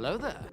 Hello there.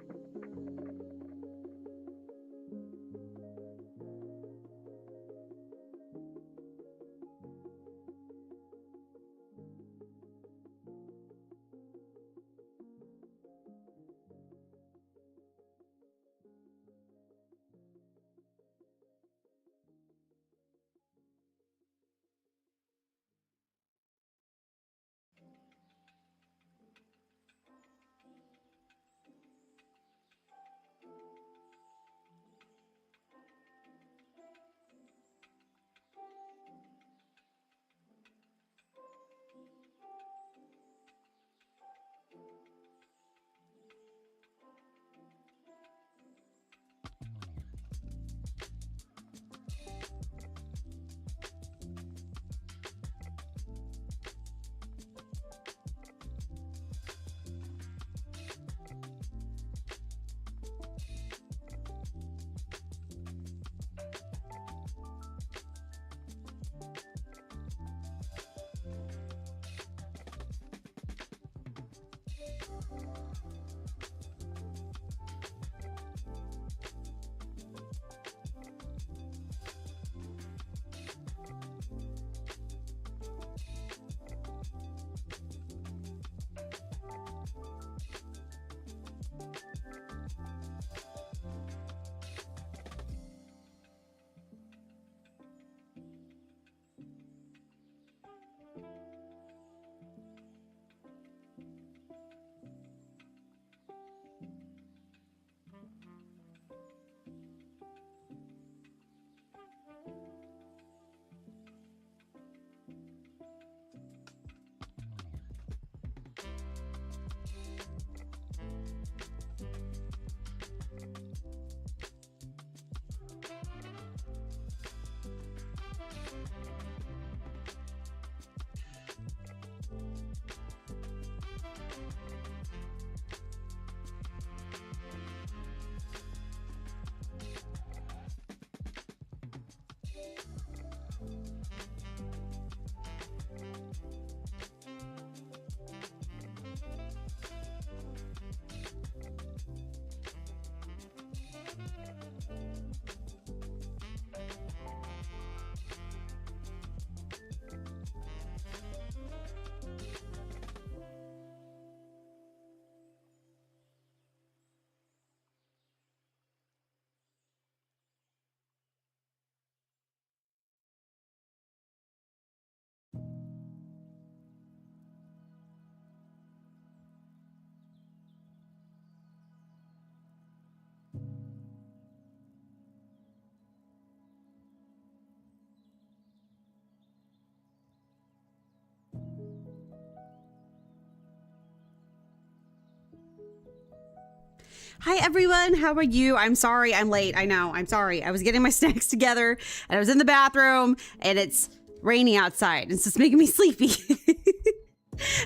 Hi everyone, how are you? I'm sorry I'm late. I know, I'm sorry. I was getting my snacks together and I was in the bathroom and it's raining outside and so it's making me sleepy.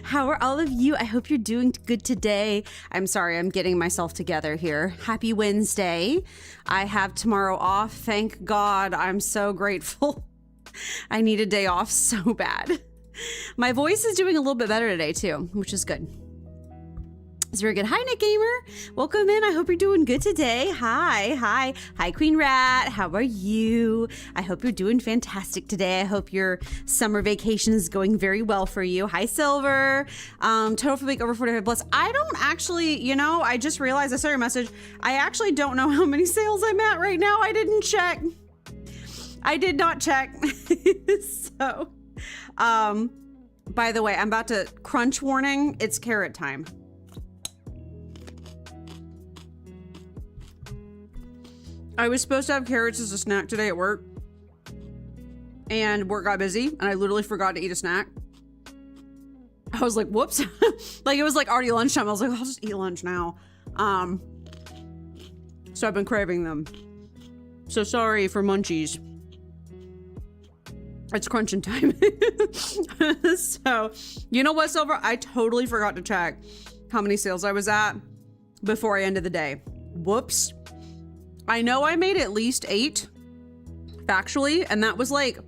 How are all of you? I hope you're doing good today. I'm sorry, I'm getting myself together here. Happy Wednesday. I have tomorrow off. Thank God. I'm so grateful. I need a day off so bad. My voice is doing a little bit better today too, which is good. It's very good. Hi, Nick Gamer. Welcome in. I hope you're doing good today. Hi, Queen Rat. How are you? I hope you're doing fantastic today. I hope your summer vacation is going very well for you. Hi, Silver. Total for the week over 45 plus. I don't actually, I just realized I saw your message. I actually don't know how many sales I'm at right now. I didn't check. I did not check. So, by the way, I'm about to crunch warning. It's carrot time. I was supposed to have carrots as a snack today at work, and work got busy, and I literally forgot to eat a snack. I was like, whoops. Like, it was like already lunchtime. I was like, I'll just eat lunch now. So I've been craving them. So sorry for munchies. It's crunching time. So, you know what, Silver? I totally forgot to check how many sales I was at before I ended the day. Whoops. I know I made at least 8, factually, and that was like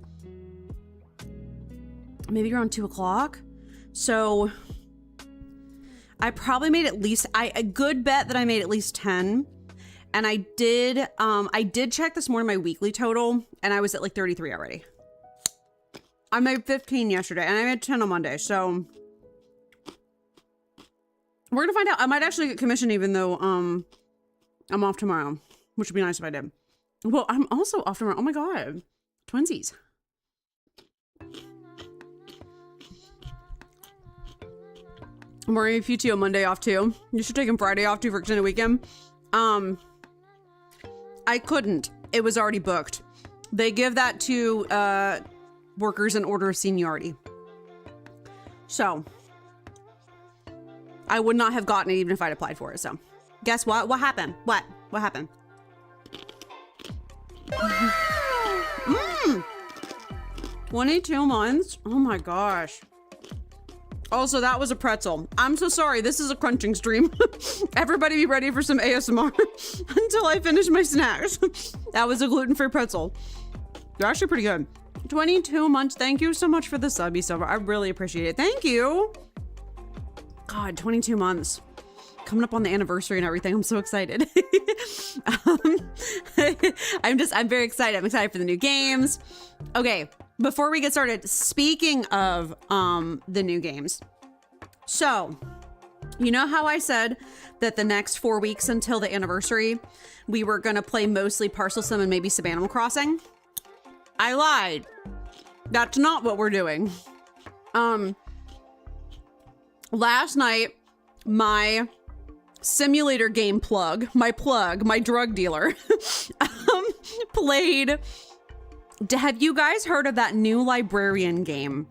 maybe around 2 o'clock. So I probably made at least, a good bet that I made at least 10. And I did check this morning my weekly total, and I was at like 33 already. I made 15 yesterday, and I made 10 on Monday, so we're gonna find out. I might actually get commission even though I'm off tomorrow, which would be nice if I did. Well, I'm also off tomorrow. Oh my god, twinsies. I'm wearing a PTO Monday off too. You should take him Friday off too for extended weekend. I couldn't. It was already booked. They give that to workers in order of seniority. So I would not have gotten it even if I'd applied for it. So guess what? What happened? What happened? 22 months? Oh my gosh. Also, that was a pretzel. I'm so sorry. This is a crunching stream. Everybody be ready for some ASMR until I finish my snacks. That was a gluten-free pretzel. They're actually pretty good. 22 months. Thank you so much for the subby silver. I really appreciate it. Thank you. God, 22 months. Coming up on the anniversary and everything. I'm so excited. I'm very excited. I'm excited for the new games. Okay, before we get started, speaking of the new games. So, you know how I said that the next 4 weeks until the anniversary, we were going to play mostly Parcel Sim and maybe some Animal Crossing? I lied. That's not what we're doing. Last night, my simulator game plug, my drug dealer, played. Have you guys heard of that new librarian game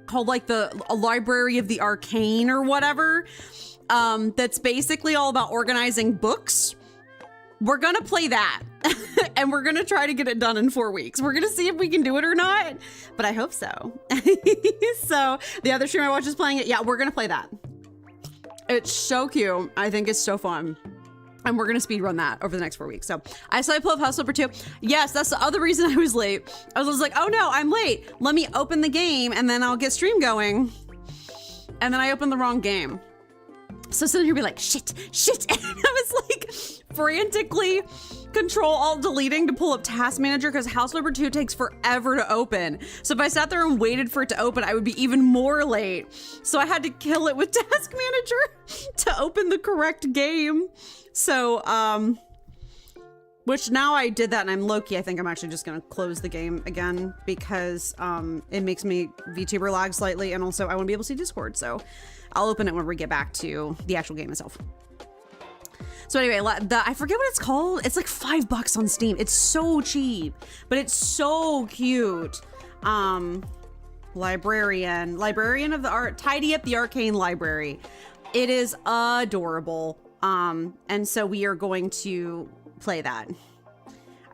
called like a Library of the Arcane or whatever? That's basically all about organizing books. We're gonna play that and we're gonna try to get it done in 4 weeks. We're gonna see if we can do it or not, but I hope so. So the other stream I watch is playing it. Yeah, we're gonna play that. It's so cute. I think it's so fun. And we're going to speed run that over the next 4 weeks. So I saw I pull up House Flipper 2. Yes, that's the other reason I was late. I was like, oh no, I'm late. Let me open the game and then I'll get stream going. And then I opened the wrong game. So suddenly you'll be like, shit. And I was like frantically Control-Alt-Deleting to pull up Task Manager because House Flipper 2 takes forever to open. So if I sat there and waited for it to open, I would be even more late. So I had to kill it with Task Manager to open the correct game. So, which now I did that and I'm low-key, I think I'm actually just gonna close the game again because it makes me VTuber lag slightly and also I want to be able to see Discord. So I'll open it when we get back to the actual game itself. So anyway, I forget what it's called. It's like $5 on Steam. It's so cheap, but it's so cute. Librarian of the art, tidy up the arcane library. It is adorable. And so we are going to play that.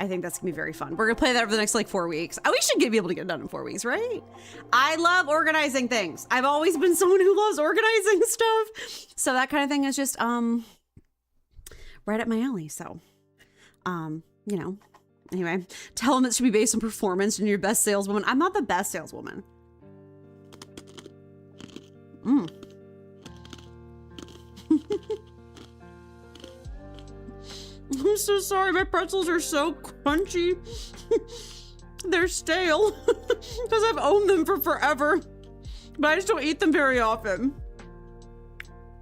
I think that's gonna be very fun. We're gonna play that over the next like 4 weeks. We should be able to get it done in 4 weeks, right? I love organizing things. I've always been someone who loves organizing stuff. So that kind of thing is just, right up my alley. So, you know, anyway, tell them it should be based on performance and you're best saleswoman. I'm not the best saleswoman. I'm so sorry. My pretzels are so crunchy. They're stale because I've owned them for forever, but I just don't eat them very often.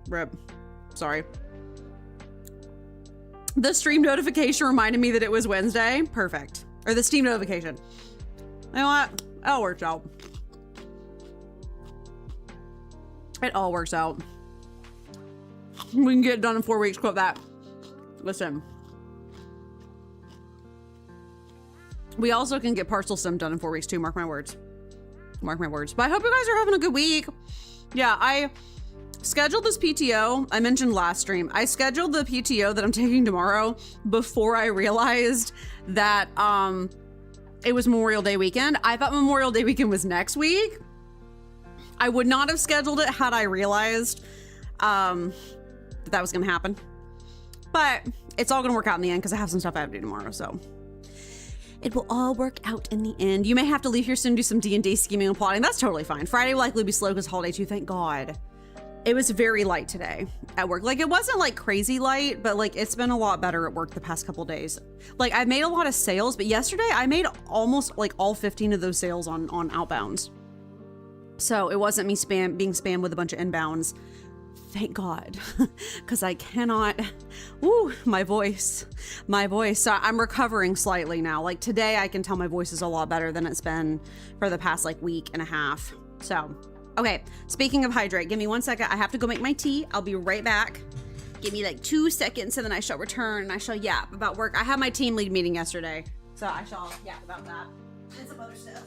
Rip. Sorry. The stream notification reminded me that it was Wednesday. Perfect. Or the Steam notification. You know what? It all works out. It all works out. We can get it done in 4 weeks. Quote that. Listen. We also can get Parcel Sim done in 4 weeks too. Mark my words. Mark my words. But I hope you guys are having a good week. Yeah, I scheduled this PTO. I mentioned last stream. I scheduled the PTO that I'm taking tomorrow before I realized that it was Memorial Day weekend. I thought Memorial Day weekend was next week. I would not have scheduled it had I realized that was gonna happen. But it's all gonna work out in the end because I have some stuff I have to do tomorrow, so it will all work out in the end. You may have to leave here soon, do some D&D scheming and plotting. That's totally fine. Friday will likely be slow because holiday too, thank God. It was very light today at work. Like, it wasn't like crazy light, but like it's been a lot better at work the past couple days. Like, I made a lot of sales, but yesterday I made almost like all 15 of those sales on outbounds. So it wasn't me being spammed with a bunch of inbounds. Thank God, because I cannot, my voice. So I'm recovering slightly now. Like today I can tell my voice is a lot better than it's been for the past like week and a half. So, okay, speaking of hydrate, give me 1 second. I have to go make my tea. I'll be right back. Give me like 2 seconds and then I shall return and I shall yap about work. I had my team lead meeting yesterday, so I shall yap about that and some other stuff.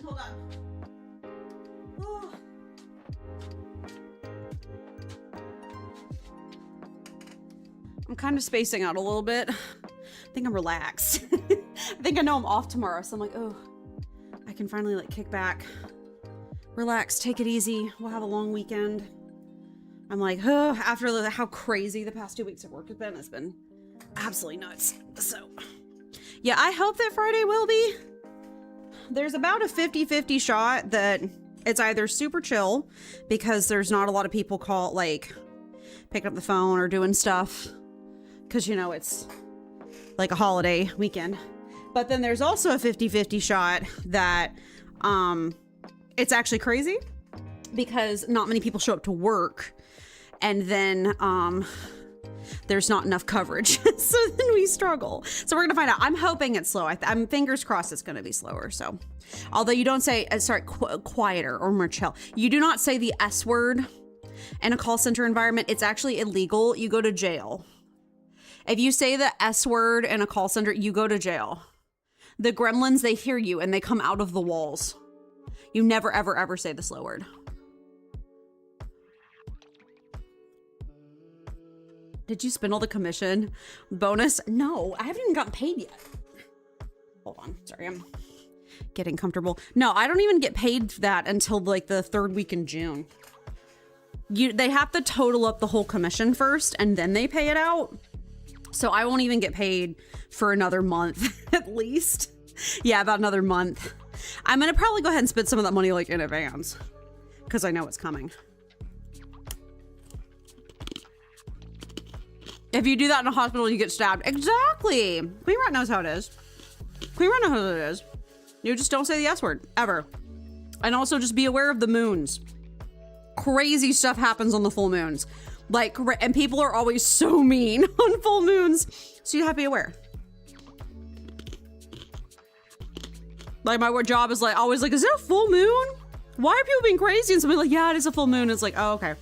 Hold on. Oh. I'm kind of spacing out a little bit. I think I'm relaxed. I think I know I'm off tomorrow, so I'm like, oh, I can finally like kick back, relax, take it easy. We'll have a long weekend. I'm like, oh, after how crazy the past 2 weeks of work has been, it's been absolutely nuts. So yeah, I hope that Friday will be. There's about a 50-50 shot that it's either super chill because there's not a lot of people picking up the phone or doing stuff because, you know, it's like a holiday weekend. But then there's also a 50-50 shot that it's actually crazy because not many people show up to work and then there's not enough coverage. So then we struggle. So we're going to find out. I'm hoping it's slow. I'm fingers crossed it's going to be slower. So although you don't say, quieter or more chill. You do not say the S word in a call center environment. It's actually illegal. You go to jail. If you say the S word in a call center, you go to jail. The gremlins, they hear you and they come out of the walls. You never, ever, ever say the slow word. Did you spend all the commission bonus? No, I haven't even gotten paid yet. Hold on. Sorry, I'm getting comfortable. No, I don't even get paid that until like the 3rd week in June. They have to total up the whole commission first and then they pay it out. So I won't even get paid for another month at least. Yeah, about another month. I'm going to probably go ahead and spend some of that money like in advance because I know it's coming. If you do that in a hospital, you get stabbed. Exactly. Queen Rat knows how it is. Queen Rat knows how it is. You just don't say the S word, ever. And also just be aware of the moons. Crazy stuff happens on the full moons. And people are always so mean on full moons. So you have to be aware. Like my job is always is it a full moon? Why are people being crazy? And somebody's like, yeah, it is a full moon. It's like, oh, okay.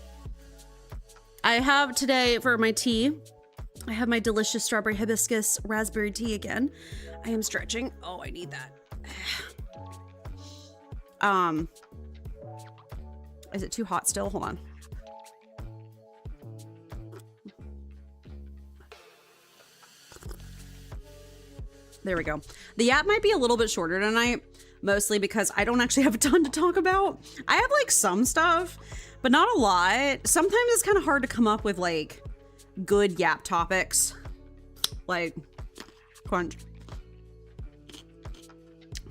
I have today for my tea, I have my delicious strawberry hibiscus raspberry tea again. I am stretching. Oh, I need that. Is it too hot still? Hold on. There we go. The app might be a little bit shorter tonight, mostly because I don't actually have a ton to talk about. I have some stuff, but not a lot. Sometimes it's kind of hard to come up with good yap topics. Crunch.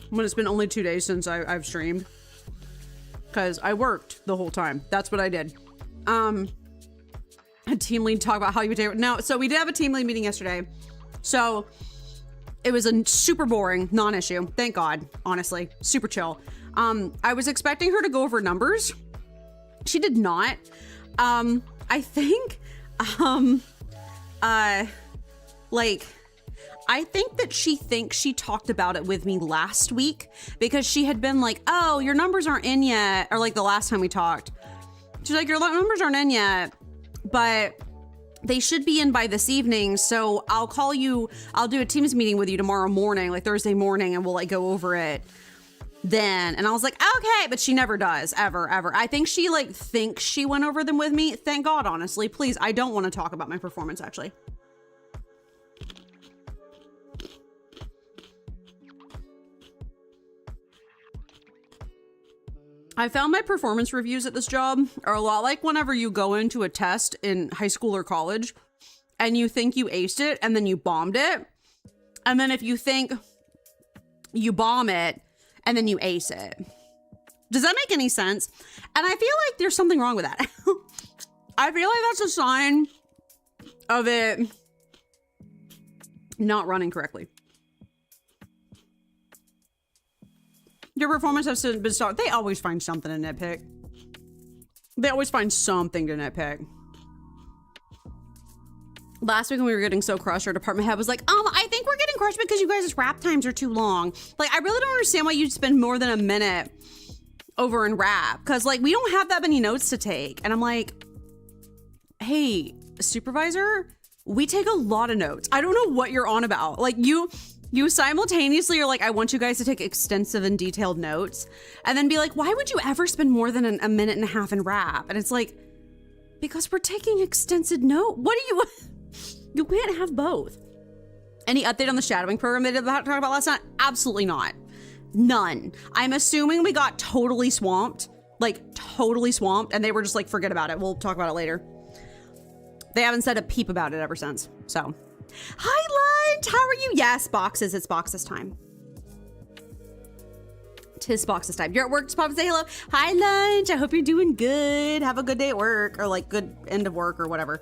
When it's been only 2 days since I've streamed. Because I worked the whole time. That's what I did. A team lead talk about how you would take. No, so we did have a team lead meeting yesterday. So It was a super boring non-issue. Thank God, honestly, super chill. I was expecting her to go over numbers. She did not. I think, I think that she thinks she talked about it with me last week because she had been like, oh, your numbers aren't in yet. Or like the last time we talked. She's like, your numbers aren't in yet, but they should be in by this evening. So I'll call you, I'll do a Teams meeting with you tomorrow morning, like Thursday morning, and we'll like go over it then. And I was like, okay, but she never does, ever. I think she like thinks she went over them with me. Thank God, honestly. Please, I don't want to talk about my performance, actually. I found my performance reviews at this job are a lot like whenever you go into a test in high school or college and you think you aced it and then you bombed it. And then if you think you bomb it and then you ace it. Does that make any sense? And I feel like there's something wrong with that. I feel like that's a sign of it not running correctly. Your performance has been started. They always find something to nitpick. They always find something to nitpick. Last week when we were getting so crushed, our department head was like, I think we're getting crushed because you guys' rap times are too long. Like, I really don't understand why you'd spend more than a minute over in rap. Cause like, we don't have that many notes to take. And I'm like, hey, supervisor, we take a lot of notes. I don't know what you're on about. Like you simultaneously are like, I want you guys to take extensive and detailed notes, and then be like, why would you ever spend more than a minute and a half in rap? And it's like, because we're taking extensive note. What do you can't have both. Any update on the shadowing program they did talk about last night? Absolutely not. None. I'm assuming we got totally swamped, and they were just like, forget about it. We'll talk about it later. They haven't said a peep about it ever since, so. Hi, Lunch. How are you? Yes, boxes. It's boxes time. Tis boxes time. You're at work. Just pop and say hello. Hi, Lunch. I hope you're doing good. Have a good day at work, or like good end of work or whatever.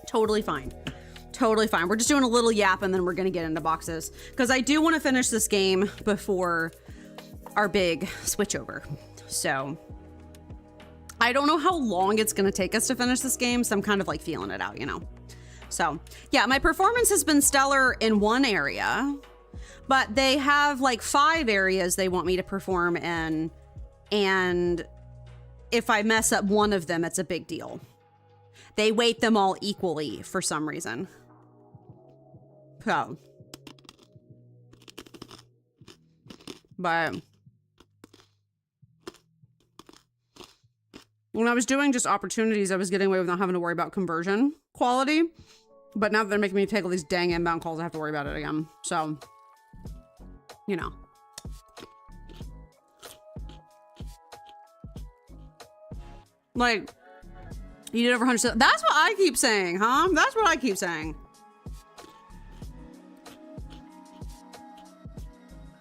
Totally fine. Totally fine. We're just doing a little yap and then we're going to get into boxes because I do want to finish this game before our big switchover. So I don't know how long it's going to take us to finish this game, so I'm kind of like feeling it out, you know? So yeah, my performance has been stellar in one area, but they have like 5 areas they want me to perform in. And if I mess up one of them, it's a big deal. They weight them all equally for some reason. So, but when I was doing just opportunities, I was getting away with not having to worry about conversion quality. But now that they're making me take all these dang inbound calls, I have to worry about it again. So, you know. Like, you did over 100. That's what I keep saying, huh? That's what I keep saying.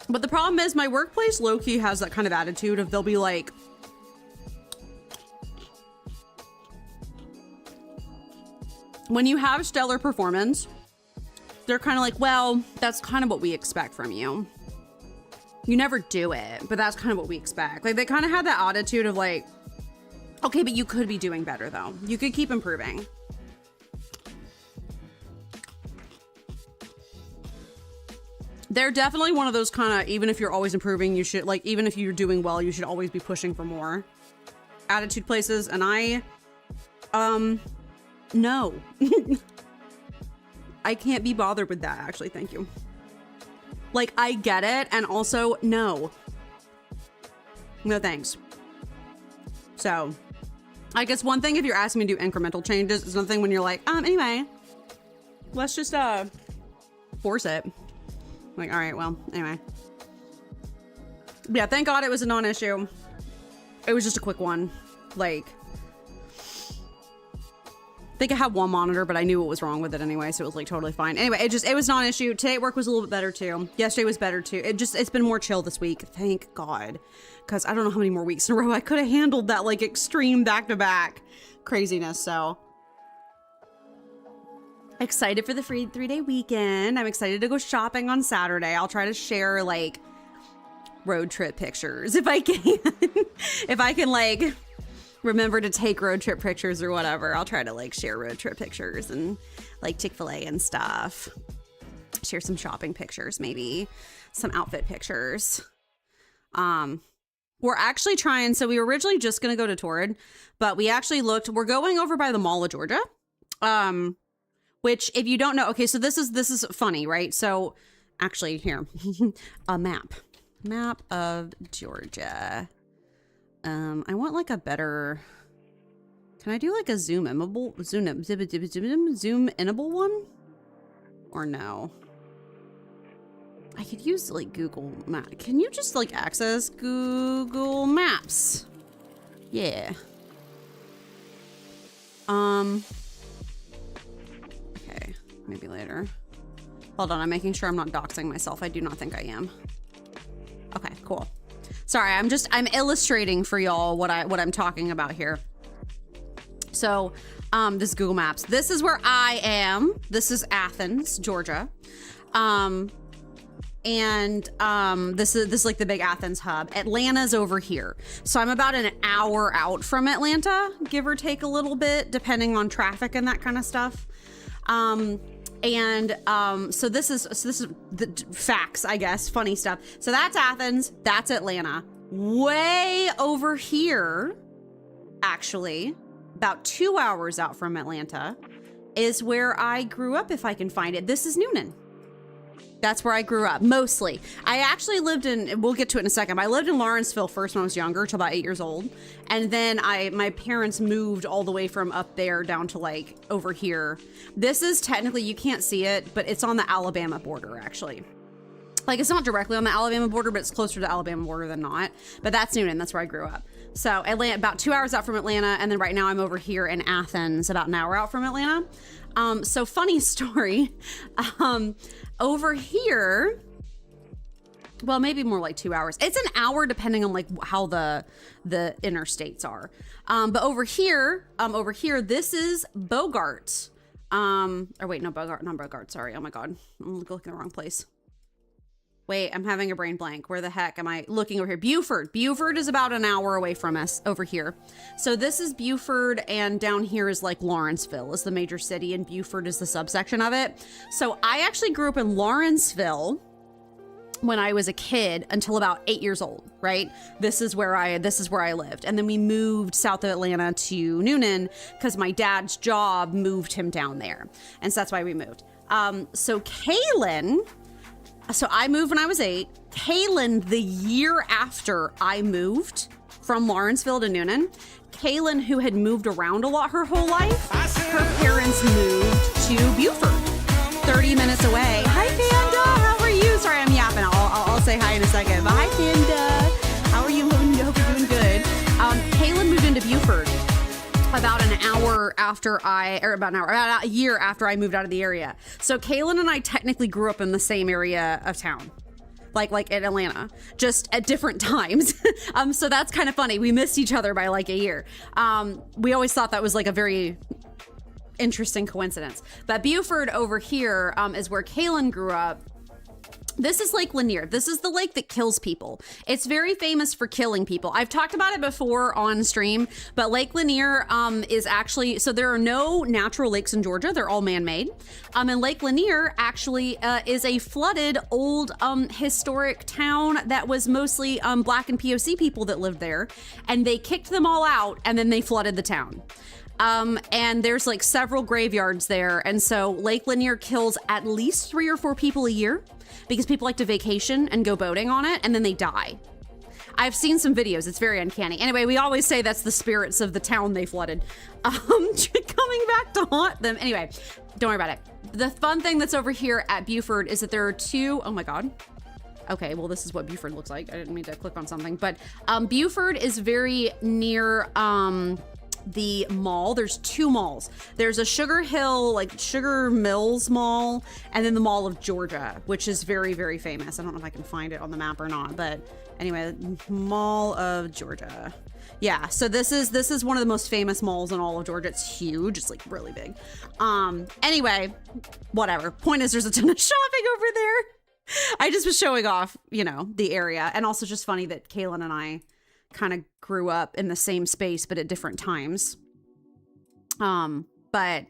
But the problem is my workplace low-key has that kind of attitude of they'll be like, when you have stellar performance, they're kind of like, well, that's kind of what we expect from you. You never do it, but that's kind of what we expect. Like, they kind of had that attitude of like, okay, but you could be doing better though. You could keep improving. They're definitely one of those kind of, even if you're always improving, you should, like, even if you're doing well, you should always be pushing for more attitude places. And I, no. I can't be bothered with that, actually. Thank you. Like, I get it. And also, no. No thanks. So, I guess one thing if you're asking me to do incremental changes is something when you're like, anyway, let's just, force it. Like, all right, well, anyway. Yeah, thank God it was a non-issue. It was just a quick one. Like, I think I had one monitor, but I knew what was wrong with it anyway, so it was like totally fine. Anyway, it was non-issue. Today at work was a little bit better too. Yesterday was better too. It's been more chill this week. Thank God. Because I don't know how many more weeks in a row I could have handled that like extreme back-to-back craziness, so. Excited for the free 3-day weekend. I'm excited to go shopping on Saturday. I'll try to share like road trip pictures if I can. If I can like remember to take road trip pictures or whatever, I'll try to like share road trip pictures and like Chick-fil-A and stuff. Share some shopping pictures, maybe some outfit pictures. We're actually trying, so we were originally just going to go to Torrid, but we actually we're going over by the Mall of Georgia. Which if you don't know, okay, so this is funny, right? So actually here, a map of Georgia. I want like a better, can I do like a zoom inable one? Or no? I could use like Google Map. Can you just like access Google Maps? Yeah. Okay, maybe later. Hold on, I'm making sure I'm not doxing myself. I do not think I am. Okay, cool. Sorry, I'm illustrating for y'all what I'm talking about here. So, this is Google Maps. This is where I am. This is Athens, Georgia. This is like the big Athens hub. Atlanta's over here. So I'm about an hour out from Atlanta, give or take a little bit, depending on traffic and that kind of stuff. So this is the facts, I guess, funny stuff. So that's Athens, that's Atlanta. Way over here, actually, about 2 hours out from Atlanta, is where I grew up, if I can find it. This is Noonan. That's where I grew up, mostly. I actually lived in, we'll get to it in a second, but I lived in Lawrenceville first when I was younger, till about 8 years old. And then my parents moved all the way from up there down to like over here. This is technically, you can't see it, but it's on the Alabama border, actually. Like, it's not directly on the Alabama border, but it's closer to the Alabama border than not. But that's Noonan, that's where I grew up. So Atlanta, about 2 hours out from Atlanta, and then right now I'm over here in Athens, about an hour out from Atlanta. So funny story. Over here, well, maybe more like 2 hours. It's an hour depending on like how the interstates are. But over here, this is Bogart. Or wait, no, Bogart, not Bogart. Sorry. Oh my God, I'm looking in the wrong place. Wait, I'm having a brain blank. Where the heck am I looking over here? Buford. Buford is about an hour away from us over here. So this is Buford, and down here is like Lawrenceville is the major city, and Buford is the subsection of it. So I actually grew up in Lawrenceville when I was a kid until about 8 years old, right? This is where I lived. And then we moved south of Atlanta to Noonan because my dad's job moved him down there. And so that's why we moved. So I moved when I was 8. Kaylin, the year after I moved from Lawrenceville to Noonan, Kaylin, who had moved around a lot her whole life, her parents moved to Buford, 30 minutes away. Hi, Panda. How are you? Sorry, I'm yapping. I'll say hi in a second. But hi, Panda. How are you? I hope you're doing good. Kaylin moved into Buford about a year after I moved out of the area. So Kaylin and I technically grew up in the same area of town, like in Atlanta, just at different times. So that's kind of funny. We missed each other by like a year. We always thought that was like a very interesting coincidence. But Buford over here is where Kaylin grew up. This is Lake Lanier. This is the lake that kills people. It's very famous for killing people. I've talked about it before on stream, but Lake Lanier is actually, so there are no natural lakes in Georgia. They're all man-made. And Lake Lanier actually is a flooded old historic town that was mostly Black and POC people that lived there. And they kicked them all out, and then they flooded the town. And there's like several graveyards there. And so Lake Lanier kills at least 3 or 4 people a year because people like to vacation and go boating on it, and then they die. I've seen some videos. It's very uncanny. Anyway, we always say that's the spirits of the town they flooded coming back to haunt them. Anyway, don't worry about it. The fun thing that's over here at Buford is that there are 2, oh my God. Okay, well, this is what Buford looks like. I didn't mean to click on something, but Buford is very near the mall. There's 2 malls. There's a Sugar Hill, like Sugar Mills Mall, and then the Mall of Georgia, which is very, very famous. I don't know if I can find it on the map or not, but anyway, Mall of Georgia. Yeah, so this is one of the most famous malls in all of Georgia. It's huge. It's like really big. Anyway, whatever. Point is, there's a ton of shopping over there. I just was showing off, you know, the area. And also just funny that Kaylin and I kind of grew up in the same space, but at different times. But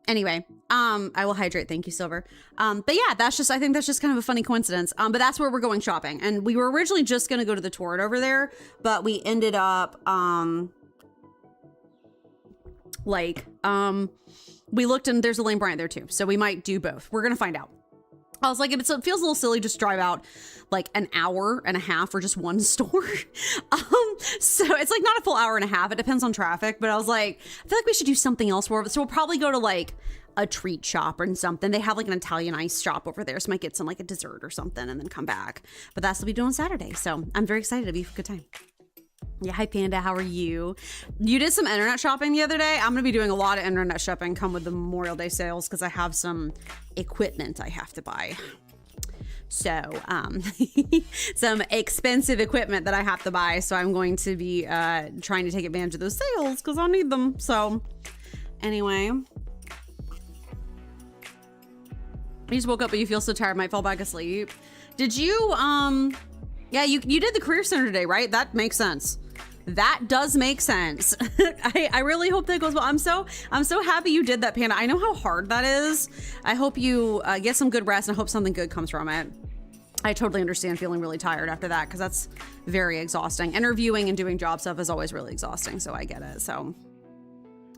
anyway, I will hydrate. Thank you, Silver. But yeah, I think that's just kind of a funny coincidence. But that's where we're going shopping. And we were originally just going to go to the Torrid over there, but we ended up, we looked and there's a Lane Bryant there too. So we might do both. We're going to find out. I was like, it feels a little silly just drive out like an hour and a half for just one store. So it's like not a full hour and a half. It depends on traffic, but I was like, I feel like we should do something else for it. So we'll probably go to like a treat shop or something. They have like an Italian ice shop over there. So I might get some like a dessert or something and then come back. But that's what we do on Saturday. So I'm very excited. It'll be a good time. Yeah, hi Panda, how are you? You did some internet shopping the other day. I'm gonna be doing a lot of internet shopping come with the Memorial Day sales because I have some equipment I have to buy. So, some expensive equipment that I have to buy. So I'm going to be trying to take advantage of those sales because I'll need them. So anyway. You just woke up but you feel so tired, might fall back asleep. Did you, yeah, you did the career center today, right? That makes sense. That does make sense. I really hope that goes well. I'm so happy you did that, Panda. I know how hard that is. I hope you get some good rest and I hope something good comes from it. I totally understand feeling really tired after that because that's very exhausting. Interviewing and doing job stuff is always really exhausting, so I get it. So,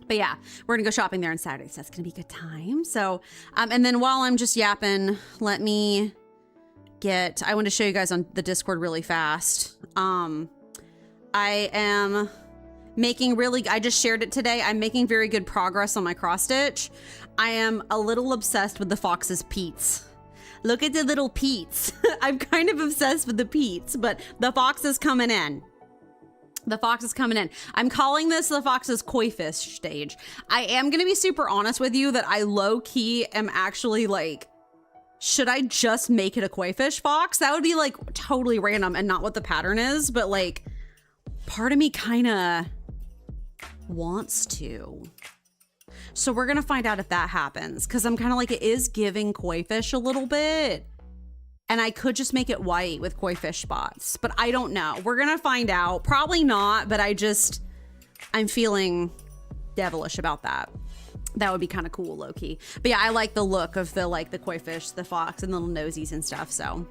but yeah, we're gonna go shopping there on Saturday, so that's gonna be a good time. So, and then while I'm just yapping, let me I want to show you guys on the Discord really fast. I am making I just shared it today. I'm making very good progress on my cross stitch. I am a little obsessed with the fox's peats. Look at the little peats. I'm kind of obsessed with the peats, but the fox is coming in. The fox is coming in. I'm calling this the fox's koi fish stage. I am going to be super honest with you that I low key am actually like, should I just make it a koi fish fox? That would be like totally random and not what the pattern is, but like part of me kind of wants to. So we're going to find out if that happens because I'm kind of like, it is giving koi fish a little bit. And I could just make it white with koi fish spots, but I don't know. We're going to find out. Probably not, but I'm feeling devilish about that. That would be kind of cool, low-key. But yeah, I like the look of the koi fish, the fox, and the little nosies and stuff. So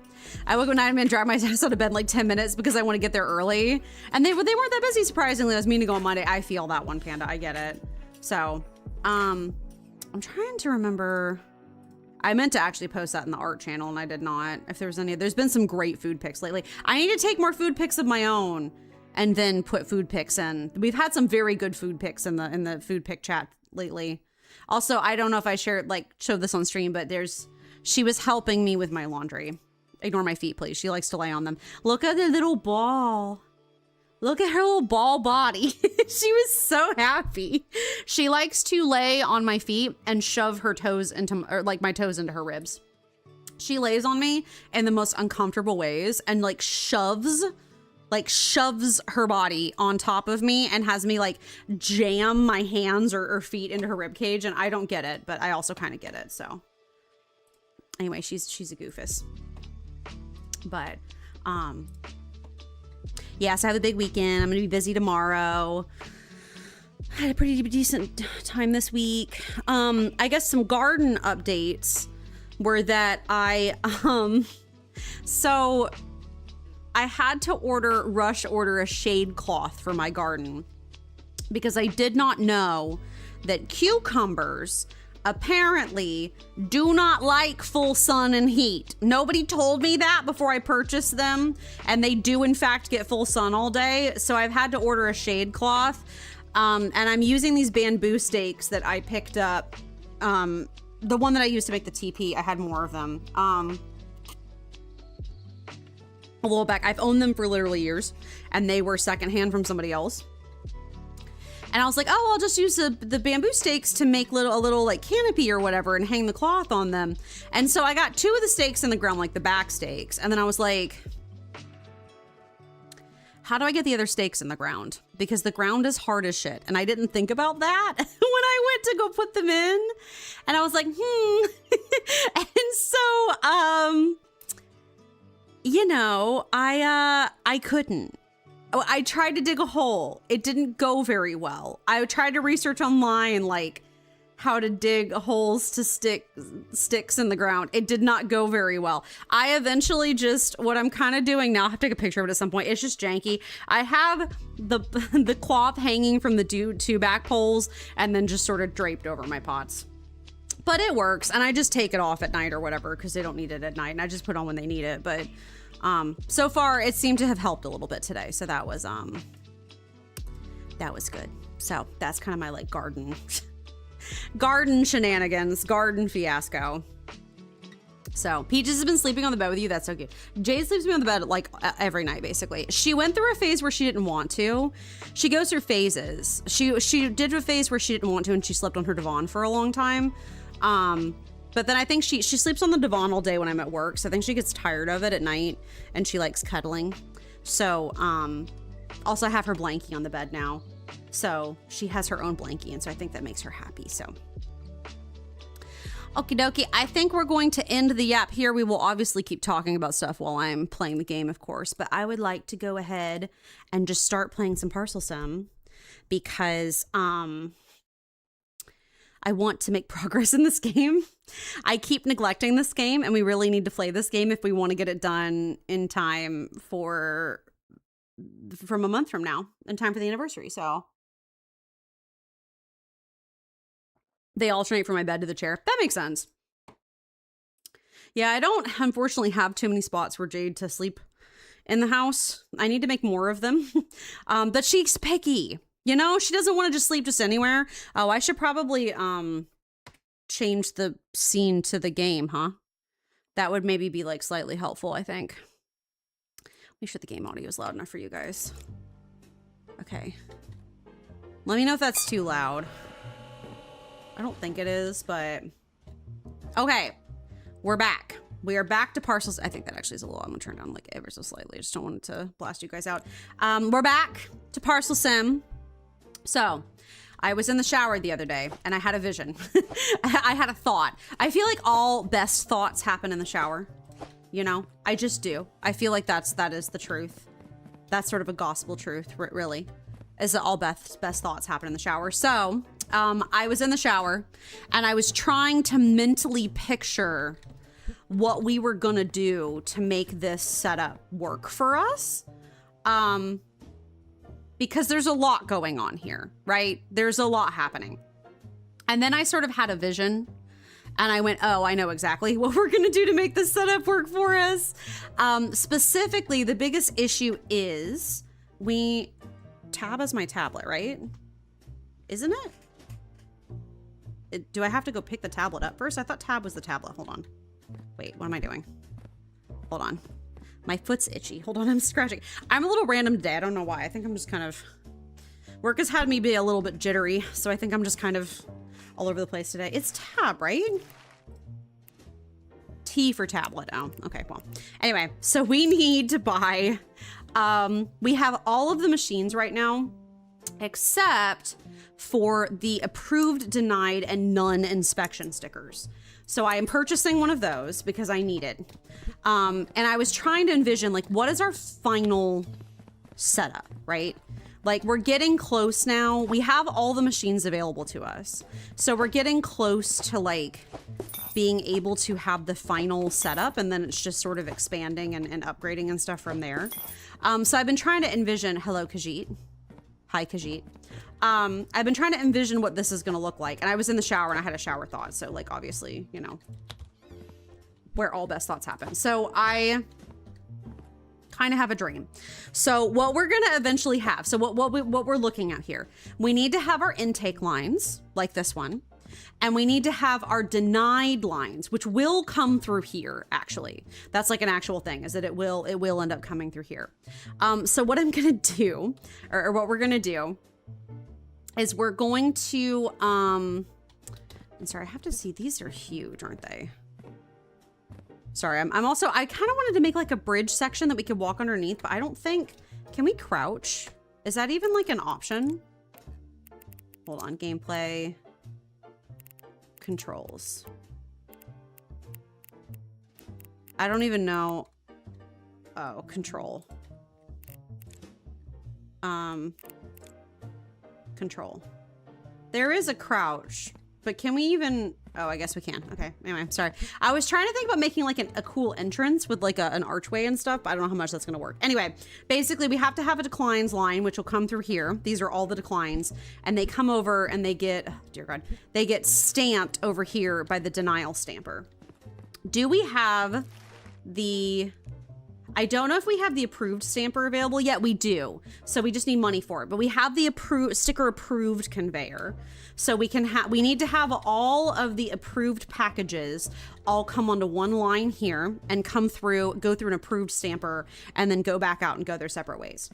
I woke up at night and drive my ass out of bed like 10 minutes because I want to get there early. And they weren't that busy, surprisingly. I was meaning to go on Monday. I feel that one, Panda. I get it. So I'm trying to remember. I meant to actually post that in the art channel and I did not. If there's been some great food pics lately. I need to take more food pics of my own and then put food pics in. We've had some very good food pics in the food pic chat lately. Also, I don't know if I showed this on stream, but she was helping me with my laundry. Ignore my feet, please. She likes to lay on them. Look at the little ball. Look at her little ball body. She was so happy. She likes to lay on my feet and shove her toes my toes into her ribs. She lays on me in the most uncomfortable ways and shoves her body on top of me and has me jam my hands or feet into her rib cage. And I don't get it, but I also kind of get it. So anyway, she's a goofus. But yeah, so I have a big weekend. I'm gonna be busy tomorrow. I had a pretty decent time this week. I guess some garden updates were that so I had to rush order a shade cloth for my garden because I did not know that cucumbers apparently do not like full sun and heat. Nobody told me that before I purchased them, and they do in fact get full sun all day. So I've had to order a shade cloth, and I'm using these bamboo stakes that I picked up. The one that I used to make the teepee, I had more of them. A little back. I've owned them for literally years, and they were secondhand from somebody else. And I was like, oh, I'll just use the bamboo stakes to make a little canopy or whatever and hang the cloth on them. And so I got 2 of the stakes in the ground, the back stakes. And then I was like, how do I get the other stakes in the ground? Because the ground is hard as shit. And I didn't think about that when I went to go put them in. And I was like, And so, you know, I couldn't. I tried to dig a hole. It didn't go very well. I tried to research online, like, how to dig holes to sticks in the ground. It did not go very well. I eventually just, what I'm kind of doing now, I'll have to take a picture of it at some point. It's just janky. I have the cloth hanging from the two back poles and then just sort of draped over my pots. But it works, and I just take it off at night or whatever because they don't need it at night, and I just put on when they need it. But so far, it seemed to have helped a little bit today, so that was good. So that's kind of my like garden shenanigans, garden fiasco. So Peaches has been sleeping on the bed with you. That's so cute. Jade sleeps with me on the bed like every night, basically. She went through a phase where she didn't want to. She goes through phases. She did a phase where she didn't want to, and she slept on her divan for a long time. But then I think she sleeps on the divan all day when I'm at work. So I think she gets tired of it at night, and she likes cuddling. So also I have her blankie on the bed now. So she has her own blankie, and so I think that makes her happy. So okie dokie, I think we're going to end the yap here. We will obviously keep talking about stuff while I'm playing the game, of course, but I would like to go ahead and just start playing some Parcel Sim because I want to make progress in this game. I keep neglecting this game, and we really need to play this game if we want to get it done in time from a month from now, in time for the anniversary. So they alternate from my bed to the chair. That makes sense. Yeah, I don't unfortunately have too many spots for Jade to sleep in the house. I need to make more of them. But she's picky. You know, she doesn't want to just sleep just anywhere. Oh, I should probably change the scene to the game, huh? That would maybe be like slightly helpful, I think. Make sure the game audio is loud enough for you guys. Okay. Let me know if that's too loud. I don't think it is, but okay. We're back. We are back to Parcels. I think that actually is a little, I'm gonna turn down like ever so slightly. I just don't want it to blast you guys out. We're back to Parcel Sim. So I was in the shower the other day and I had a vision. I had a thought. I feel like all best thoughts happen in the shower. You know, I just do. I feel like that is the truth. That's sort of a gospel truth, really, is that all best thoughts happen in the shower. So I was in the shower and I was trying to mentally picture what we were gonna do to make this setup work for us. Because there's a lot going on here, right? There's a lot happening. And then I sort of had a vision and I went, oh, I know exactly what we're gonna do to make this setup work for us. Specifically, the biggest issue is Tab is my tablet, right? Isn't it? Do I have to go pick the tablet up first? I thought Tab was the tablet. Hold on. Wait, what am I doing? Hold on. My foot's itchy. Hold on, I'm scratching. I'm a little random today. I don't know why. I think I'm just kind of... Work has had me be a little bit jittery, so I think I'm just kind of all over the place today. It's Tab, right? T for tablet. Oh, okay, well. Anyway, so we need to buy... we have all of the machines right now, except for the approved, denied, and none inspection stickers. So I am purchasing one of those because I need it. And I was trying to envision, like, what is our final setup, right? Like, we're getting close now. We have all the machines available to us. So we're getting close to, like, being able to have the final setup, and then it's just sort of expanding and upgrading and stuff from there. So I've been trying to envision, hello, Khajiit. Hi, Khajiit. I've been trying to envision what this is going to look like. And I was in the shower and I had a shower thought. So, like, obviously, you know, where all best thoughts happen. So I kind of have a dream. So what we're going to eventually have, so what we're looking at here, we need to have our intake lines like this one. And we need to have our denied lines, which will come through here, actually. That's like an actual thing, is that it will end up coming through here. So what I'm going to do, or what we're going to do, is we're going to, I'm sorry, I have to see, these are huge, aren't they? Sorry, I'm also, I kind of wanted to make like a bridge section that we could walk underneath, but I don't think Can we crouch? Is that even like an option? Hold on, gameplay. Controls. I don't even know. Oh, control. Control. There is a crouch, but can we even... Oh, I guess we can. Okay. Anyway, sorry. I was trying to think about making like a cool entrance with like an archway and stuff, but I don't know how much that's going to work. Anyway, basically we have to have a declines line, which will come through here. These are all the declines, and they come over and they get, oh, dear God, they get stamped over here by the denial stamper. Do we have the... I don't know if we have the approved stamper available yet. We do. So we just need money for it. But we have the sticker approved conveyor. So we need to have all of the approved packages all come onto one line here and go through an approved stamper and then go back out and go their separate ways.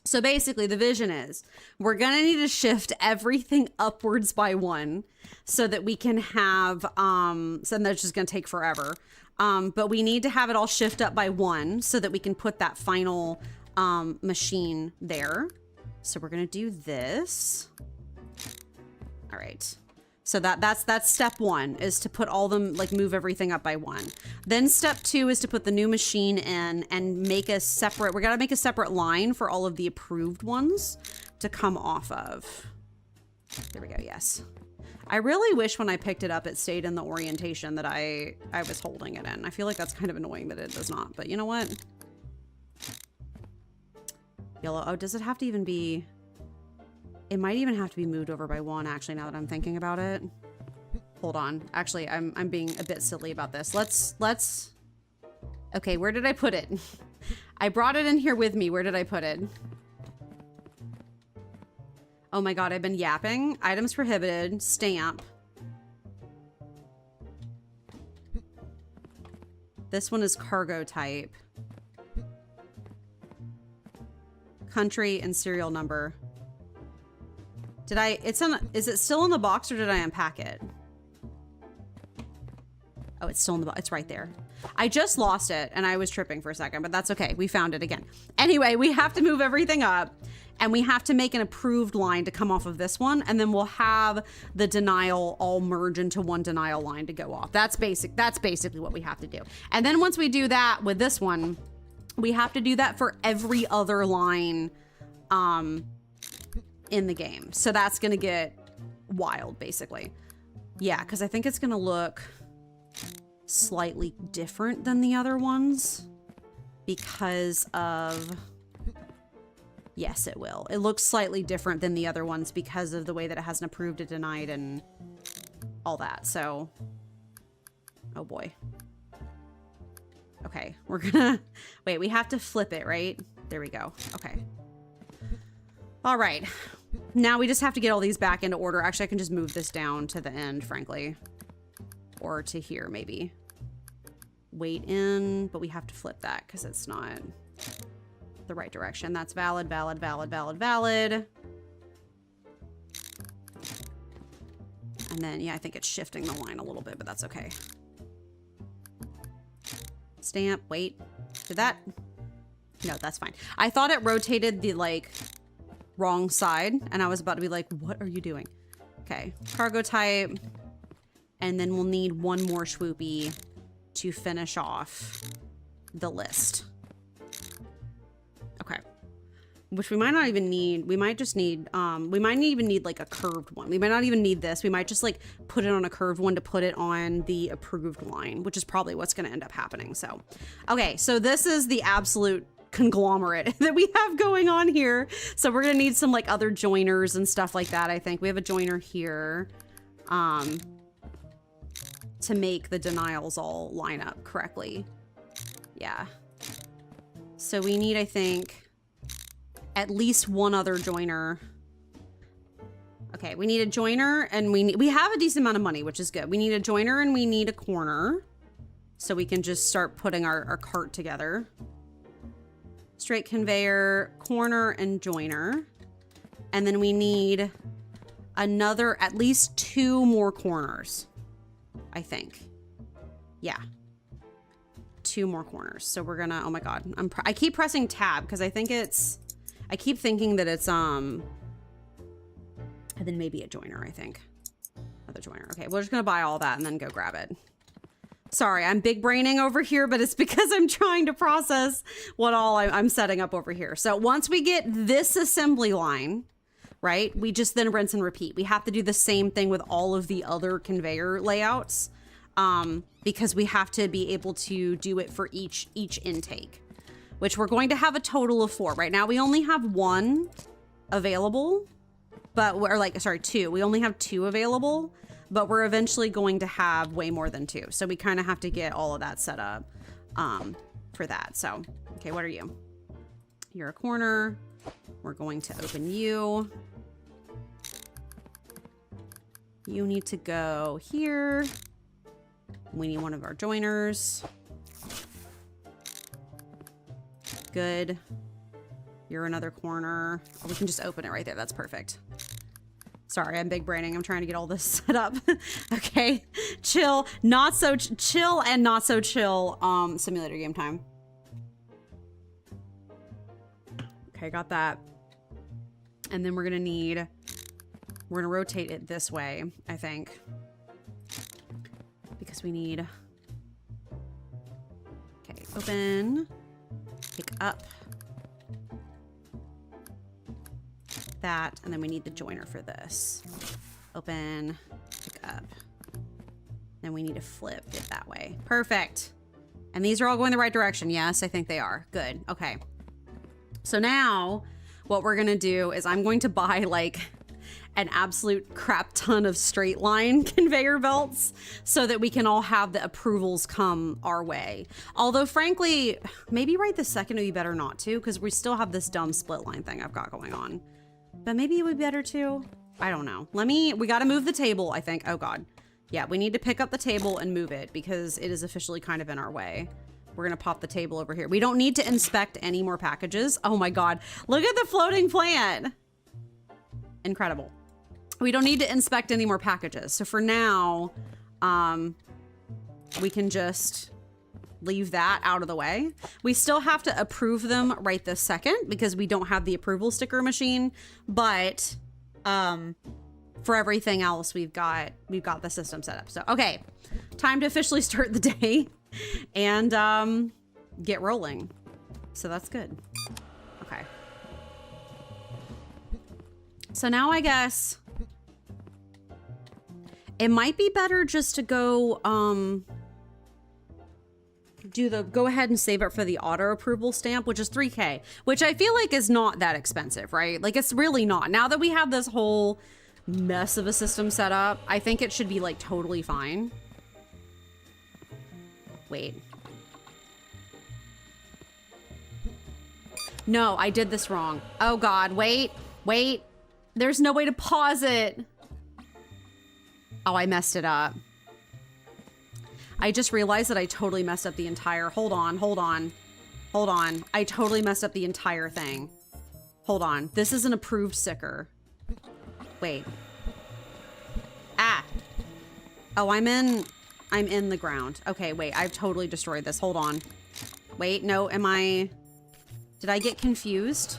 So basically the vision is we're going to need to shift everything upwards by one so that we can have, so that's just going to take forever. But we need to have it all shift up by one so that we can put that final machine there. So we're going to do this. All right. So that's step one, is to put all them, like move everything up by one. Then step two is to put the new machine in and make a separate, we got to make a separate line for all of the approved ones to come off of. There we go. Yes. I really wish when I picked it up, it stayed in the orientation that I was holding it in. I feel like that's kind of annoying that it does not, but you know what? Yellow. Oh, does it have to even be... It might even have to be moved over by one, actually, now that I'm thinking about it. Hold on. Actually, I'm being a bit silly about this. Let's... Okay, where did I put it? I brought it in here with me. Where did I put it? Oh my God, I've been yapping. Items prohibited. Stamp. This one is cargo type. Country and serial number. Is it still in the box or did I unpack it? Oh, it's still in the box. It's right there. I just lost it and I was tripping for a second, but that's okay. We found it again. Anyway, we have to move everything up and we have to make an approved line to come off of this one. And then we'll have the denial all merge into one denial line to go off. That's basically what we have to do. And then once we do that with this one, we have to do that for every other line, in the game. So that's going to get wild, basically. Yeah, because I think it's going to look slightly different than the other ones because of... Yes, it will. It looks slightly different than the other ones because of the way that it has an approved, a denied, and all that. So, oh boy. Okay, we're gonna... Wait, we have to flip it, right? There we go. Okay. All right. Now we just have to get all these back into order. Actually, I can just move this down to the end, frankly. Or to here, maybe. Wait in, but we have to flip that because it's not the right direction. That's valid, valid, valid, valid, valid. And then, yeah, I think it's shifting the line a little bit, but that's okay. Stamp, wait. Did that? No, that's fine. I thought it rotated the, like... wrong side, and I was about to be like, what are you doing? Okay, cargo type, and then we'll need one more swoopy to finish off the list. Okay, which we might not even need. We might just need, we might even need like a curved one. We might not even need this. We might just like put it on a curved one to put it on the approved line, which is probably what's going to end up happening. So, okay, so this is the absolute conglomerate that we have going on here. So we're gonna need some like other joiners and stuff like that. I think we have a joiner here to make the denials all line up correctly. Yeah. So we need, I think, at least one other joiner. Okay, we need a joiner and we have a decent amount of money, which is good. We need a joiner and we need a corner so we can just start putting our cart together. Straight conveyor, corner, and joiner. And then we need another, at least 2 more corners, I think. Yeah. 2 more corners. So we're gonna, oh my God, I keep pressing tab because I keep thinking that it's, and then maybe a joiner, I think. Another joiner. Okay, we're just gonna buy all that and then go grab it. Sorry, I'm big braining over here, but it's because I'm trying to process what all I'm setting up over here. So once we get this assembly line, right, we just then rinse and repeat. We have to do the same thing with all of the other conveyor layouts because we have to be able to do it for each intake, which we're going to have a total of 4. Right now we only have 1 available, but we're like, sorry, 2. We only have 2 available. But we're eventually going to have way more than 2. So we kind of have to get all of that set up for that. So, okay, what are you? You're a corner. We're going to open you. You need to go here. We need one of our joiners. Good. You're another corner. Oh, we can just open it right there. That's perfect. Sorry, I'm big braining. I'm trying to get all this set up. Okay, chill, not so chill and not so chill simulator game time. Okay, got that. And then we're gonna rotate it this way, I think. Because we need, okay, open, pick up. That, and then we need the joiner for this. Open, pick up. Then we need to flip it that way. Perfect. And these are all going the right direction. Yes, I think they are. Good. Okay. So now what we're going to do is I'm going to buy like an absolute crap ton of straight line conveyor belts so that we can all have the approvals come our way. Although frankly, maybe right this second would be better not to, because we still have this dumb split line thing I've got going on. But maybe it would be better too. I don't know. We got to move the table, I think. Oh God. Yeah, we need to pick up the table and move it because it is officially kind of in our way. We're going to pop the table over here. We don't need to inspect any more packages. Oh my God. Look at the floating plant. Incredible. We don't need to inspect any more packages. So for now, we can just leave that out of the way. We still have to approve them right this second because we don't have the approval sticker machine, but for everything else we've got the system set up. So okay, time to officially start the day and get rolling. So that's good. Okay. So now I guess it might be better just to go go ahead and save it for the auto approval stamp, which is 3K, which I feel like is not that expensive, right? Like it's really not. Now that we have this whole mess of a system set up, I think it should be like totally fine. Wait. No, I did this wrong. Oh God, wait. There's no way to pause it. Oh, I messed it up. I just realized that I totally messed up the entire, hold on. I totally messed up the entire thing. Hold on, this is an approved sticker. Wait. Ah. Oh, I'm in the ground. Okay, wait, I've totally destroyed this. Hold on. Wait, no, did I get confused?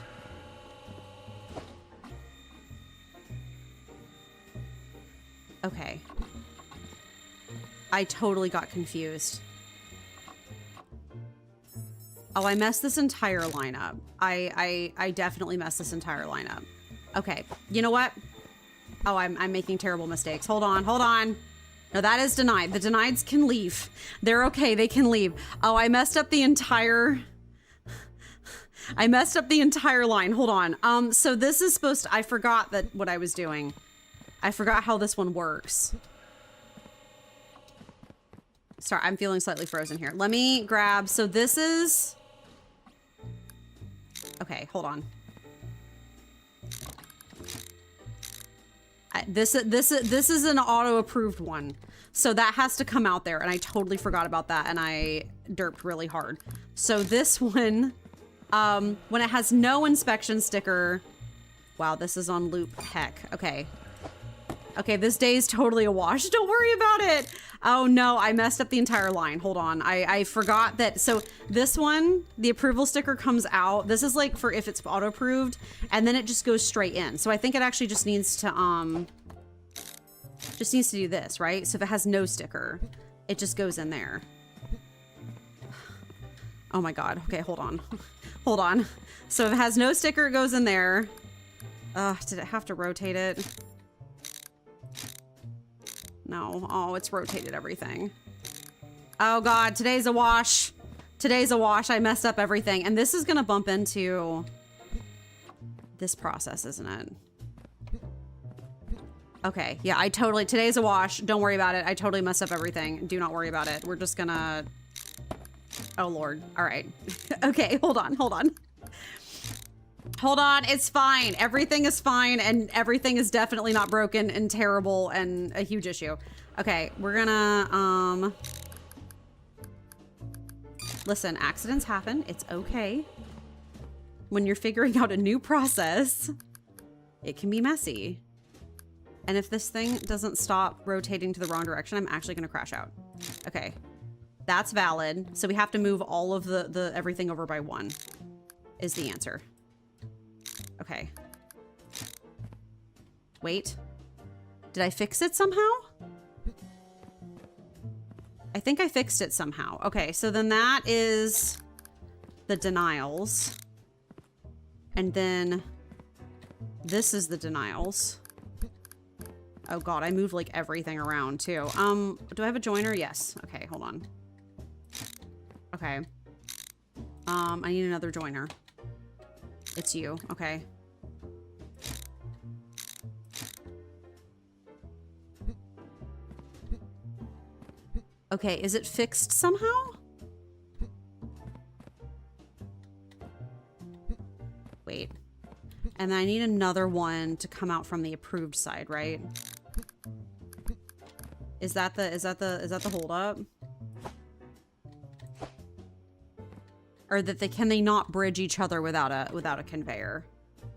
Okay. I totally got confused. Oh, I messed this entire line up. I definitely messed this entire line up. Okay, you know what? Oh, I'm making terrible mistakes. Hold on. No, that is denied. The denieds can leave. They're okay, they can leave. Oh, I messed up the entire line. Hold on. So this is supposed to, I forgot what I was doing. I forgot how this one works. Sorry, I'm feeling slightly frozen here. Let me grab, so this is, okay, hold on. This is an auto-approved one. So that has to come out there, and I totally forgot about that, and I derped really hard. So this one, when it has no inspection sticker, wow, this is on loop, heck, okay. Okay, this day is totally a wash. Don't worry about it. Oh no, I messed up the entire line. Hold on. I forgot that. So this one, the approval sticker comes out. This is like for if it's auto approved, and then it just goes straight in. So I think it actually just needs to do this, right? So if it has no sticker, it just goes in there. Oh my God. Okay, hold on. Hold on. So if it has no sticker, it goes in there. Did it have to rotate it? No. Oh, it's rotated everything. Oh God, today's a wash. Today's a wash. I messed up everything. And this is gonna bump into this process, isn't it? Okay, yeah, today's a wash. Don't worry about it. I totally messed up everything. Do not worry about it. We're just gonna, oh Lord. All right. Okay, hold on. Hold on, it's fine. Everything is fine, and everything is definitely not broken and terrible and a huge issue. Okay, we're gonna, listen, accidents happen. It's okay. When you're figuring out a new process, it can be messy. And if this thing doesn't stop rotating to the wrong direction, I'm actually gonna crash out. Okay, that's valid. So we have to move all of the everything over by 1 is the answer. Okay. Wait. Did I fix it somehow? I think I fixed it somehow. Okay, so then that is the denials. And then this is the denials. Oh God, I moved like everything around too. Do I have a joiner? Yes. Okay, hold on. Okay. I need another joiner. It's you. Okay. Okay, is it fixed somehow? Wait. And then I need another one to come out from the approved side, right? Is that the hold up? Or that can they not bridge each other without a conveyor?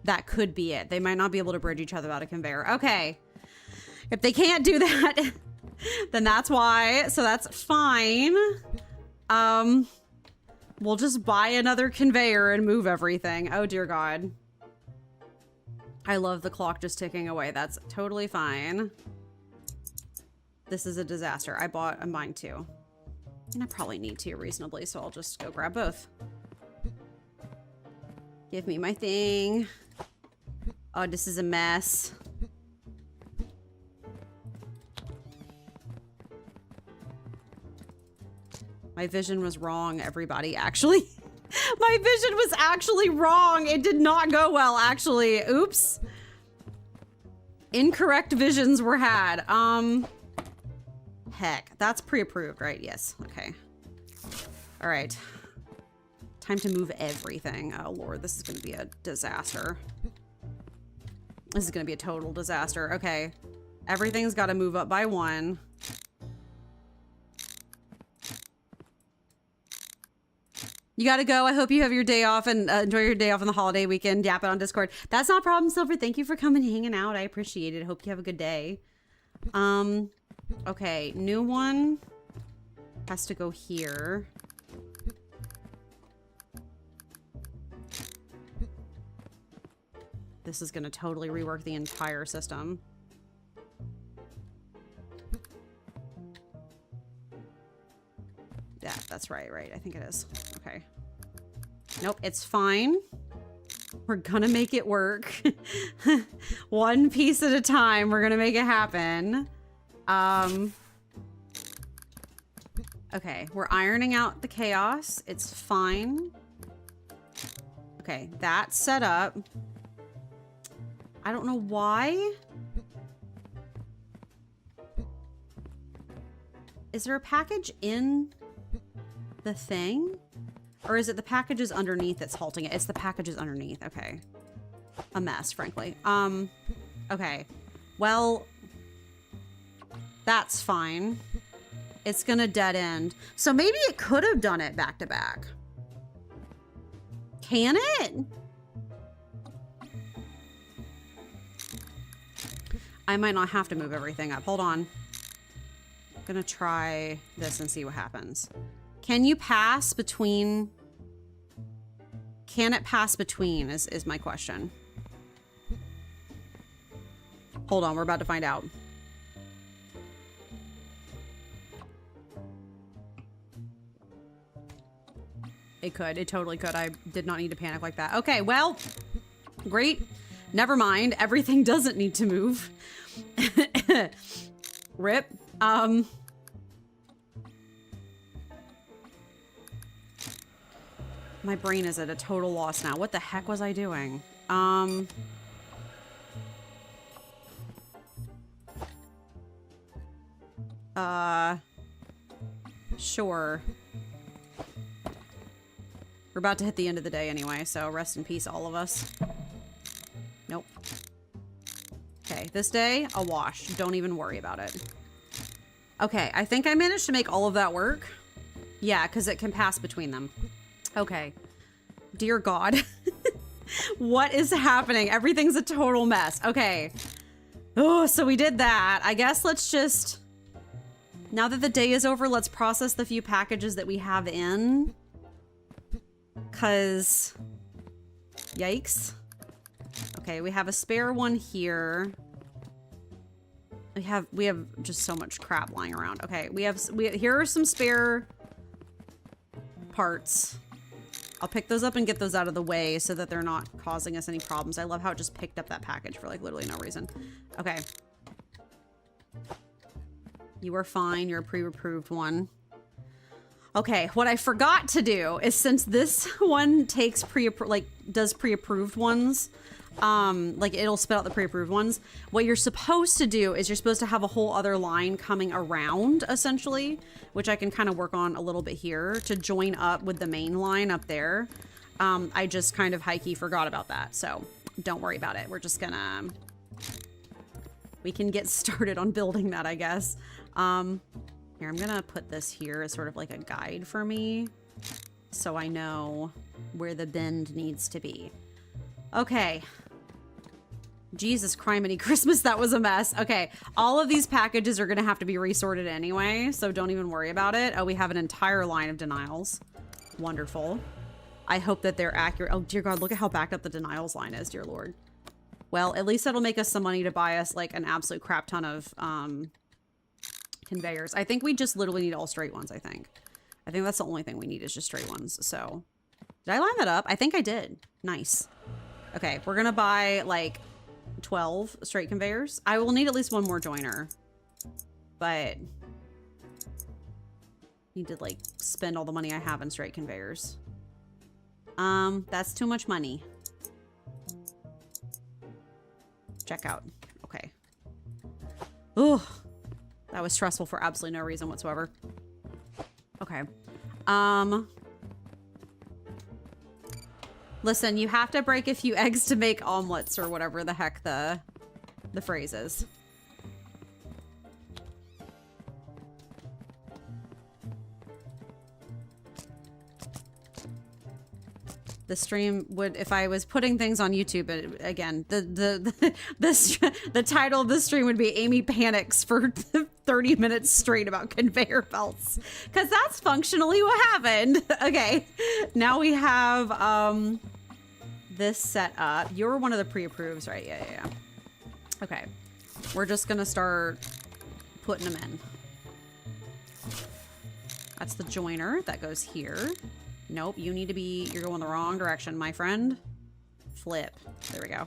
That could be it. They might not be able to bridge each other without a conveyor. Okay. If they can't do that, then that's why. So that's fine. We'll just buy another conveyor and move everything. Oh dear God. I love the clock just ticking away. That's totally fine. This is a disaster. I'm buying 2. And I probably need 2 reasonably, so I'll just go grab both. Give me my thing. Oh, this is a mess. My vision was wrong, everybody, actually. My vision was actually wrong. It did not go well, actually. Oops. Incorrect visions were had. Heck, that's pre-approved, right? Yes. Okay. All right. Time to move everything. Oh Lord, this is gonna be a disaster. This is gonna be a total disaster. Okay. Everything's got to move up by 1. You gotta go. I hope you have your day off and enjoy your day off on the holiday weekend. Yap it on Discord. That's not a problem, Silver. Thank you for coming and hanging out. I appreciate it. Hope you have a good day. Okay, new one has to go here. This is gonna totally rework the entire system. Yeah, that's right. I think it is. Okay. Nope, it's fine. We're gonna make it work. One piece at a time. We're gonna make it happen. Okay, we're ironing out the chaos. It's fine. Okay, that's set up. I don't know why. Is there a package in the thing? Or is it the packages underneath that's halting it? It's the packages underneath. Okay. A mess, frankly. Okay. Well, that's fine. It's gonna dead end. So maybe it could have done it back to back. Can it? I might not have to move everything up. Hold on. I'm gonna try this and see what happens. Can you pass between? Can it pass between is my question. Hold on, we're about to find out. It could. It totally could. I did not need to panic like that. Okay, well, great. Never mind. Everything doesn't need to move. Rip. My brain is at a total loss now. What the heck was I doing? Sure. We're about to hit the end of the day anyway, so rest in peace, all of us. Nope. Okay, this day, a wash. Don't even worry about it. Okay, I think I managed to make all of that work. Yeah, because it can pass between them. Okay. Dear God. What is happening? Everything's a total mess. Okay. Oh, so we did that. I guess let's just... Now that the day is over, let's process the few packages that we have in. Because... Yikes. Okay, we have a spare one here. We have just so much crap lying around. Okay, here are some spare parts. I'll pick those up and get those out of the way so that they're not causing us any problems. I love how it just picked up that package for like literally no reason. Okay. You are fine. You're a pre-approved one. Okay, what I forgot to do is since this one takes does pre-approved ones, like it'll spit out the pre-approved ones. What you're supposed to do is you're supposed to have a whole other line coming around essentially, which I can kind of work on a little bit here to join up with the main line up there. I just kind of high-key forgot about that. So don't worry about it. We're just gonna, we can get started on building that, I guess. Here, I'm gonna put this here as sort of like a guide for me so I know where the bend needs to be. Okay. Jesus criminy Christmas, that was a mess. Okay, all of these packages are gonna have to be resorted anyway, so don't even worry about it. Oh, we have an entire line of denials. Wonderful. I hope that they're accurate. Oh, dear God, look at how backed up the denials line is, dear Lord. Well, at least that'll make us some money to buy us like an absolute crap ton of, conveyors. I think we just literally need all straight ones, I think. I think that's the only thing we need is just straight ones, so. Did I line that up? I think I did. Nice. Okay, we're gonna buy, like, 12 straight conveyors. I will need at least one more joiner. But... need to, like, spend all the money I have in straight conveyors. That's too much money. Check out. Okay. Ugh. That was stressful for absolutely no reason whatsoever. Okay. Listen, you have to break a few eggs to make omelets or whatever the heck the phrase is. The stream would, if I was putting things on YouTube, again, the title of the stream would be Amy Panics for 30 minutes straight about conveyor belts. Because that's functionally what happened. Okay, now we have this set up. You're one of the pre-approves, right? Yeah. Okay, we're just gonna start putting them in. That's the joiner that goes here. Nope, you need to be, you're going the wrong direction, my friend. Flip. There we go.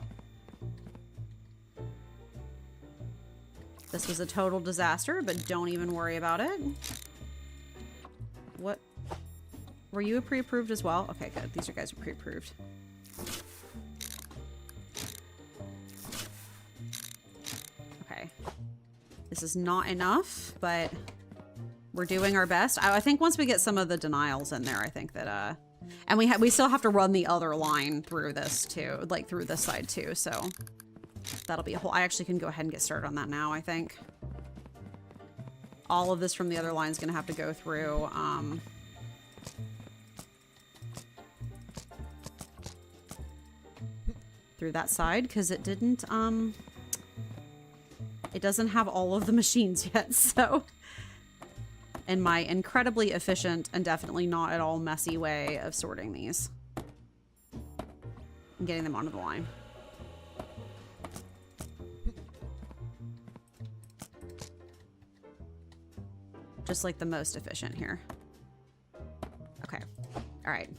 This was a total disaster, but don't even worry about it. What? Were you pre-approved as well? Okay, good. These guys are pre-approved. Okay. This is not enough, but... we're doing our best. I think once we get some of the denials in there, I think that, and we still have to run the other line through this too, like through this side too. So that'll be a whole, I actually can go ahead and get started on that now. I think all of this from the other line is going to have to go through, through that side. 'Cause it didn't, It doesn't have all of the machines yet, so. In my incredibly efficient and definitely not at all messy way of sorting these. And getting them onto the line. Just like the most efficient here. Okay. All right.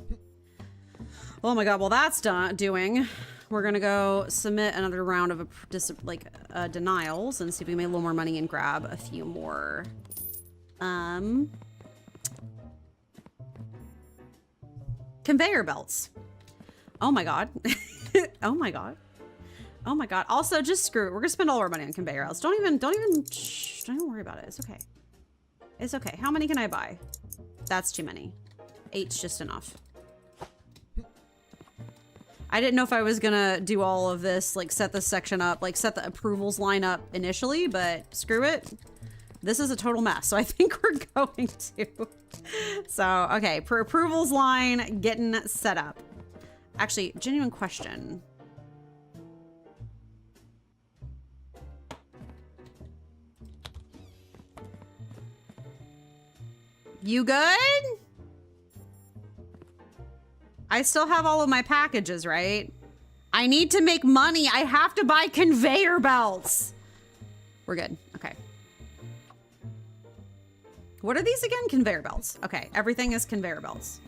Oh my god, well that's doing. We're gonna go submit another round of denials and see if we can make a little more money and grab a few more. Conveyor belts. Oh my god. Oh my god. Oh my god. Also, just screw it. We're gonna spend all our money on conveyor belts. Don't even worry about it. It's okay. It's okay. How many can I buy? That's too many. 8's just enough. I didn't know if I was gonna do all of this, like set this section up, like set the approvals line up initially, but screw it. This is a total mess, so I think we're going to. So, okay, per approvals line getting set up. Actually, genuine question. You good? I still have all of my packages, right? I need to make money. I have to buy conveyor belts. We're good. Okay. What are these again? Conveyor belts. Okay. Everything is conveyor belts.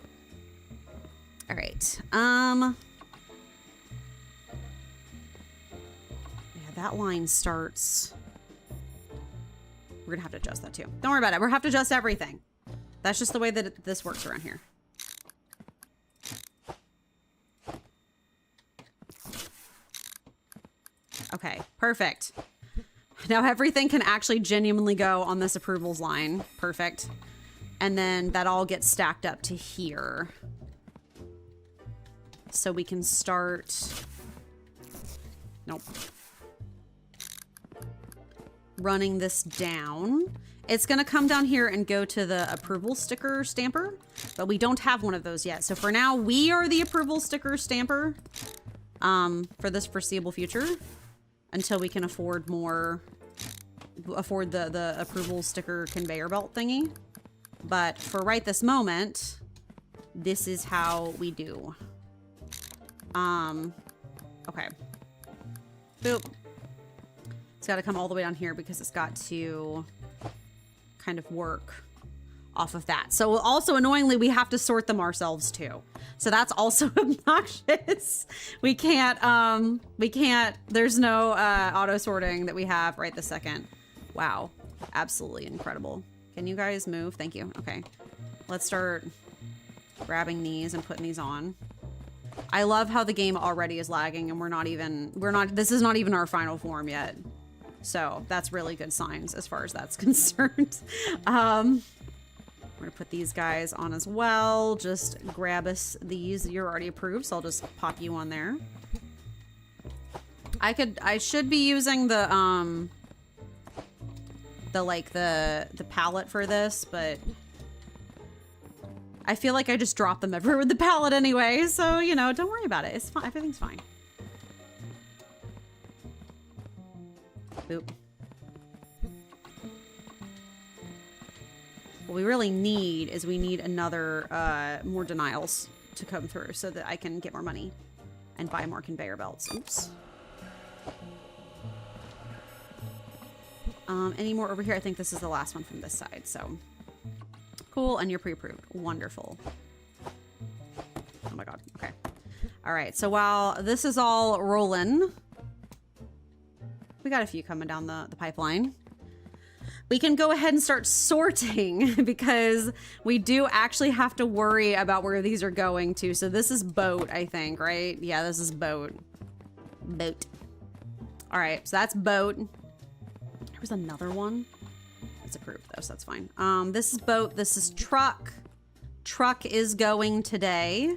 All right. Yeah, that line starts. We're gonna have to adjust that too. Don't worry about it. We'll have to adjust everything. That's just the way that this works around here. Okay, perfect. Now everything can actually genuinely go on this approvals line. Perfect. And then that all gets stacked up to here. So we can start... Nope. Running this down. It's going to come down here and go to the approval sticker stamper, but we don't have one of those yet. So for now, we are the approval sticker stamper for this foreseeable future until we can afford more, the approval sticker conveyor belt thingy. But for right this moment, this is how we do. Okay. Boop. It's got to come all the way down here because it's got to kind of work off of that. So also annoyingly, we have to sort them ourselves too. So that's also obnoxious. We can't, there's no auto sorting that we have right this second. Wow. Absolutely incredible. Can you guys move? Thank you. Okay. Let's start grabbing these and putting these on. I love how the game already is lagging and this is not even our final form yet. So that's really good signs as far as that's concerned. We're gonna put these guys on as well. Just grab us these. You're already approved, so I'll just pop you on there. I should be using the palette for this, but I feel like I just dropped them everywhere with the palette anyway. So, you know, don't worry about it. It's fine. Everything's fine. Boop. What we really need is we need another, more denials to come through so that I can get more money and buy more conveyor belts. Oops. Any more over here? I think this is the last one from this side, so. Cool, and you're pre-approved. Wonderful. Oh my god, okay. All right, so while this is all rolling, we got a few coming down the pipeline. We can go ahead and start sorting because we do actually have to worry about where these are going to. So this is boat, I think, right? Yeah, this is boat. Boat. All right, so that's boat. There was another one. It's approved though, so that's fine. This is boat. This is truck. Truck is going today,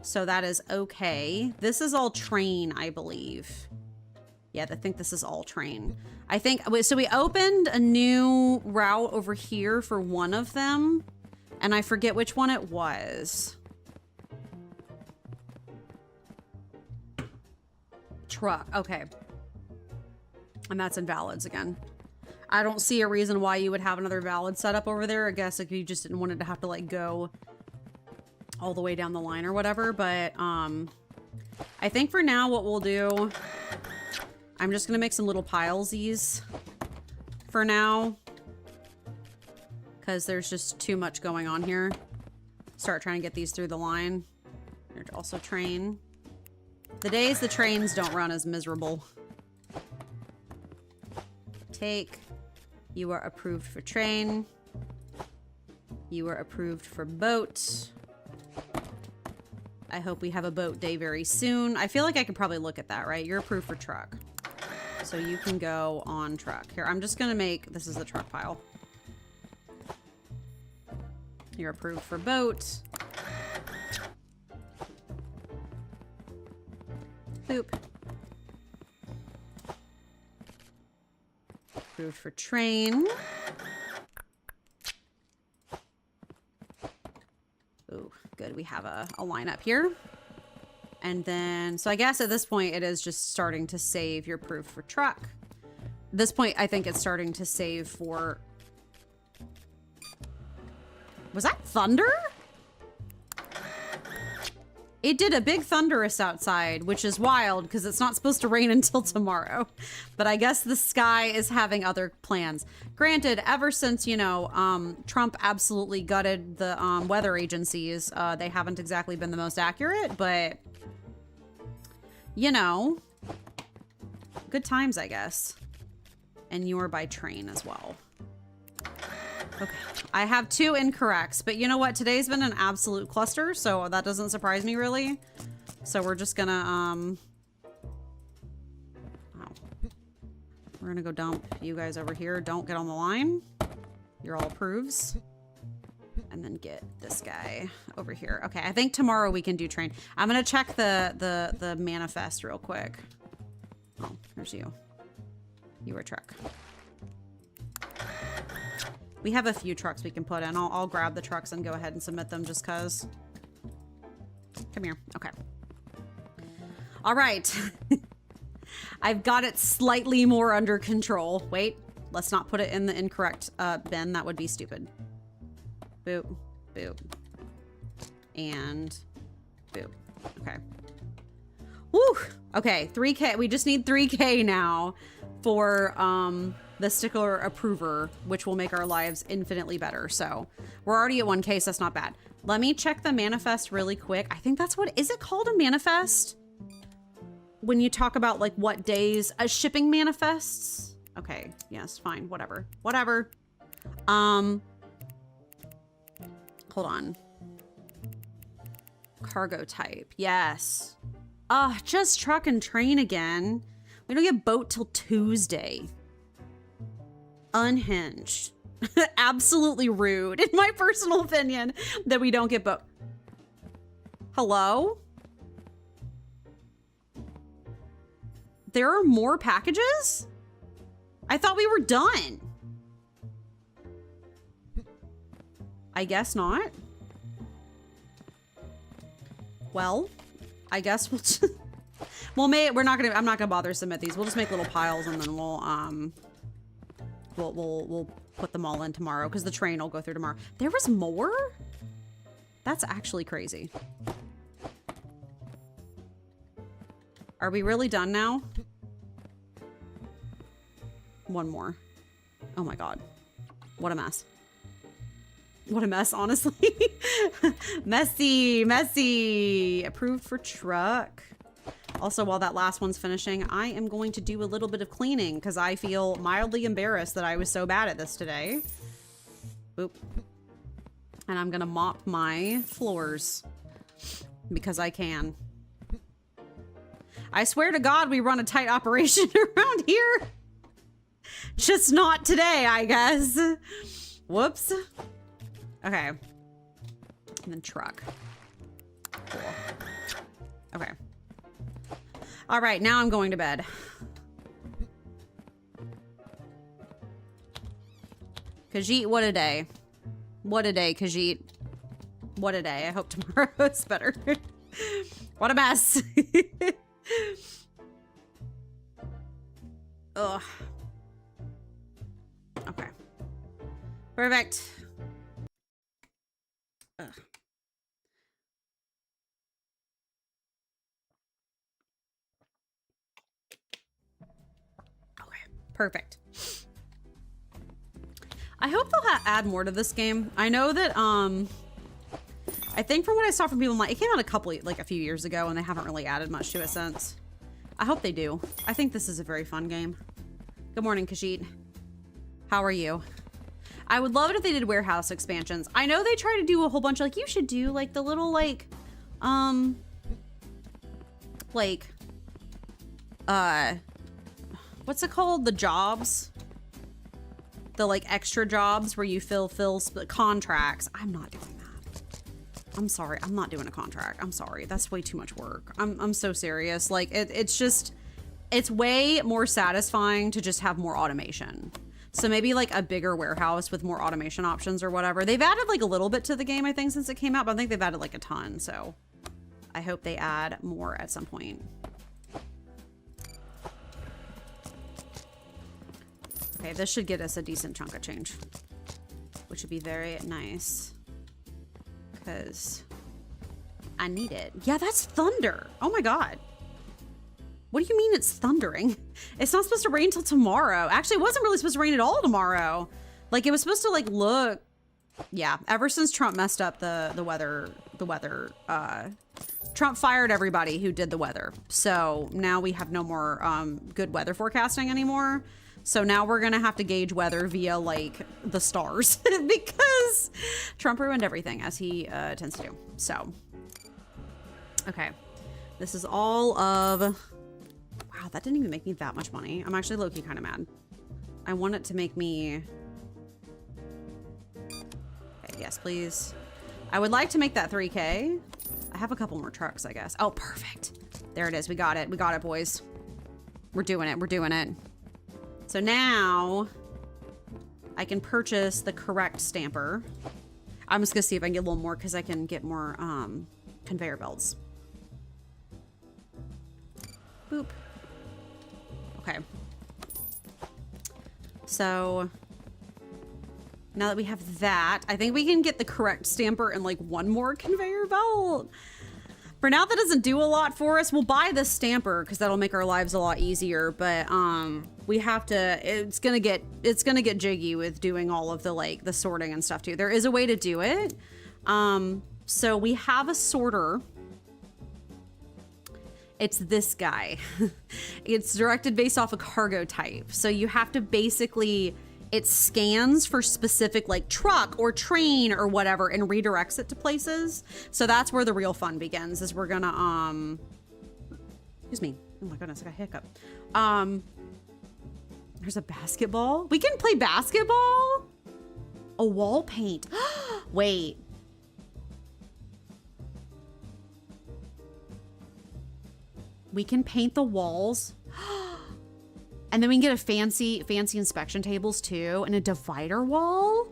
so that is okay. This is all train, I believe. Yeah, I think this is all train. I think, so we opened a new route over here for one of them, and I forget which one it was. Truck, okay. And that's invalids again. I don't see a reason why you would have another valid setup over there. I guess if you just didn't want it to have to like go all the way down the line or whatever. But I think for now what we'll do, I'm just gonna make some little pilesies for now, because there's just too much going on here. Start trying to get these through the line. There's also train. The days the trains don't run is miserable. Take. You are approved for train. You are approved for boat. I hope we have a boat day very soon. I feel like I could probably look at that, right? You're approved for truck. So you can go on truck. Here, I'm just gonna make, this is the truck pile. You're approved for boat. Boop. Approved for train. Ooh, good. We have a lineup here. And then, so I guess at this point, it is just starting to save your proof for truck. At this point, I think it's starting to save for... Was that thunder? It did a big thunderous outside, which is wild because it's not supposed to rain until tomorrow. But I guess the sky is having other plans. Granted, ever since, you know, Trump absolutely gutted the weather agencies, they haven't exactly been the most accurate, but, you know, good times, I guess. And you are by train as well. Okay, I have 2 incorrects, but you know what? Today's been an absolute cluster, so that doesn't surprise me really. So we're just gonna, we're gonna go dump you guys over here. Don't get on the line. You're all approves. And then get this guy over here. Okay, I think tomorrow we can do train. I'm gonna check the manifest real quick. Oh, there's you. You are truck. We have a few trucks we can put in. I'll grab the trucks and go ahead and submit them just cause. Come here. Okay. All right. I've got it slightly more under control. Wait, let's not put it in the incorrect bin. That would be stupid. Boop, boop, and boop. Okay. Woo! Okay, 3K. We just need 3K now for the sticker approver, which will make our lives infinitely better. So we're already at 1K, so that's not bad. Let me check the manifest really quick. I think that's what, is it called a manifest? When you talk about like what days, shipping manifests? Okay, yes, fine, whatever. Whatever. Hold on. Cargo type, yes. Just truck and train again. We don't get boat till Tuesday. Unhinged. Absolutely rude, in my personal opinion, that we don't get boat. Hello? There are more packages? I thought we were done. I guess not. Well, I guess we'll just, I'm not gonna bother to submit these. We'll just make little piles and then we'll put them all in tomorrow because the train will go through tomorrow. There was more? That's actually crazy. Are we really done now? One more. Oh my God. What a mess. What a mess, honestly. Messy, messy. Approved for truck. Also, while that last one's finishing, I am going to do a little bit of cleaning because I feel mildly embarrassed that I was so bad at this today. Boop. And I'm gonna mop my floors because I can. I swear to God, we run a tight operation around here. Just not today, I guess. Whoops. Okay. And then truck. Cool. Okay. All right, now I'm going to bed. Khajiit, what a day. What a day, Khajiit. What a day. I hope tomorrow's better. What a mess. Ugh. Okay. Perfect. Ugh. Okay. Perfect. I hope they'll add more to this game. I know that, I think from what I saw from people, it came out a few years ago, and they haven't really added much to it since. I hope they do. I think this is a very fun game. Good morning, Kashid. How are you? I would love it if they did warehouse expansions. I know they try to do a whole bunch of, you should do, the little, what's it called? The jobs? The, extra jobs where you fill contracts. I'm not doing that. I'm sorry. I'm not doing a contract. I'm sorry. That's way too much work. I'm so serious. It's way more satisfying to just have more automation. So maybe a bigger warehouse with more automation options or whatever. They've added a little bit to the game, I think, since it came out, but I think they've added a ton. So I hope they add more at some point. Okay, this should get us a decent chunk of change, which would be very nice because I need it. Yeah, that's thunder. Oh my God. What do you mean it's thundering? It's not supposed to rain till tomorrow. Actually, it wasn't really supposed to rain at all tomorrow. It was supposed to look, yeah, ever since Trump messed up the weather, Trump fired everybody who did the weather. So now we have no more good weather forecasting anymore. So now we're gonna have to gauge weather via the stars because Trump ruined everything, as he tends to do. So, okay, this is all of, wow, that didn't even make me that much money. I'm actually low-key kind of mad. I want it to make me, okay, yes, please. I would like to make that 3K. I have a couple more trucks, I guess. Oh, perfect. There it is. We got it. We got it, boys. We're doing it. We're doing it. So now I can purchase the correct stamper. I'm just gonna see if I can get a little more because I can get more conveyor belts. Boop. Okay. So now that we have that, I think we can get the correct stamper and one more conveyor belt. For now, that doesn't do a lot for us. We'll buy the stamper because that'll make our lives a lot easier. But we have to. It's gonna get jiggy with doing all of the sorting and stuff too. There is a way to do it. So we have a sorter. It's this guy. It's directed based off a cargo type. So you have to basically. It scans for specific truck or train or whatever and redirects it to places. So that's where the real fun begins, is we're gonna, excuse me. Oh my goodness, I got a hiccup. There's a basketball. We can play basketball? A wall paint. Wait. We can paint the walls. And then we can get a fancy inspection tables too, and a divider wall.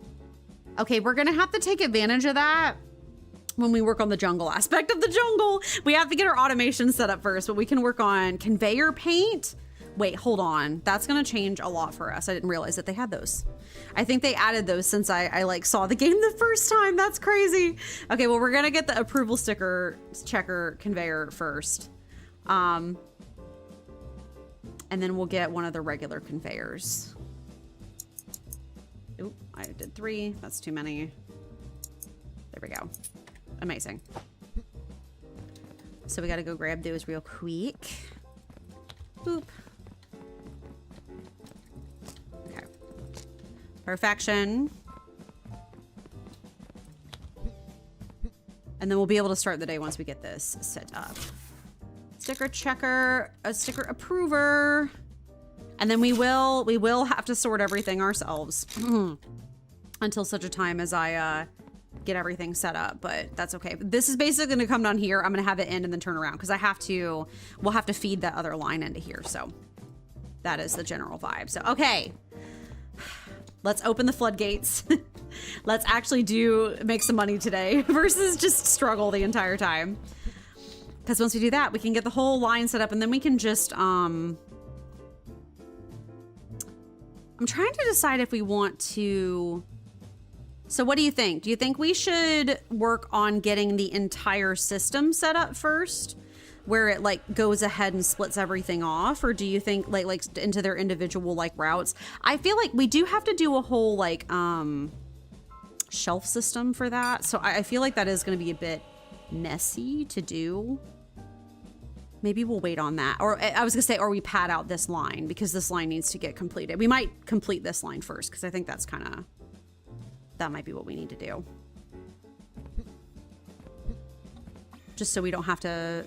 Okay, we're gonna have to take advantage of that when we work on the jungle aspect of the jungle. We have to get our automation set up first, but we can work on conveyor paint. Wait, hold on. That's gonna change a lot for us. I didn't realize that they had those. I think they added those since I saw the game the first time. That's crazy. Okay, well, we're gonna get the approval sticker checker conveyor first. And then we'll get one of the regular conveyors. Oop, I did 3. That's too many. There we go. Amazing. So we gotta go grab those real quick. Boop. Okay. Perfection. And then we'll be able to start the day once we get this set up. Sticker checker, a sticker approver, and then we will have to sort everything ourselves until such a time as I get everything set up, but that's okay. This is basically gonna come down here. I'm gonna have it end and then turn around because we'll have to feed that other line into here. So that is the general vibe. So, okay, let's open the floodgates. Let's actually make some money today versus just struggle the entire time. Because once we do that, we can get the whole line set up, and then we can just, I'm trying to decide if we want to... So what do you think? Do you think we should work on getting the entire system set up first, where it like goes ahead and splits everything off? Or do you think like into their individual like routes? I feel like we do have to do a whole like shelf system for that. So I feel like that is going to be a bit messy to do. Maybe we'll wait on that. Or I was gonna say, or we pad out this line because this line needs to get completed. We might complete this line first because I think that's kind of, that might be what we need to do. Just so we don't have to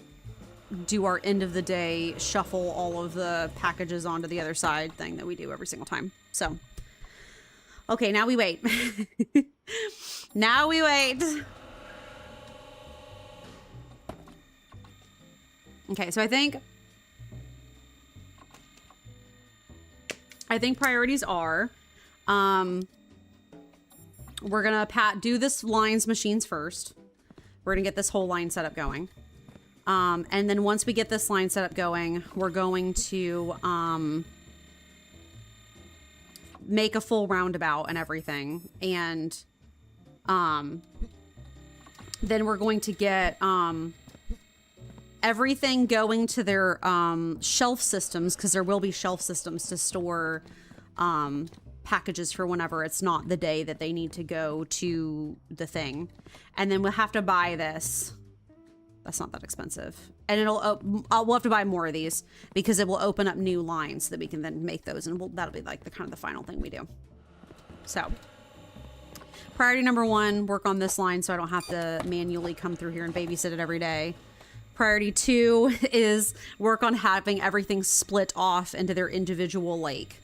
do our end of the day, shuffle all of the packages onto the other side thing that we do every single time. So, okay, now we wait. Now we wait. Okay, so I think priorities are, we're gonna do this lines machines first. We're gonna get this whole line set up going. And then once we get this line set up going, we're going to make a full roundabout and everything. And then we're going to get everything going to their shelf systems, because there will be shelf systems to store packages for whenever it's not the day that they need to go to the thing. And then we'll have to buy this. That's not that expensive. And we'll have to buy more of these because it will open up new lines so that we can then make those. And that'll be like the kind of the final thing we do. So priority number 1, work on this line so I don't have to manually come through here and babysit it every day. Priority 2 is work on having everything split off into their individual like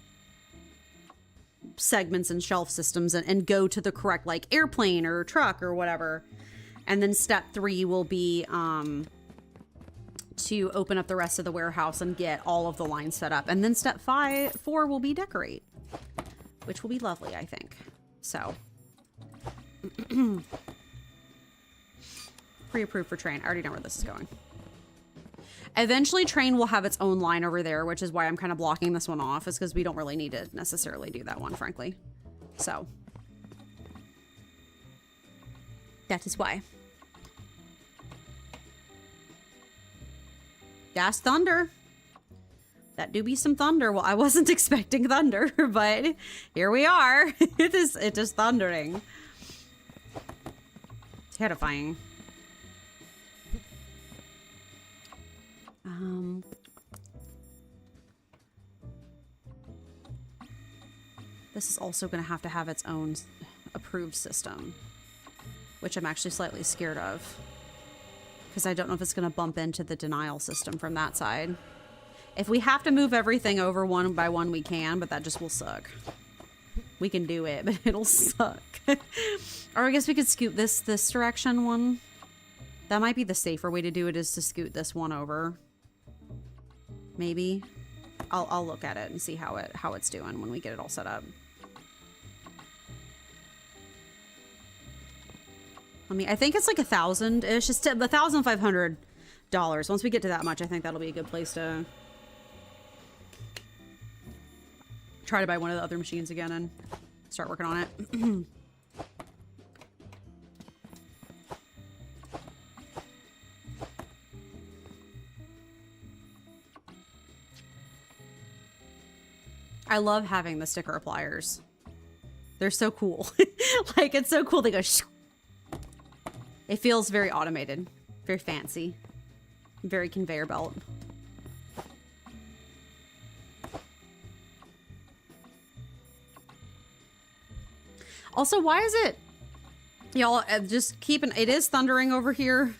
segments and shelf systems and go to the correct like airplane or truck or whatever. And then step 3 will be to open up the rest of the warehouse and get all of the lines set up. And then step 4 will be decorate, which will be lovely, I think. So pre-approved for train. I already know where this is going. Eventually train will have its own line over there, which is why I'm kind of blocking this one off, is because we don't really need to necessarily do that one, frankly. So that is why. That's thunder. That do be some thunder. Well, I wasn't expecting thunder, but here we are. It is thundering. Terrifying. This is also going to have its own approved system, which I'm actually slightly scared of because I don't know if it's going to bump into the denial system from that side. If we have to move everything over one by one, we can, but that just will suck. We can do it, but it'll suck. Or I guess we could scoot this direction one. That might be the safer way to do it, is to scoot this one over. Maybe. I'll look at it and see how it's doing when we get it all set up. I think it's like $1,000-ish. It's $1,500. Once we get to that much, I think that'll be a good place to try to buy one of the other machines again and start working on it. I love having the sticker appliers. They're so cool. Like, it's so cool. They go shoo. It feels very automated, very fancy, very conveyor belt. Also, why is it, y'all, just keeping, it is thundering over here.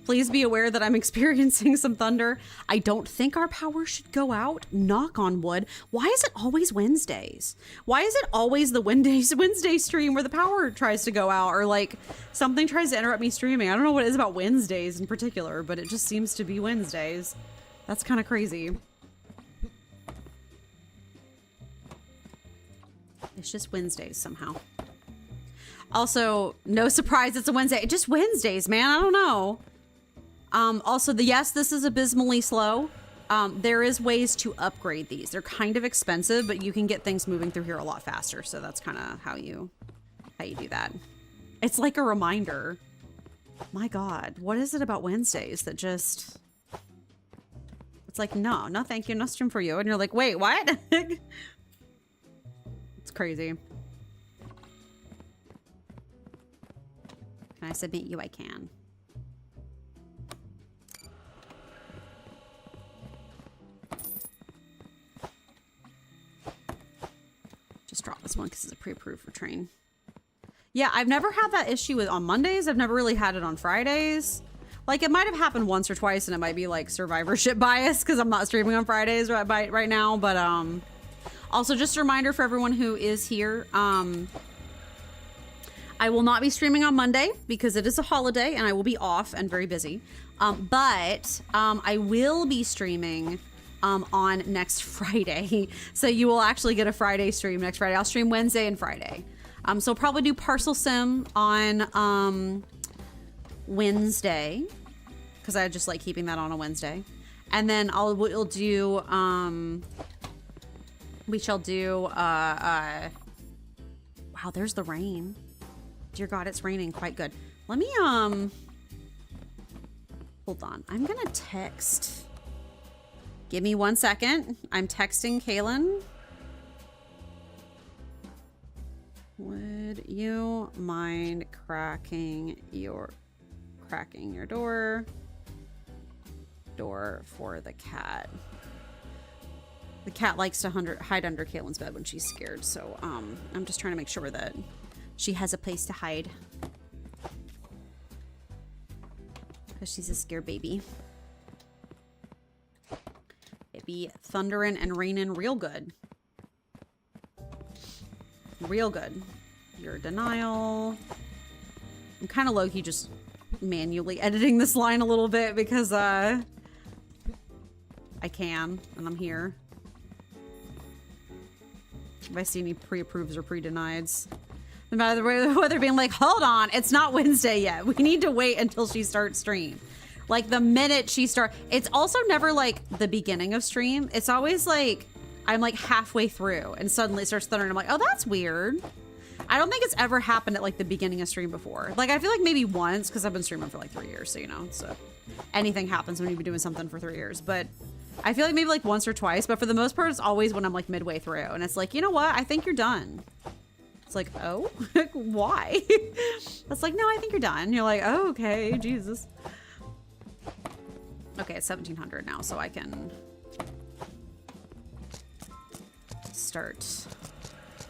Please be aware that I'm experiencing some thunder. I don't think our power should go out. Knock on wood. Why is it always Wednesdays? Why is it always the Wednesday stream where the power tries to go out, or like something tries to interrupt me streaming? I don't know what it is about Wednesdays in particular, but it just seems to be Wednesdays. That's kind of crazy. It's just Wednesdays somehow. Also, no surprise it's a Wednesday. Just Wednesdays, man. I don't know. Also, yes, this is abysmally slow. There is ways to upgrade these. They're kind of expensive, but you can get things moving through here a lot faster. So that's kind of how you do that. It's like a reminder. My God, what is it about Wednesdays that just... It's like, no, thank you, no stream for you. And you're like, wait, what? It's crazy. Can I submit you? I can. Just drop this one because it's a pre-approved for train. Yeah, I've never had that issue with on Mondays. I've never really had it on Fridays. Like, it might have happened once or twice, and it might be like survivorship bias because I'm not streaming on Fridays right now. But also just a reminder for everyone who is here, I will not be streaming on Monday because it is a holiday and I will be off and very busy. But I will be streaming on next Friday. So you will actually get a Friday stream next Friday. I'll stream Wednesday and Friday. So I'll probably do Parcel Sim on Wednesday because I just like keeping that on a Wednesday. And then we'll do we shall do wow, there's the rain. Dear God, it's raining quite good. Let me hold on. I'm gonna text. Give me 1 second. I'm texting Kaylin. Would you mind cracking your door for the cat? The cat likes to hide under Kaylin's bed when she's scared, so I'm just trying to make sure that she has a place to hide because she's a scared baby. It be thundering and raining real good. Real good. Your denial. I'm kind of low-key just manually editing this line a little bit because I can, and I'm here. If I see any pre-approves or pre-denieds. No matter whether being like, hold on, it's not Wednesday yet. We need to wait until she starts stream. Like the minute she starts, it's also never like the beginning of stream. It's always like, I'm like halfway through and suddenly it starts thundering. I'm like, oh, that's weird. I don't think it's ever happened at like the beginning of stream before. Like I feel like maybe once because I've been streaming for like 3 years. So, you know, so anything happens when you've been doing something for 3 years. But I feel like maybe like once or twice. But for the most part, it's always when I'm like midway through. And it's like, you know what? I think you're done. It's like, oh, why? It's like, no, I think you're done. And you're like, oh, okay, Jesus. Okay, it's 1700 now, so I can start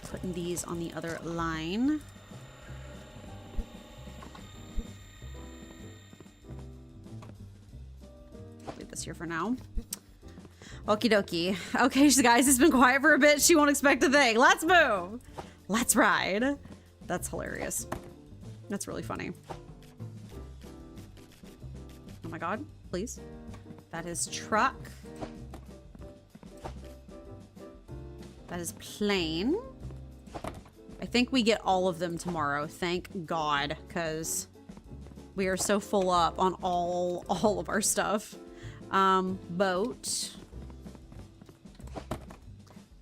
putting these on the other line. Leave this here for now. Okie dokie. Okay, guys, it's been quiet for a bit. She won't expect a thing. Let's move. Let's ride. That's hilarious. That's really funny. Oh my God, please. That is truck. That is plane. I think we get all of them tomorrow. Thank God, because we are so full up on all of our stuff. Boat.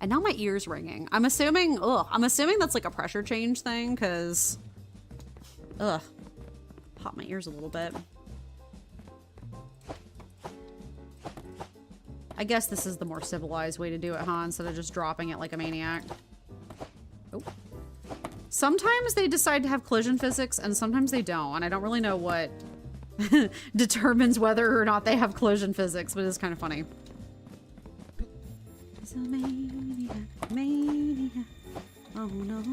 And now my ear's ringing. I'm assuming that's like a pressure change thing, because pop my ears a little bit. I guess this is the more civilized way to do it, huh? Instead of just dropping it like a maniac. Oh. Sometimes they decide to have collision physics and sometimes they don't. And I don't really know what determines whether or not they have collision physics, but it's kind of funny. It's a maniac, maniac. Oh no.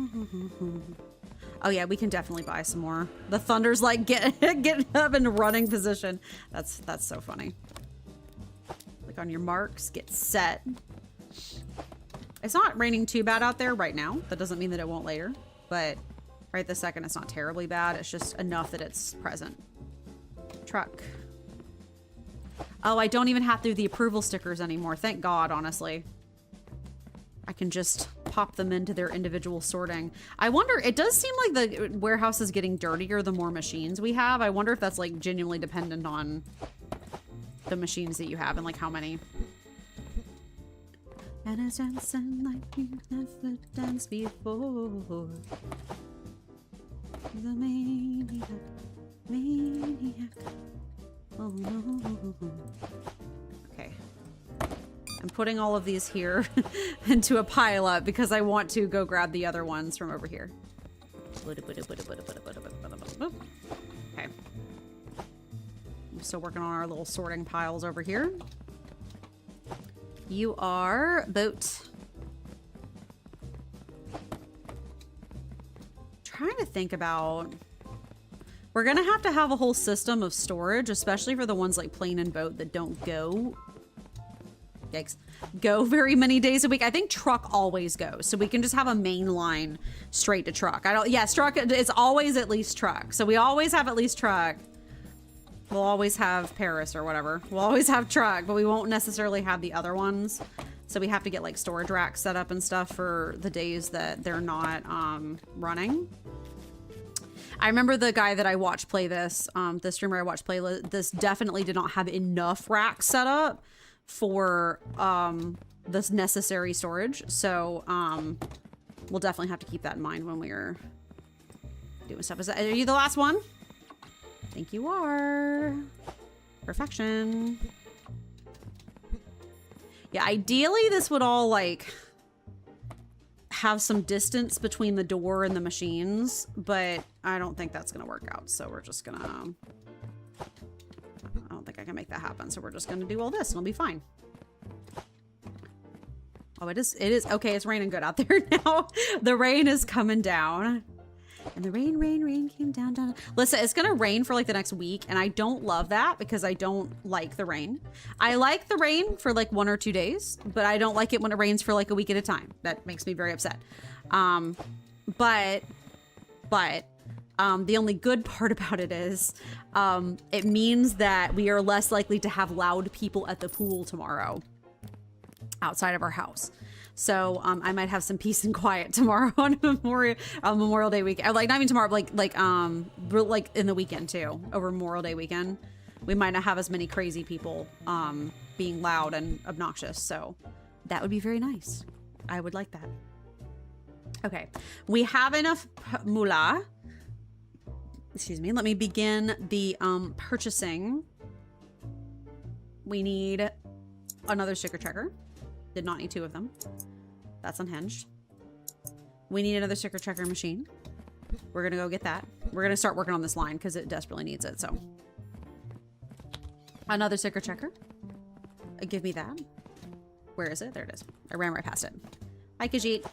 Oh yeah, we can definitely buy some more. The thunder's like get up in running position. That's so funny. Like on your marks, get set. It's not raining too bad out there right now. That doesn't mean that it won't later, but right this second it's not terribly bad. It's just enough that it's present. Truck. Oh, I don't even have to do the approval stickers anymore. Thank God, honestly. I can just pop them into their individual sorting. I wonder, it does seem like the warehouse is getting dirtier the more machines we have. I wonder if that's like genuinely dependent on the machines that you have and like how many. And it's dancing like you never danced before. The maniac, maniac. Oh no. Okay. I'm putting all of these here into a pile up because I want to go grab the other ones from over here. Okay. I'm still working on our little sorting piles over here. You are boat. Trying to think about. We're gonna have to have a whole system of storage, especially for the ones like plane and boat that don't go. Yikes. Go very many days a week. I think truck always goes, so we can just have a main line straight to truck. Yes, truck. It's always at least truck. So we always have at least truck. We'll always have Paris or whatever. We'll always have truck, but we won't necessarily have the other ones. So we have to get like storage racks set up and stuff for the days that they're not running. I remember the guy that I watched play this, the streamer I watched play this definitely did not have enough racks set up for this necessary storage. So we'll definitely have to keep that in mind when we're doing stuff. Are you the last one? I think you are. Perfection. Yeah, ideally this would all like have some distance between the door and the machines, but I don't think that's gonna work out. So we're just gonna, I don't think I can make that happen. So we're just gonna do all this and it'll be fine. Oh, it is. Okay, it's raining good out there now. The rain is coming down. And the rain came down. Listen, it's gonna rain for like the next week, and I don't love that because I don't like the rain. I like the rain for like 1 or 2 days, but I don't like it when it rains for like a week at a time. That makes me very upset. But the only good part about it is it means that we are less likely to have loud people at the pool tomorrow outside of our house. So I might have some peace and quiet tomorrow on Memorial Day weekend. Like not even tomorrow, like in the weekend too, over Memorial Day weekend. We might not have as many crazy people being loud and obnoxious. So that would be very nice. I would like that. Okay, we have enough moolah. Excuse me. Let me begin the purchasing. We need another sticker checker. Did not need 2 of them. That's unhinged. We need another sticker checker machine. We're gonna go get that. We're gonna start working on this line because it desperately needs it. So another sticker checker. Give me that. Where is it? There it is. I ran right past it. Hi, Khajiit.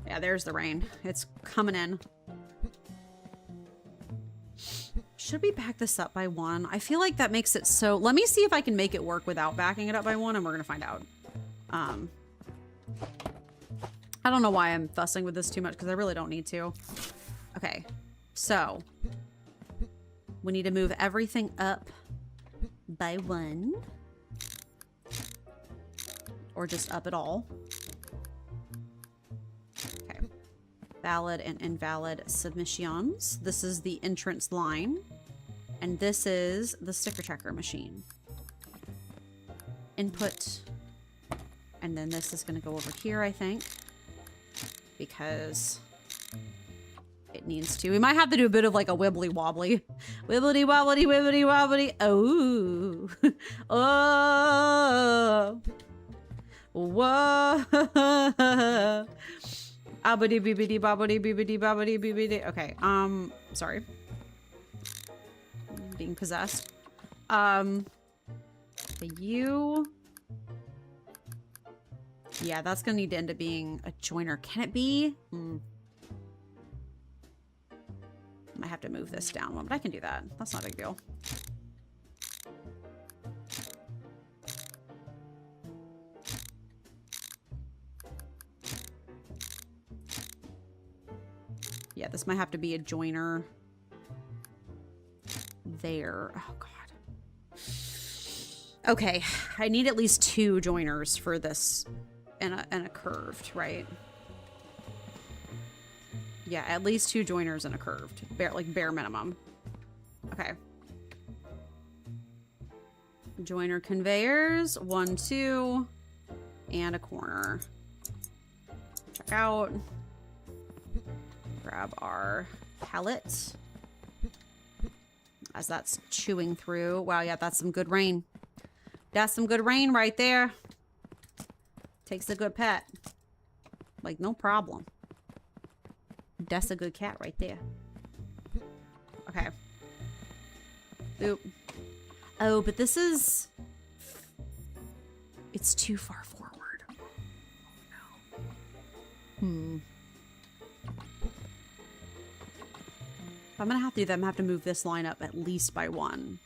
Yeah, there's the rain. It's coming in. Should we back this up by 1? I feel like that makes it so... Let me see if I can make it work without backing it up by 1, and we're going to find out. I don't know why I'm fussing with this too much, because I really don't need to. Okay, so... we need to move everything up by 1. Or just up at all. Okay. Valid and invalid submissions. This is the entrance line. And this is the sticker checker machine. Input. And then this is going to go over here, I think. Because it needs to. We might have to do a bit of like a wibbly wobbly. Wibbly wobbly, wibbly wobbly. Oh. Oh. Whoa. Abidi bibidi bobbidi bibidi bobbidi bibidi. Okay, sorry. Being possessed. You. Yeah, that's gonna need to end up being a joiner. Can it be? I have to move this down one, but I can do that. That's not a big deal. Yeah, this might have to be a joiner there. Oh, God. Okay, I need at least 2 joiners for this and a curved, right? Yeah, at least 2 joiners and a curved. Bare minimum. Okay. Joiner conveyors, 1, 2, and a corner. Check out. Grab our pallet as that's chewing through. Wow, yeah, that's some good rain. That's some good rain right there. Takes a good pet. Like, no problem. That's a good cat right there. Okay. Oop. Oh, but this is... It's too far forward. Oh, no. If I'm gonna have to do that, I'm gonna have to move this line up at least by 1.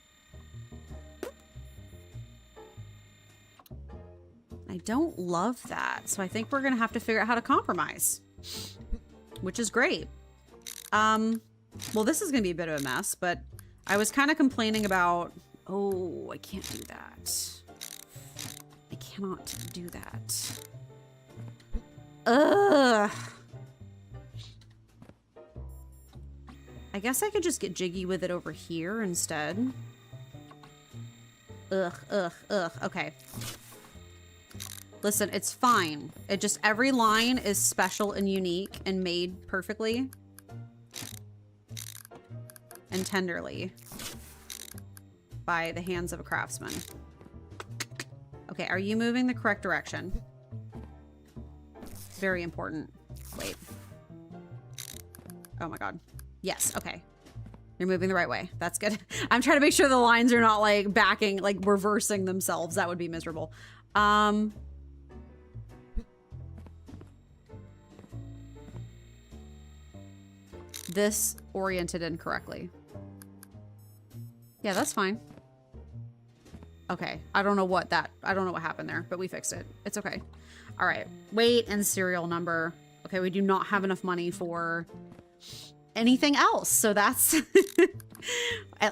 I don't love that, so I think we're gonna have to figure out how to compromise, which is great. Well, this is gonna be a bit of a mess, but I was kind of complaining about, oh, I can't do that. I cannot do that. Ugh. I guess I could just get jiggy with it over here instead. Ugh, ugh, ugh. Okay. Listen, it's fine. It just, every line is special and unique and made perfectly and tenderly by the hands of a craftsman. Okay, are you moving the correct direction? Very important. Wait. Oh my god. Yes, okay. You're moving the right way. That's good. I'm trying to make sure the lines are not like backing, like reversing themselves. That would be miserable. This oriented incorrectly. Yeah, that's fine. Okay, I don't know what happened there, but we fixed it. It's okay. All right, weight and serial number. Okay, we do not have enough money for anything else, so that's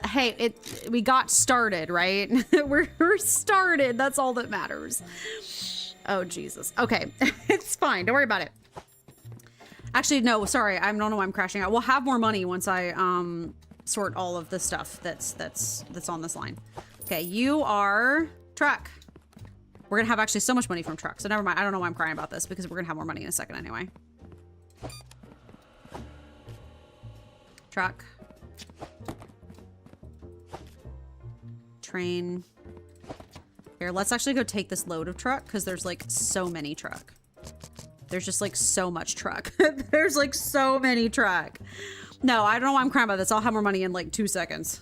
hey, we got started, right? we're started. That's all that matters. Oh Jesus. Okay, it's fine. Don't worry about it. Actually, no, sorry. I don't know why I'm crashing out. We'll have more money once I sort all of the stuff that's on this line. Okay, you are truck. We're gonna have actually so much money from truck, so never mind. I don't know why I'm crying about this because we're gonna have more money in a second anyway. Truck. Train. Here, let's actually go take this load of truck because there's like so many truck. There's just like so much truck. There's like so many truck. No, I don't know why I'm crying about this. I'll have more money in like 2 seconds.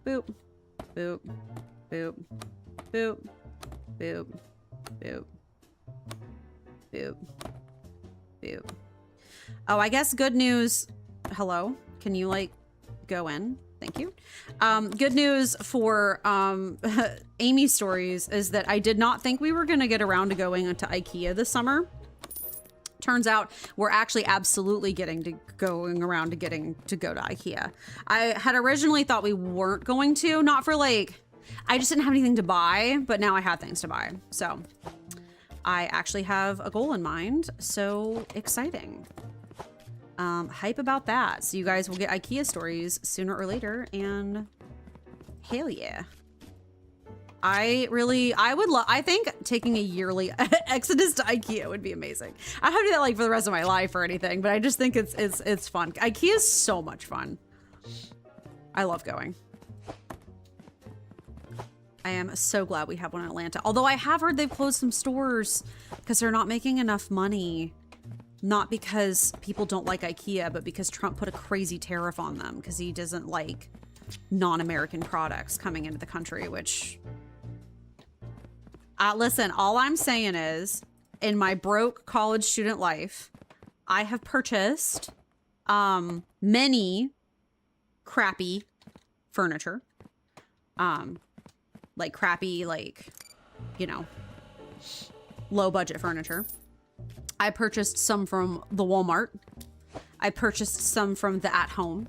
Boop. Boop. Boop. Boop. Boop. Boop. Boop. Boop. Oh, I guess good news. Hello? Can you like go in? Thank you. Good news for Amy Stories is that I did not think we were going to get around to going to IKEA this summer. Turns out we're actually absolutely going around to go to IKEA. I had originally thought we weren't going to, not for like, I just didn't have anything to buy, but now I have things to buy. So I actually have a goal in mind. So exciting. Hype about that. So you guys will get IKEA stories sooner or later, and hell yeah. I think taking a yearly exodus to IKEA would be amazing. I don't have to do that like for the rest of my life or anything, but I just think it's fun. IKEA is so much fun. I love going. I am so glad we have one in Atlanta. Although I have heard they've closed some stores because they're not making enough money. Not because people don't like IKEA, but because Trump put a crazy tariff on them because he doesn't like non-American products coming into the country, which... listen, all I'm saying is, in my broke college student life, I have purchased many crappy furniture. Like crappy, like, you know, low budget furniture. I purchased some from the Walmart. I purchased some from the At Home.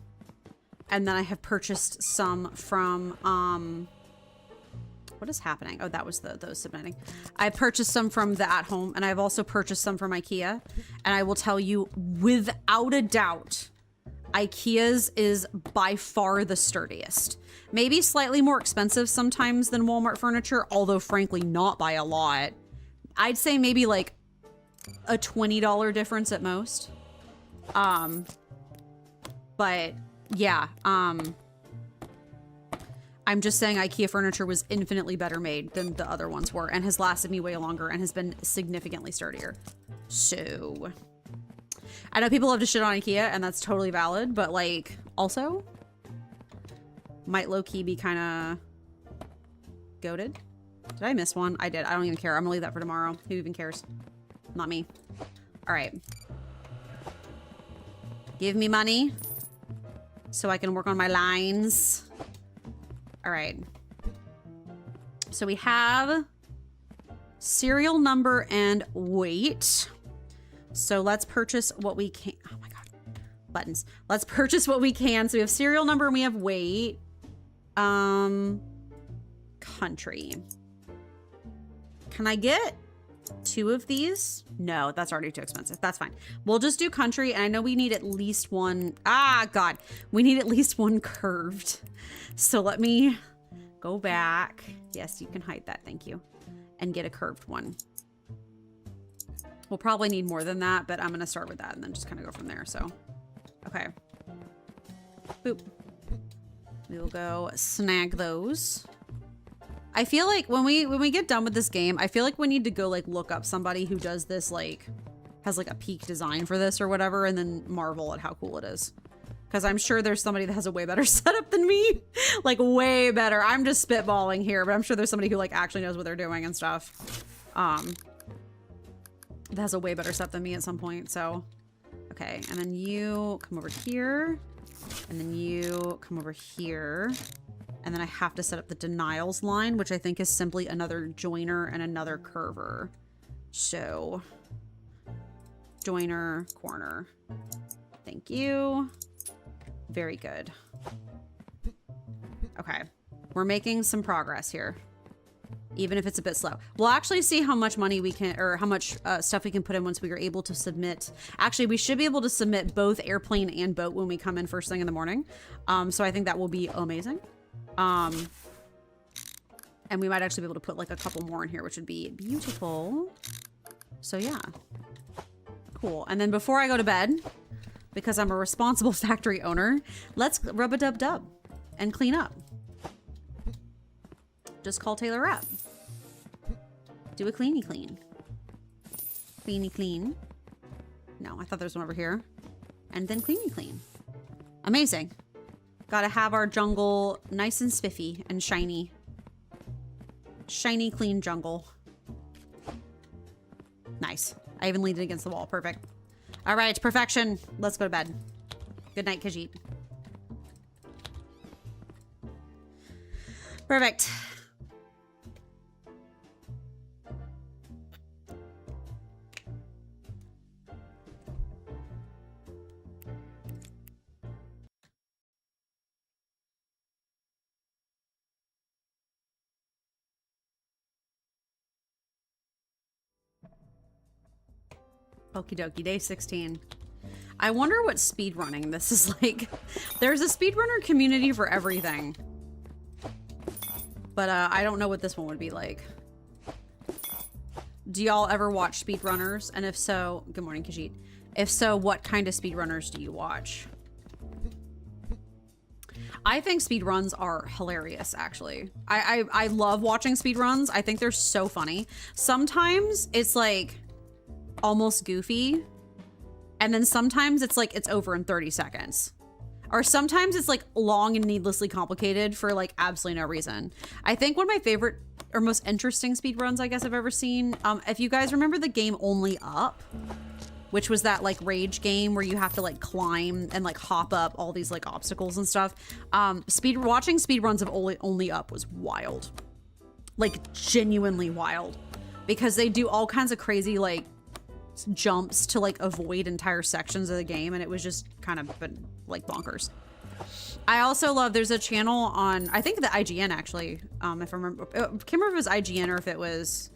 And then I have purchased some from, what is happening? Oh, that was those submitting. I purchased some from the At Home, and I've also purchased some from IKEA. And I will tell you, without a doubt, IKEA's is by far the sturdiest. Maybe slightly more expensive sometimes than Walmart furniture, although frankly not by a lot. I'd say maybe like a $20 difference at most. But yeah, I'm just saying IKEA furniture was infinitely better made than the other ones were and has lasted me way longer and has been significantly sturdier. So I know people love to shit on IKEA and that's totally valid, but like also might low-key be kind of goated. Did I miss one? I did. I don't even care. I'm gonna leave that for tomorrow. Who even cares? Not me. All right. Give me money so I can work on my lines. All right. So we have serial number and weight. So let's purchase what we can. Oh my God. Buttons. Let's purchase what we can. So we have serial number and we have weight. Country. Can I get 2 of these? No, that's already too expensive. That's fine. We'll just do country. And I know we need at least one. Ah, God. We need at least one curved. So let me go back. Yes, you can hide that. Thank you. And get a curved one. We'll probably need more than that, but I'm going to start with that and then just kind of go from there. So, okay. Boop. We will go snag those. I feel like when we get done with this game, I feel like we need to go like look up somebody who does this, like has like a peak design for this or whatever, and then marvel at how cool it is. Because I'm sure there's somebody that has a way better setup than me. Like way better. I'm just spitballing here, but I'm sure there's somebody who like actually knows what they're doing and stuff. That has a way better setup than me at some point. So, okay. And then you come over here. And then you come over here. And then I have to set up the denials line, which I think is simply another joiner and another curver. So, joiner, corner. Thank you. Very good. Okay. We're making some progress here. Even if it's a bit slow. We'll actually see how much money we can, or how much stuff we can put in once we are able to submit. Actually, we should be able to submit both airplane and boat when we come in first thing in the morning. So I think that will be amazing. And we might actually be able to put like a couple more in here, which would be beautiful. So yeah. Cool. And then before I go to bed, because I'm a responsible factory owner, let's rub-a-dub-dub and clean up. Just call Taylor up. Do a cleany clean. Cleany clean. No, I thought there was one over here. And then cleany clean. Amazing. Gotta have our jungle nice and spiffy and shiny. Shiny, clean jungle. Nice. I even leaned it against the wall. Perfect. All right, perfection. Let's go to bed. Good night, Khajiit. Perfect. Okie dokie, day 16. I wonder what speedrunning this is like. There's a speedrunner community for everything. But I don't know what this one would be like. Do y'all ever watch speedrunners? And if so, good morning, Khajiit. If so, what kind of speedrunners do you watch? I think speedruns are hilarious, actually. I love watching speedruns. I think they're so funny. Sometimes it's like almost goofy, and then sometimes it's like it's over in 30 seconds, or sometimes it's like long and needlessly complicated for like absolutely no reason. I think one of my favorite or most interesting speedruns I guess I've ever seen, if you guys remember the game Only Up, which was that like rage game where you have to like climb and like hop up all these like obstacles and stuff. Watching speedruns of Only Up was wild, like genuinely wild, because they do all kinds of crazy like jumps to like avoid entire sections of the game, and it was just kind of been like bonkers. I also love, there's a channel on, I think the IGN actually, if I remember, I can't remember if it was IGN or if it was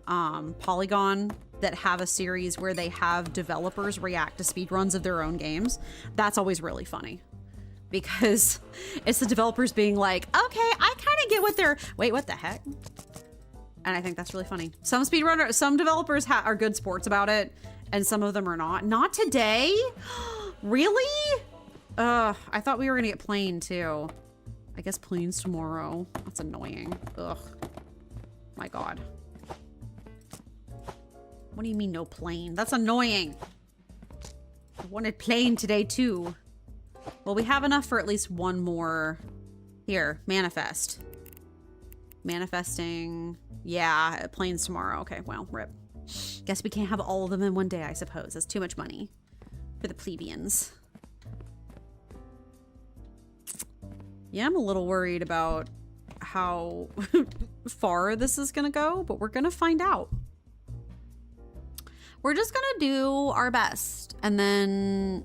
Polygon that have a series where they have developers react to speedruns of their own games, that's always really funny. Because it's the developers being like, okay, I kind of get what they're, wait, what the heck? And I think that's really funny. Some speedrunners, some developers are good sports about it, and some of them are not. Not today? Really? I thought we were gonna get plane too. I guess plane's tomorrow. That's annoying. Ugh. My God. What do you mean no plane? That's annoying. I wanted plane today too. Well, we have enough for at least one more. Here, manifest. Manifesting. Yeah, planes tomorrow. Okay, well, rip. Guess we can't have all of them in one day, I suppose. That's too much money for the plebeians. Yeah, I'm a little worried about how far this is gonna go, but we're gonna find out. We're just gonna do our best and then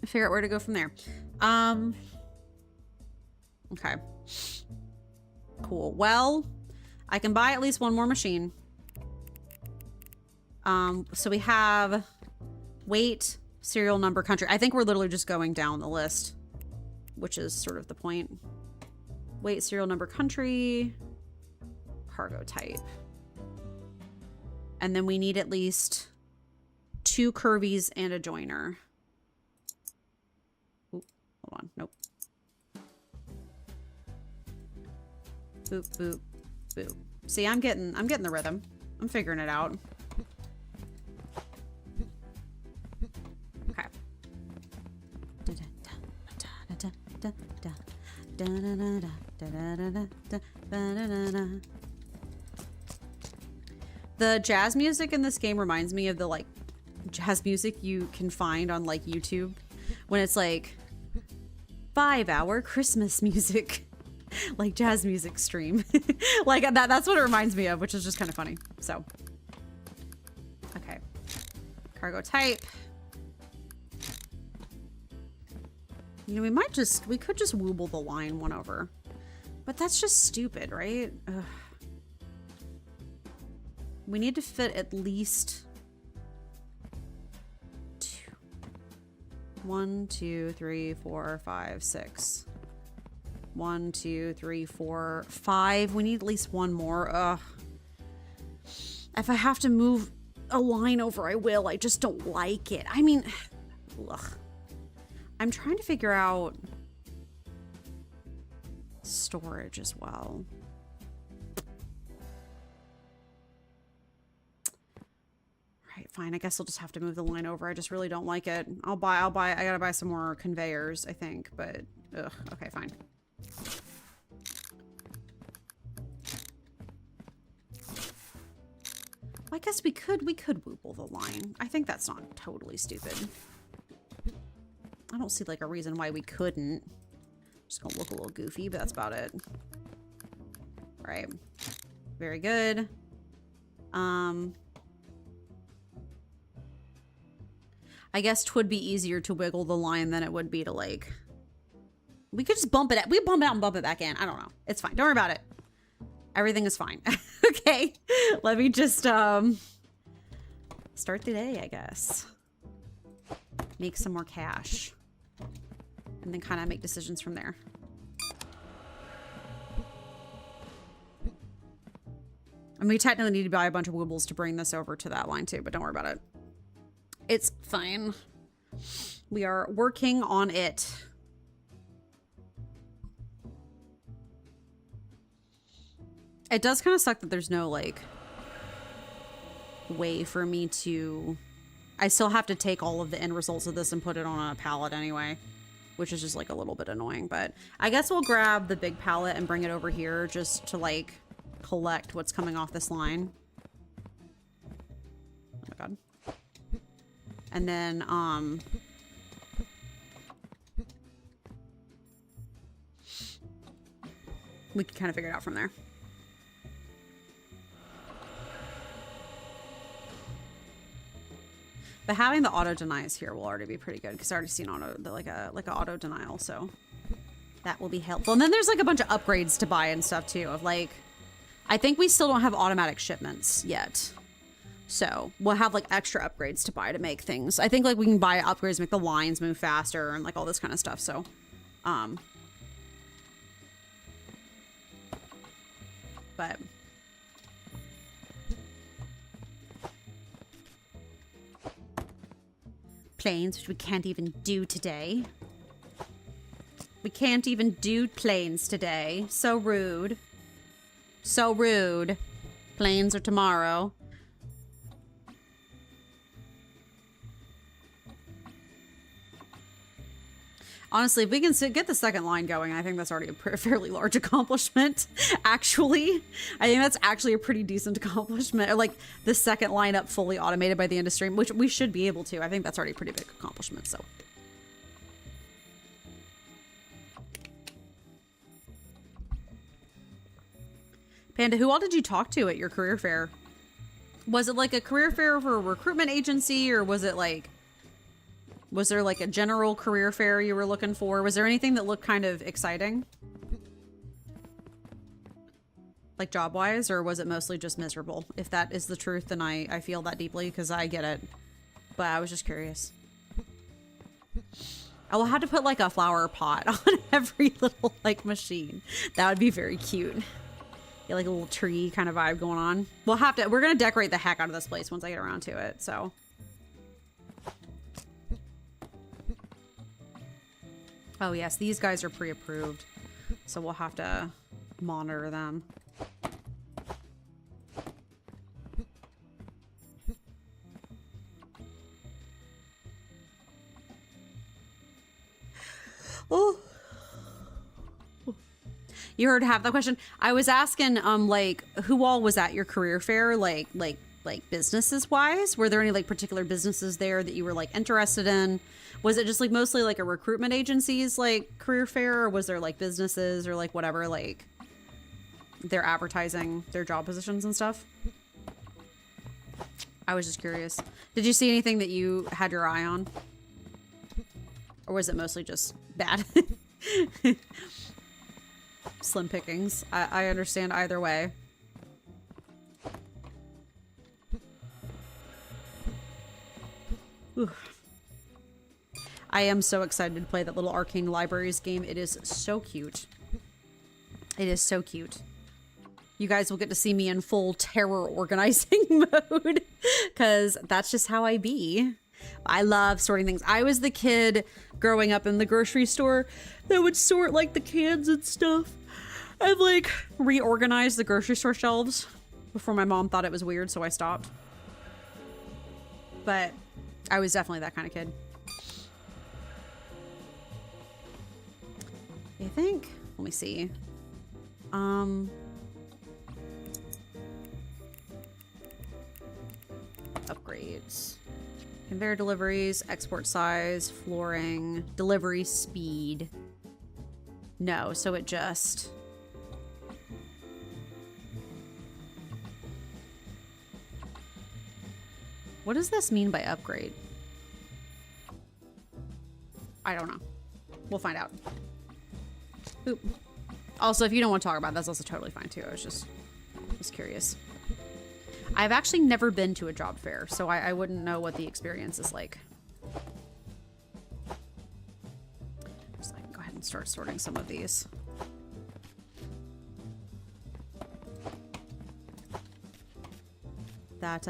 figure out where to go from there. Okay. Cool. Well, I can buy at least one more machine. So we have weight, serial number, country. I think we're literally just going down the list, which is sort of the point. Weight, serial number, country, cargo type. And then we need at least 2 curvies and a joiner. Oop, hold on, nope. Boop, boop, boop. See, I'm getting the rhythm. I'm figuring it out. Okay. The jazz music in this game reminds me of the like jazz music you can find on like YouTube when it's like 5-hour Christmas music. Like jazz music stream. Like that's what it reminds me of, which is just kind of funny. So okay, cargo type. You know, we could just wooble the line one over, but that's just stupid, right? Ugh. We need to fit at least 1, 2, 3, 4, 5, 6. 1, 2, 3, 4, 5. We need at least one more. Ugh. If I have to move a line over, I will. I just don't like it. I mean, ugh. I'm trying to figure out storage as well. Right, fine. I guess I'll just have to move the line over. I just really don't like it. I gotta buy some more conveyors, I think, but ugh. Okay, fine. I guess we could wooble the line. I think that's not totally stupid. I don't see like a reason why we couldn't. Just gonna look a little goofy, but that's about it. All right. Very good. I guess 'twould be easier to wiggle the line than it would be to like. We could just bump it. We bump it out and bump it back in. I don't know. It's fine. Don't worry about it. Everything is fine. Okay. Let me just start the day, I guess. Make some more cash. And then kind of make decisions from there. And we technically need to buy a bunch of woobles to bring this over to that line too, but don't worry about it. It's fine. We are working on it. It does kind of suck that there's no like way for me to. I still have to take all of the end results of this and put it on a pallet anyway, which is just like a little bit annoying, but I guess we'll grab the big pallet and bring it over here just to like collect what's coming off this line. Oh my God. And then, we can kind of figure it out from there. But having the auto denies here will already be pretty good because I already seen like a auto denial, so that will be helpful. And then there's like a bunch of upgrades to buy and stuff too. Of like, I think we still don't have automatic shipments yet, So we'll have like extra upgrades to buy to make things. I think like we can buy upgrades to make the lines move faster and like all this kind of stuff. So, but planes, which we can't even do today. We can't even do planes today. So rude. So rude. Planes are tomorrow. Honestly, if we can get the second line going, I think that's already a fairly large accomplishment, actually. I think that's actually a pretty decent accomplishment. Or like the second line up fully automated by the end of stream, which we should be able to. I think that's already a pretty big accomplishment, so. Panda, who all did you talk to at your career fair? Was it like a career fair for a recruitment agency, or was it like... Was there like a general career fair you were looking for? Was there anything that looked kind of exciting? Like job-wise, or was it mostly just miserable? If that is the truth, then I feel that deeply because I get it. But I was just curious. I will have to put like a flower pot on every little like machine. That would be very cute. Get like a little tree kind of vibe going on. We'll have to, we're going to decorate the heck out of this place once I get around to it, so. Oh yes, these guys are pre-approved, so we'll have to monitor them. Oh, you heard half the question. I was asking, like, who all was at your career fair, like businesses wise? Were there any like particular businesses there that you were like interested in? Was it just like mostly like a recruitment agency's like career fair, or was there like businesses or like whatever, like they're advertising their job positions and stuff? I was just curious. Did you see anything that you had your eye on? Or was it mostly just bad? Slim pickings. I understand either way. Ooh. I am so excited to play that little Arcane Libraries game. It is so cute. It is so cute. You guys will get to see me in full terror organizing mode because that's just how I be. I love sorting things. I was the kid growing up in the grocery store that would sort like the cans and stuff and like reorganize the grocery store shelves before my mom thought it was weird, so I stopped. But I was definitely that kind of kid. I think, let me see. Upgrades. Conveyor deliveries, export size, flooring, delivery speed. No, so it just... What does this mean by upgrade? I don't know. We'll find out. Oop. Also, if you don't want to talk about it, that's also totally fine too. I was curious. I've actually never been to a job fair, so I wouldn't know what the experience is like. Just like go ahead and start sorting some of these. That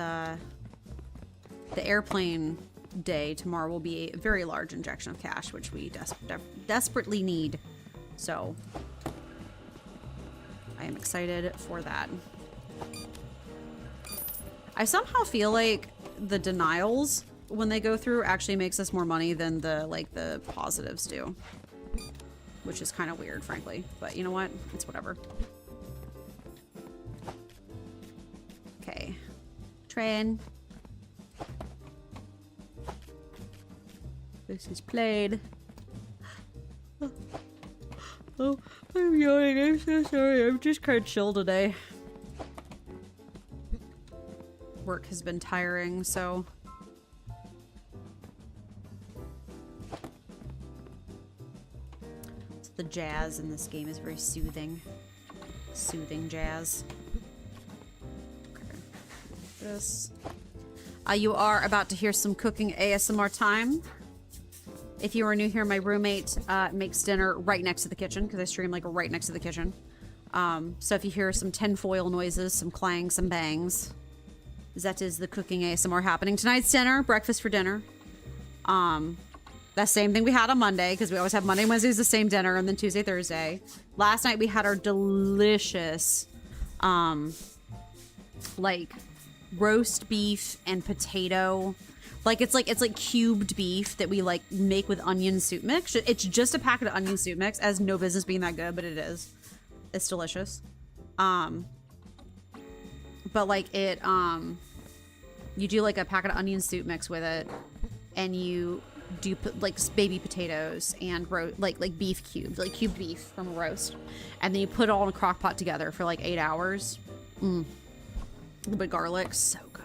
the airplane day tomorrow will be a very large injection of cash, which we desperately need. So I am excited for that. I somehow feel like the denials when they go through actually makes us more money than the positives do, which is kind of weird, frankly, but you know what, it's whatever. Okay, train. This is played. Oh, I'm yawning. I'm so sorry. I'm just kind of chill today. Work has been tiring, so... The jazz in this game is very soothing. Soothing jazz. Okay. This. You are about to hear some cooking ASMR time. If you are new here, my roommate makes dinner right next to the kitchen because I stream like right next to the kitchen. So if you hear some tinfoil noises, some clangs, some bangs, that is the cooking ASMR happening. Tonight's dinner, breakfast for dinner. That same thing we had on Monday because we always have Monday, Wednesdays the same dinner, and then Tuesday, Thursday. Last night we had our delicious, like roast beef and potato. Like it's like cubed beef that we like make with onion soup mix. It's just a packet of onion soup mix. It has no business being that good, but it is. It's delicious. But like it, you do like a packet of onion soup mix with it, and you do put like baby potatoes and like beef cubed, like cubed beef from a roast, and then you put it all in a crock pot together for like 8 hours. A little bit of garlic, so good.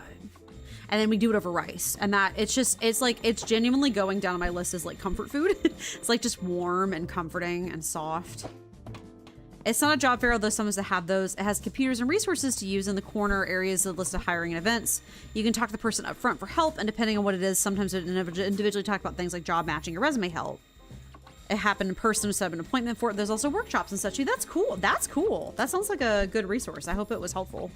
And then we do it over rice, and that it's genuinely going down on my list as like comfort food. It's like just warm and comforting and soft. It's not a job fair, although some to have those. It has computers and resources to use in the corner areas of the list of hiring and events. You can talk to the person up front for help, and depending on what it is, sometimes it individually talk about things like job matching or resume help. It happened in person to set up an appointment for it. There's also workshops and such. That's cool. That's cool. That sounds like a good resource. I hope it was helpful.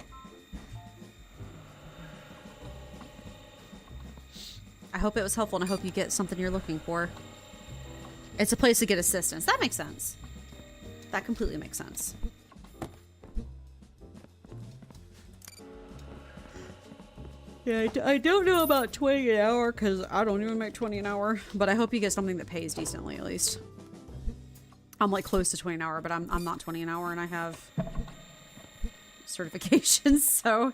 I hope it was helpful, and I hope you get something you're looking for. It's a place to get assistance. That makes sense. That completely makes sense. Yeah, I don't know about 20 an hour because I don't even make 20 an hour, but I hope you get something that pays decently at least. I'm like close to 20 an hour, but I'm not 20 an hour, and I have certifications, so...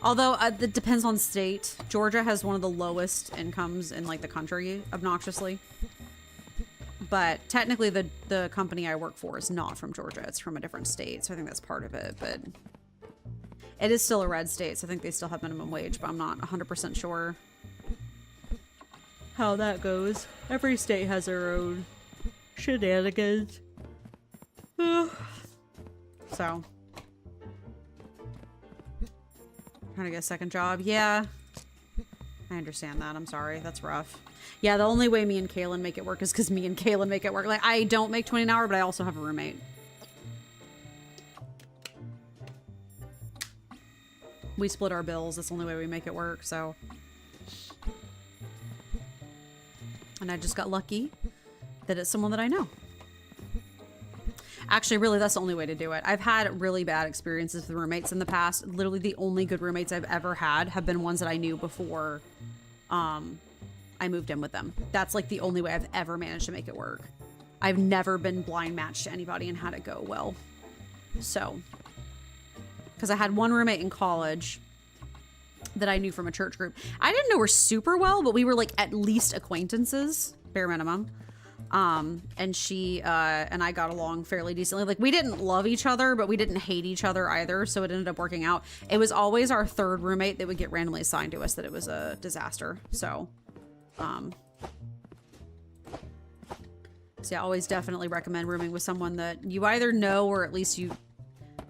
Although it depends on state. Georgia has one of the lowest incomes in like the country, obnoxiously. But technically the company I work for is not from Georgia. It's from a different state, so I think that's part of it. But it is still a red state, so I think they still have minimum wage, but I'm not 100% sure how that goes. Every state has their own shenanigans. So... trying to get a second job. Yeah. I understand that. I'm sorry. That's rough. Yeah, the only way me and Kaylin make it work is because me and Kaylin make it work. Like, I don't make 20 an hour, but I also have a roommate. We split our bills. That's the only way we make it work, so. And I just got lucky that it's someone that I know. Actually, really, that's the only way to do it. I've had really bad experiences with roommates in the past. Literally, the only good roommates I've ever had have been ones that I knew before I moved in with them. That's like the only way I've ever managed to make it work. I've never been blind matched to anybody and had it go well. So, because I had one roommate in college that I knew from a church group. I didn't know her super well, but we were like at least acquaintances, bare minimum. And she, and I got along fairly decently. Like, we didn't love each other, but we didn't hate each other either. So it ended up working out. It was always our third roommate that would get randomly assigned to us that it was a disaster. So yeah, I always definitely recommend rooming with someone that you either know, or at least you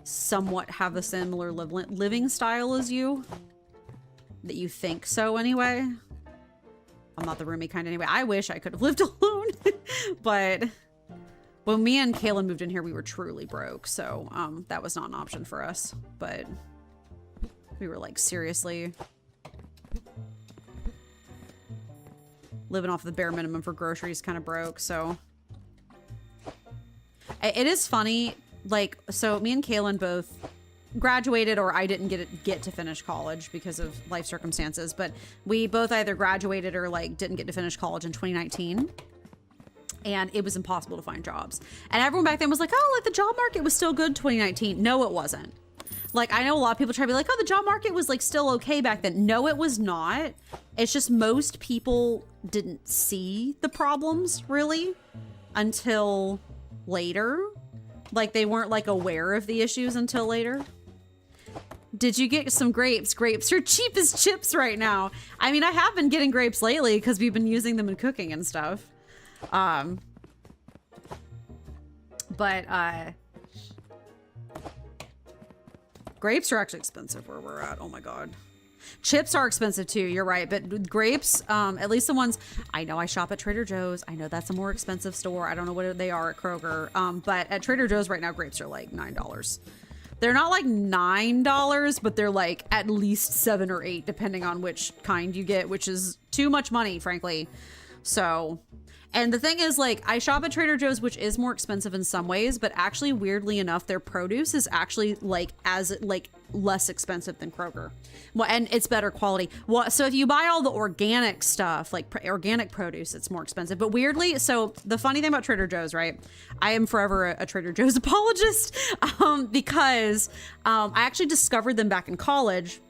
somewhat have a similar living style as you, that you think so anyway. I'm not the roomie kind anyway. I wish I could have lived alone. But when me and Kaylin moved in here, we were truly broke. So that was not an option for us. But we were like seriously living off the bare minimum for groceries, kind of broke. So it is funny. Like, so me and Kaylin both graduated, or I didn't get to finish college because of life circumstances, but we both either graduated or like didn't get to finish college in 2019, and it was impossible to find jobs. And everyone back then was like, oh, like the job market was still good 2019. No, it wasn't. Like, I know a lot of people try to be like, oh, the job market was like still okay back then. No, it was not. It's just most people didn't see the problems really until later. Like, they weren't like aware of the issues until later. Did you get some grapes? Grapes are cheap as chips right now. I mean, I have been getting grapes lately because we've been using them in cooking and stuff. Grapes are actually expensive where we're at. Oh my God. Chips are expensive too. You're right. But grapes, at least the ones I know, I shop at Trader Joe's. I know that's a more expensive store. I don't know what they are at Kroger. But at Trader Joe's right now, grapes are like $9. They're not like $9, but they're like at least 7 or 8, depending on which kind you get, which is too much money, frankly. So, and the thing is, like, I shop at Trader Joe's, which is more expensive in some ways, but actually, weirdly enough, their produce is actually like less expensive than Kroger. Well, and it's better quality. Well, so if you buy all the organic stuff, like organic produce, it's more expensive. But weirdly, so the funny thing about Trader Joe's, right? I am forever a Trader Joe's apologist because I actually discovered them back in college.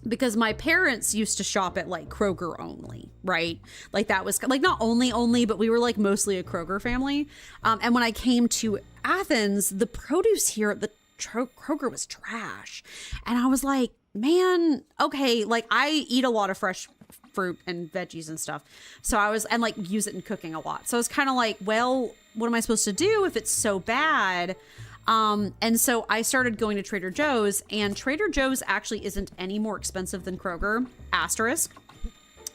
Because my parents used to shop at like Kroger only, right? Like that was like not only, but we were like mostly a Kroger family. And when I came to Athens, the produce here at the Kroger was trash. And I was like, man, okay, like I eat a lot of fresh fruit and veggies and stuff. So I was, and like use it in cooking a lot. So I was kind of like, well, what am I supposed to do if it's so bad? And so I started going to Trader Joe's, and Trader Joe's actually isn't any more expensive than Kroger, asterisk.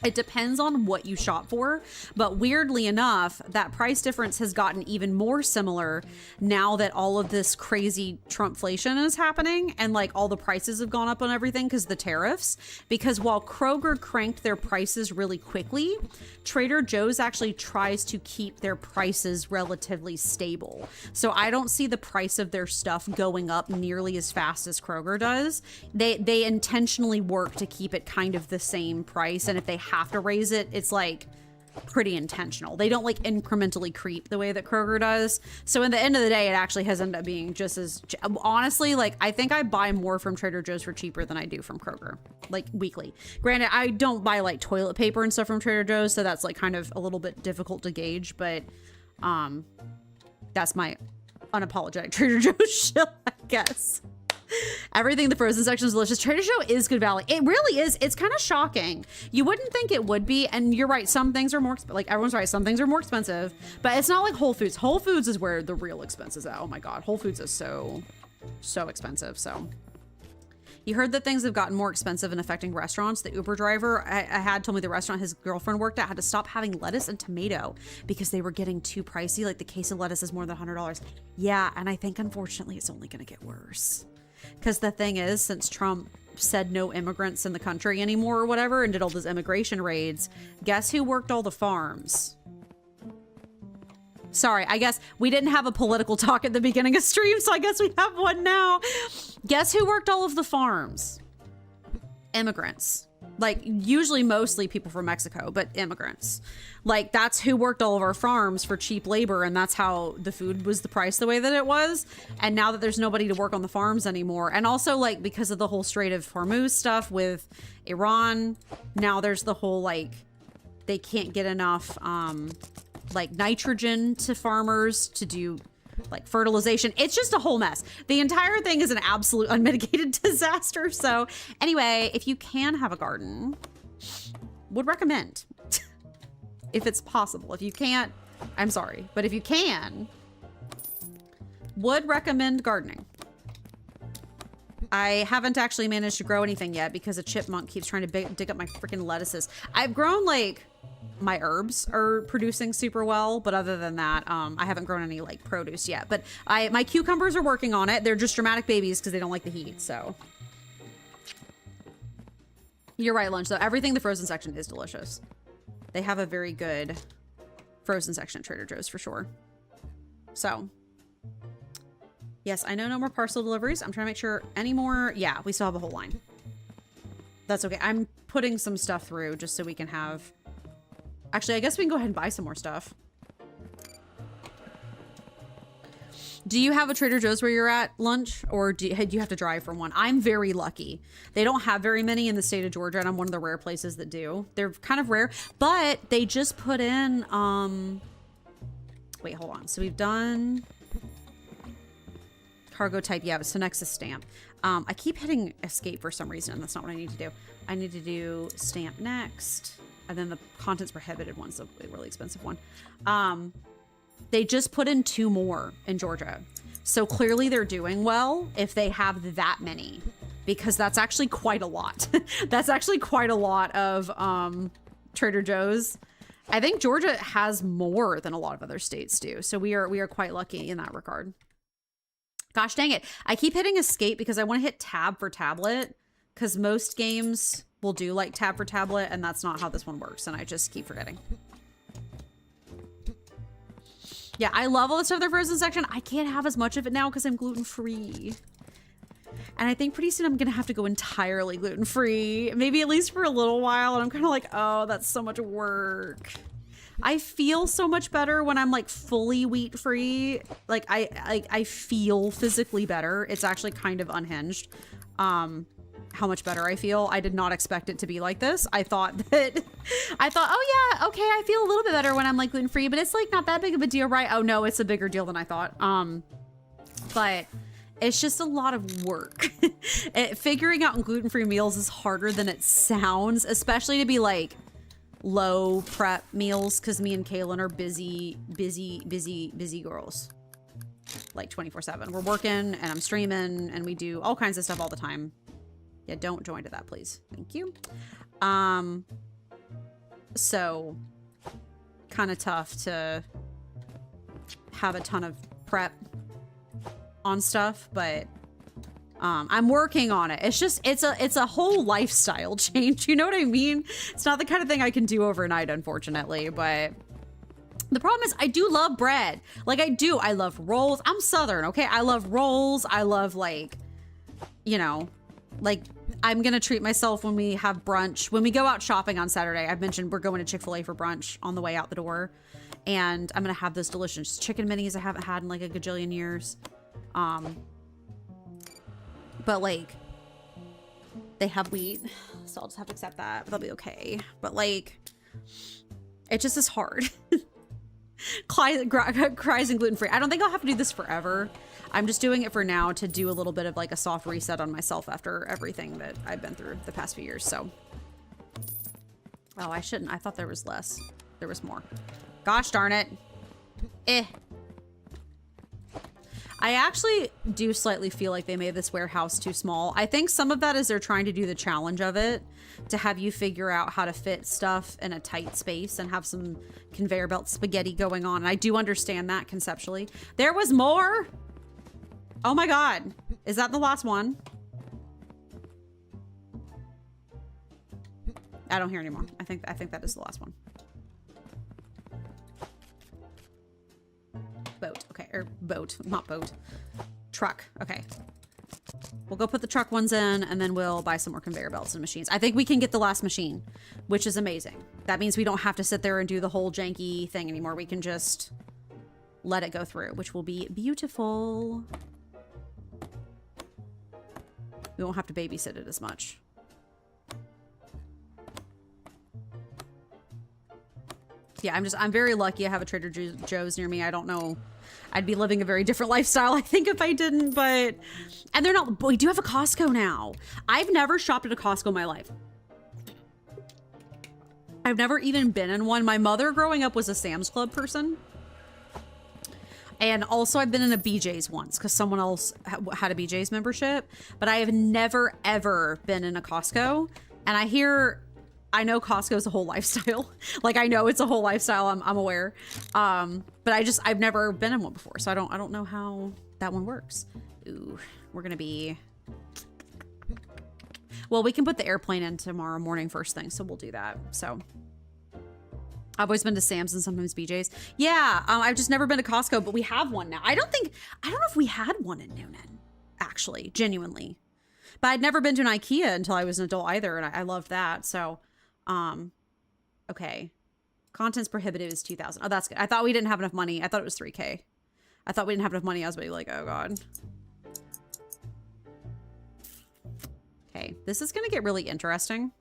It depends on what you shop for, but weirdly enough, that price difference has gotten even more similar now that all of this crazy Trumpflation is happening and like all the prices have gone up on everything because the tariffs. Because while Kroger cranked their prices really quickly, Trader Joe's actually tries to keep their prices relatively stable. So I don't see the price of their stuff going up nearly as fast as Kroger does. They intentionally work to keep it kind of the same price, and if they have to raise it, it's like pretty intentional. They don't like incrementally creep the way that Kroger does. So in the end of the day, it actually has ended up being just as honestly, like I think I buy more from Trader Joe's for cheaper than I do from Kroger, like weekly. Granted, I don't buy like toilet paper and stuff from Trader Joe's, so that's like kind of a little bit difficult to gauge, but that's my unapologetic Trader Joe's shill, I guess. Everything the frozen section is delicious. Trader Joe is good value. It really is. It's kind of shocking. You wouldn't think it would be, and you're right. Some things are more like everyone's right. Some things are more expensive, but it's not like Whole Foods. Whole Foods is where the real expense is at. Oh my God, Whole Foods is so expensive. So you heard that things have gotten more expensive and affecting restaurants. The Uber driver I had told me the restaurant his girlfriend worked at had to stop having lettuce and tomato because they were getting too pricey. Like the case of lettuce is more than $100. Yeah, and I think unfortunately it's only going to get worse. Because the thing is, since Trump said no immigrants in the country anymore or whatever and did all those immigration raids, guess who worked all the farms? Sorry, I guess we didn't have a political talk at the beginning of stream, so I guess we have one now. Guess who worked all of the farms? Immigrants. Like, usually mostly people from Mexico, but immigrants. Like, that's who worked all of our farms for cheap labor, and that's how the food was the price the way that it was. And now that there's nobody to work on the farms anymore, and also, like, because of the whole Strait of Hormuz stuff with Iran, now there's the whole, like, they can't get enough, like, nitrogen to farmers to do like fertilization. It's just a whole mess. The entire thing is an absolute unmitigated disaster. So anyway, if you can have a garden, would recommend if it's possible. If you can't, I'm sorry, but if you can, would recommend gardening. I haven't actually managed to grow anything yet because a chipmunk keeps trying to dig up my freaking lettuces. I've grown like my herbs are producing super well, but other than that, I haven't grown any like produce yet. But my cucumbers are working on it. They're just dramatic babies because they don't like the heat. So you're right, Lunch. Though everything in the frozen section is delicious. They have a very good frozen section at Trader Joe's for sure. So yes, I know no more parcel deliveries. I'm trying to make sure any more. Yeah, we still have a whole line. That's okay. I'm putting some stuff through just so we can have. Actually, I guess we can go ahead and buy some more stuff. Do you have a Trader Joe's where you're at, Lunch? Or do you have to drive from one? I'm very lucky. They don't have very many in the state of Georgia, and I'm one of the rare places that do. They're kind of rare, but they just put in, wait, hold on. So we've done cargo type. Yeah, it's a Nexus stamp. I keep hitting escape for some reason, and that's not what I need to do. I need to do stamp next. And then the contents prohibited one's a really expensive one. They just put in 2 more in Georgia. So clearly they're doing well if they have that many. because that's actually quite a lot. That's actually quite a lot of Trader Joe's. I think Georgia has more than a lot of other states do. So we are quite lucky in that regard. Gosh dang it. I keep hitting escape because I want to hit tab for tablet, because most games will do like tab for tablet, and that's not how this one works, and I just keep forgetting. Yeah, I love all the stuff in the frozen section. I can't have as much of it now because I'm gluten-free. And I think pretty soon I'm going to have to go entirely gluten-free, maybe at least for a little while, and I'm kind of like, oh, that's so much work. I feel so much better when I'm like fully wheat-free. Like I feel physically better. It's actually kind of unhinged. How much better I feel. I did not expect it to be like this. I thought, oh yeah, okay, I feel a little bit better when I'm like gluten-free, but it's like not that big of a deal, right? Oh no, it's a bigger deal than I thought. But it's just a lot of work. Figuring out gluten-free meals is harder than it sounds, especially to be like low prep meals, because me and Kaylin are busy girls. Like 24/7. We're working and I'm streaming and we do all kinds of stuff all the time. Yeah, don't join to that, please. Thank you. So kind of tough to have a ton of prep on stuff, but I'm working on it. It's just it's a whole lifestyle change. You know what I mean? It's not the kind of thing I can do overnight, unfortunately, but the problem is I do love bread. Like I do. I love rolls. I'm Southern, okay? I love rolls. I love like, you know, like I'm gonna treat myself when we have brunch. When we go out shopping on Saturday, I've mentioned we're going to Chick-fil-A for brunch on the way out the door. And I'm gonna have those delicious chicken minis I haven't had in like a gajillion years. But like they have wheat, so I'll just have to accept that. But they'll be okay. But like it just is hard. Cries and gluten-free. I don't think I'll have to do this forever. I'm just doing it for now to do a little bit of like a soft reset on myself after everything that I've been through the past few years. So, oh, I shouldn't. I thought there was less. There was more. Gosh darn it. I actually do slightly feel like they made this warehouse too small. I think some of that is they're trying to do the challenge of it, to have you figure out how to fit stuff in a tight space and have some conveyor belt spaghetti going on. And I do understand that conceptually. There was more. Oh my God. Is that the last one? I don't hear anymore. I think that is the last one. Boat. Okay. Or boat. Not boat. Truck. Okay. We'll go put the truck ones in and then we'll buy some more conveyor belts and machines. I think we can get the last machine, which is amazing. That means we don't have to sit there and do the whole janky thing anymore. We can just let it go through, which will be beautiful. We won't have to babysit it as much. Yeah, I'm very lucky I have a Trader Joe's near me. I don't know. I'd be living a very different lifestyle, I think, if I didn't, but... And they're not... We do have a Costco now. I've never shopped at a Costco in my life. I've never even been in one. My mother growing up was a Sam's Club person. And also I've been in a BJ's once because someone else had a BJ's membership. But I have never, ever been in a Costco. And I know Costco's a whole lifestyle. Like I know it's a whole lifestyle. I'm aware. But I've never been in one before, so I don't know how that one works. Ooh, we're gonna be. Well, we can put the airplane in tomorrow morning first thing, so we'll do that. So I've always been to Sam's and sometimes BJ's. Yeah, I've just never been to Costco, but we have one now. I don't know if we had one in Noonan, actually, genuinely. But I'd never been to an IKEA until I was an adult either, and I loved that. So. Okay. Contents prohibitive is 2,000. Oh, that's good. I thought we didn't have enough money. I thought it was 3K. I thought we didn't have enough money. I was like, oh God. Okay. This is going to get really interesting.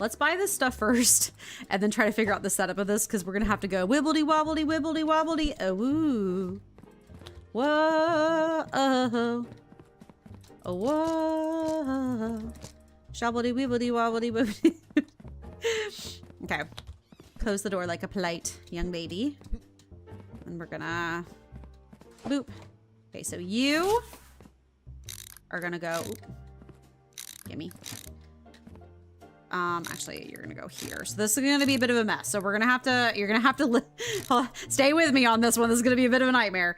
Let's buy this stuff first and then try to figure out the setup of this, because we're going to have to go wibbledy wobbledy wibbledy wobbledy. Oh, woo. Whoa. Oh, whoa. Shabbledy wibbledy wobbledy wibbledy. Okay. Close the door like a polite young baby. And we're gonna boop. Okay, so you are gonna go. Oop. Gimme. Actually, you're gonna go here. So this is gonna be a bit of a mess. So we're gonna have to, you're gonna have to stay with me on this one. This is gonna be a bit of a nightmare.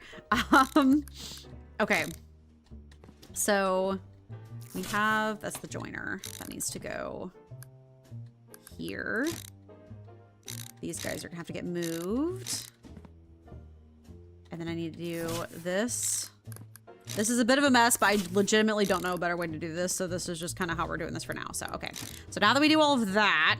Okay. So we have, that's the joiner. That needs to go here. These guys are gonna have to get moved. And then I need to do this. This is a bit of a mess, but I legitimately don't know a better way to do this. So this is just kind of how we're doing this for now. So, okay. So now that we do all of that.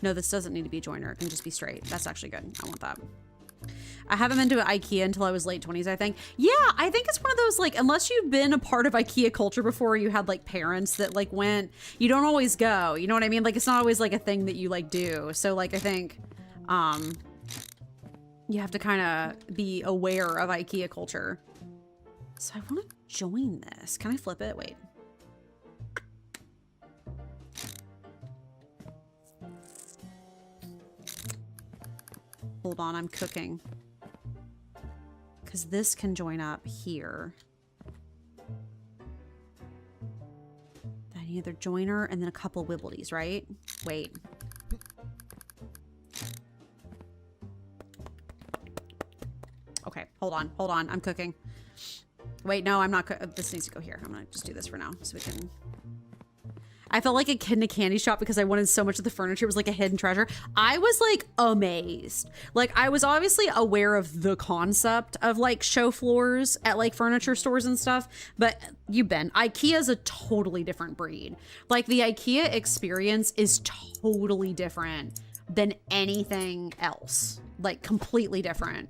No, this doesn't need to be a joiner. It can just be straight. That's actually good. I want that. I haven't been to IKEA until I was late 20s, I think. Yeah, I think it's one of those, like, unless you've been a part of IKEA culture before, you had, like, parents that, like, went, you don't always go. You know what I mean? Like, it's not always, like, a thing that you, like, do. So, like, I think, you have to kind of be aware of IKEA culture. So I want to join this. Can I flip it? Wait. Hold on, I'm cooking. Because this can join up here. I need another joiner and then a couple wibblities, right? Wait. Okay, hold on, I'm cooking. Wait, no, I'm not. This needs to go here. I'm gonna just do this for now so we can. I felt like a kid in a candy shop because I wanted so much of the furniture. It was like a hidden treasure. I was like amazed. Like I was obviously aware of the concept of like show floors at like furniture stores and stuff, but you've been. IKEA is a totally different breed. Like the IKEA experience is totally different than anything else. Like completely different.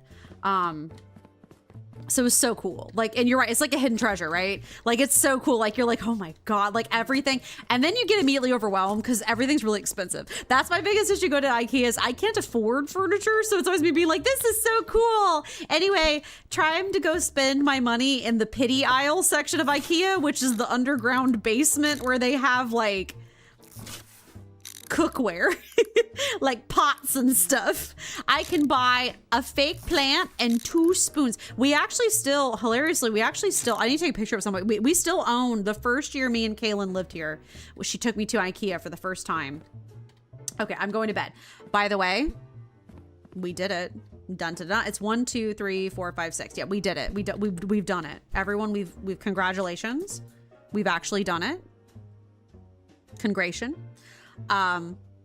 So it was so cool. Like, and you're right, it's like a hidden treasure, right? Like, it's so cool. Like, you're like, oh my God, like everything. And then you get immediately overwhelmed because everything's really expensive. That's my biggest issue go to IKEA is I can't afford furniture. So it's always me being like, this is so cool. Anyway, trying to go spend my money in the pity aisle section of IKEA, which is the underground basement where they have like cookware, like pots and stuff. I can buy a fake plant and 2 spoons. We actually still, hilariously, I need to take a picture of somebody. We still own, the first year me and Kaylin lived here, she took me to IKEA for the first time. Okay, I'm going to bed. By the way, we did it. Done to done. It's 1, 2, 3, 4, 5, 6. Yeah, we did it. We've done it. Everyone, we've congratulations. We've actually done it. Congration.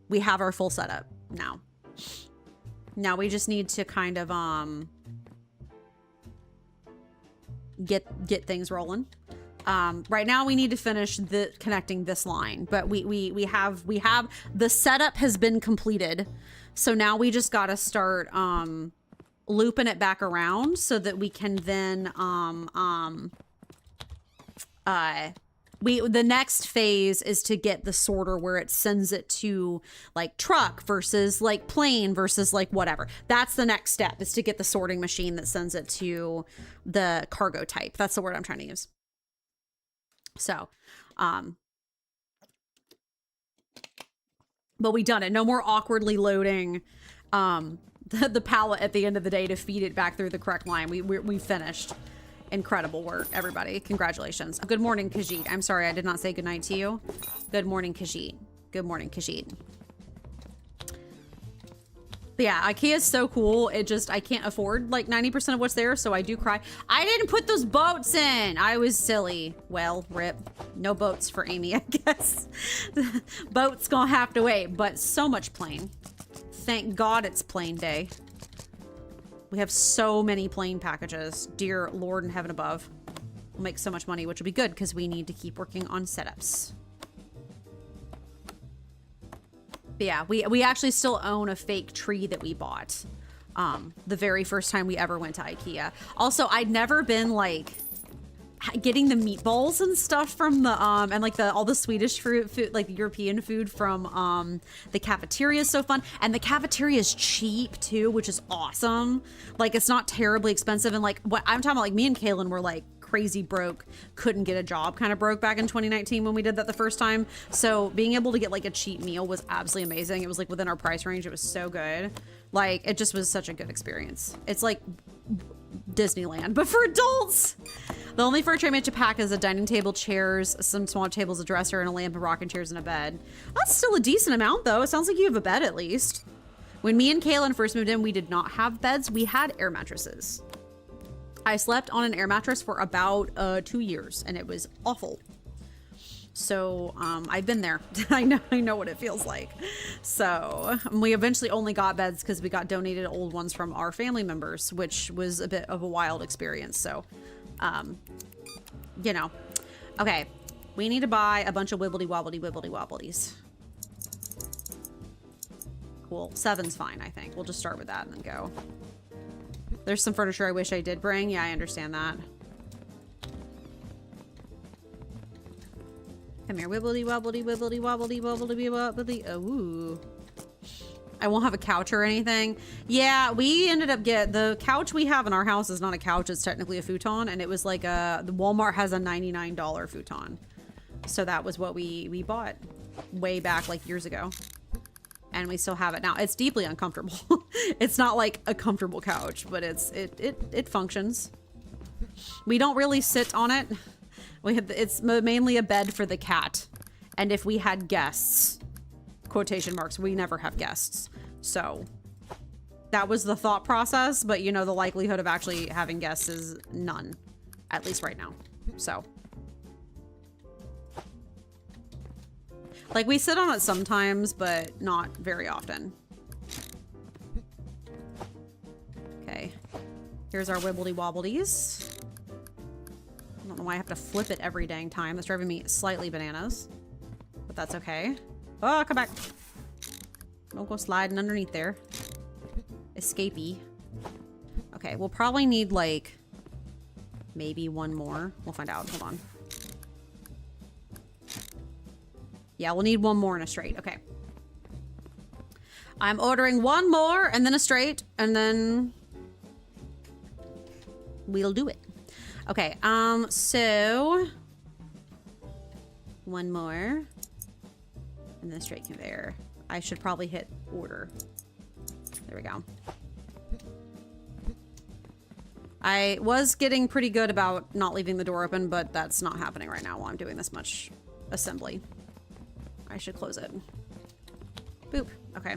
We have our full setup now. Now we just need to kind of get things rolling. Right now we need to finish connecting this line, but we have the setup has been completed. So now we just got to start looping it back around so that we can then the next phase is to get the sorter where it sends it to like truck versus like plane versus like whatever. That's the next step, is to get the sorting machine that sends it to the cargo type. That's the word I'm trying to use. So, but we done it. No more awkwardly loading the pallet at the end of the day to feed it back through the correct line. We finished. Incredible work, everybody. Congratulations. Good morning, Khajiit. I'm sorry, I did not say goodnight to you. Good morning, Khajiit. Good morning, Khajiit. But yeah, IKEA is so cool. It just, I can't afford like 90% of what's there, so I do cry. I didn't put those boats in. I was silly. Well, rip. No boats for Amy, I guess. Boats gonna have to wait, but so much plane. Thank God it's plane day. We have so many plane packages. Dear Lord in heaven above. We'll make so much money, which will be good because we need to keep working on setups. But yeah, we actually still own a fake tree that we bought the very first time we ever went to IKEA. Also, I'd never been like getting the meatballs and stuff from the and like all the Swedish food, like European food from the cafeteria is so fun, and the cafeteria is cheap too, which is awesome. Like it's not terribly expensive, and like what I'm talking about, like me and Kaylin were like crazy broke, couldn't get a job kind of broke back in 2019 when we did that the first time. So being able to get like a cheap meal was absolutely amazing. It was like within our price range. It was so good. Like it just was such a good experience. It's like Disneyland, but for adults. The only furniture I managed to pack is a dining table, chairs, some small tables, a dresser, and a lamp, and rocking chairs, and a bed. That's still a decent amount, though. It sounds like you have a bed at least. When me and Kaylin first moved in, we did not have beds. We had air mattresses. I slept on an air mattress for about 2 years, and it was awful. So I've been there. I know what it feels like. So we eventually only got beds because we got donated old ones from our family members, which was a bit of a wild experience. So, you know, okay, we need to buy a bunch of wibbly wobbly wobblies. Cool. 7's fine, I think. We'll just start with that and then go. There's some furniture I wish I did bring. Yeah, I understand that. Come here, wibbly wobbly. Ooh. I won't have a couch or anything. Yeah, we ended up the couch we have in our house is not a couch. It's technically a futon, and it was like the Walmart has a $99 futon. So that was what we bought way back like years ago. And we still have it now. It's deeply uncomfortable. It's not like a comfortable couch, but it functions. We don't really sit on it. It's mainly a bed for the cat. And if we had guests, quotation marks, we never have guests. So that was the thought process, but you know, the likelihood of actually having guests is none, at least right now. So like we sit on it sometimes, but not very often. Okay. Here's our wibbly wobblies. I don't know why I have to flip it every dang time. That's driving me slightly bananas, but that's okay. Oh, come back. Don't go sliding underneath there. Escapee. Okay, we'll probably need like maybe one more. We'll find out. Hold on. Yeah, we'll need one more in a straight. Okay. I'm ordering one more and then a straight and then we'll do it. Okay, so one more and then straight conveyor. I should probably hit order. There we go. I was getting pretty good about not leaving the door open, but that's not happening right now while I'm doing this much assembly. I should close it. Boop. Okay.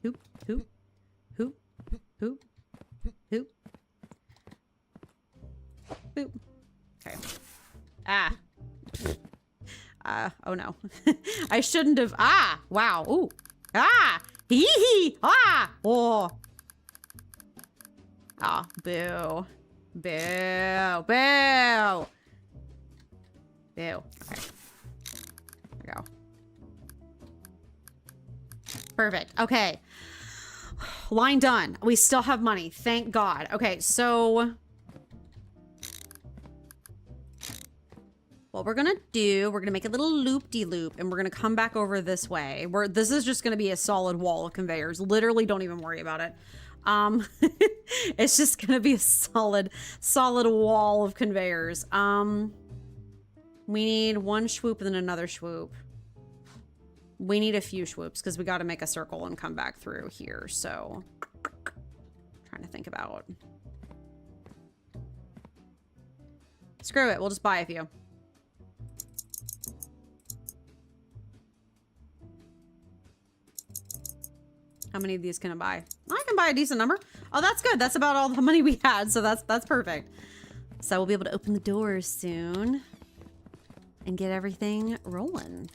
Hoop, hoop, hoop, hoop, hoop. Boop. Okay. Ah. Oh no. I shouldn't have. Ah. Wow. Ooh. Ah. Hee hee. Ah. Oh. Ah. Boo. Boo. Boo. Boo. Okay. There we go. Perfect. Okay. Line done. We still have money. Thank God. Okay, so what we're gonna do, we're gonna make a little loop-de-loop and we're gonna come back over this way. This is just gonna be a solid wall of conveyors. Literally, don't even worry about it. It's just gonna be a solid wall of conveyors. We need one swoop and then another swoop. We need a few swoops because we got to make a circle and come back through here. So, trying to think about. Screw it. We'll just buy a few. How many of these can I buy? I can buy a decent number. Oh, that's good. That's about all the money we had. So that's perfect. So we'll be able to open the doors soon and get everything rolling.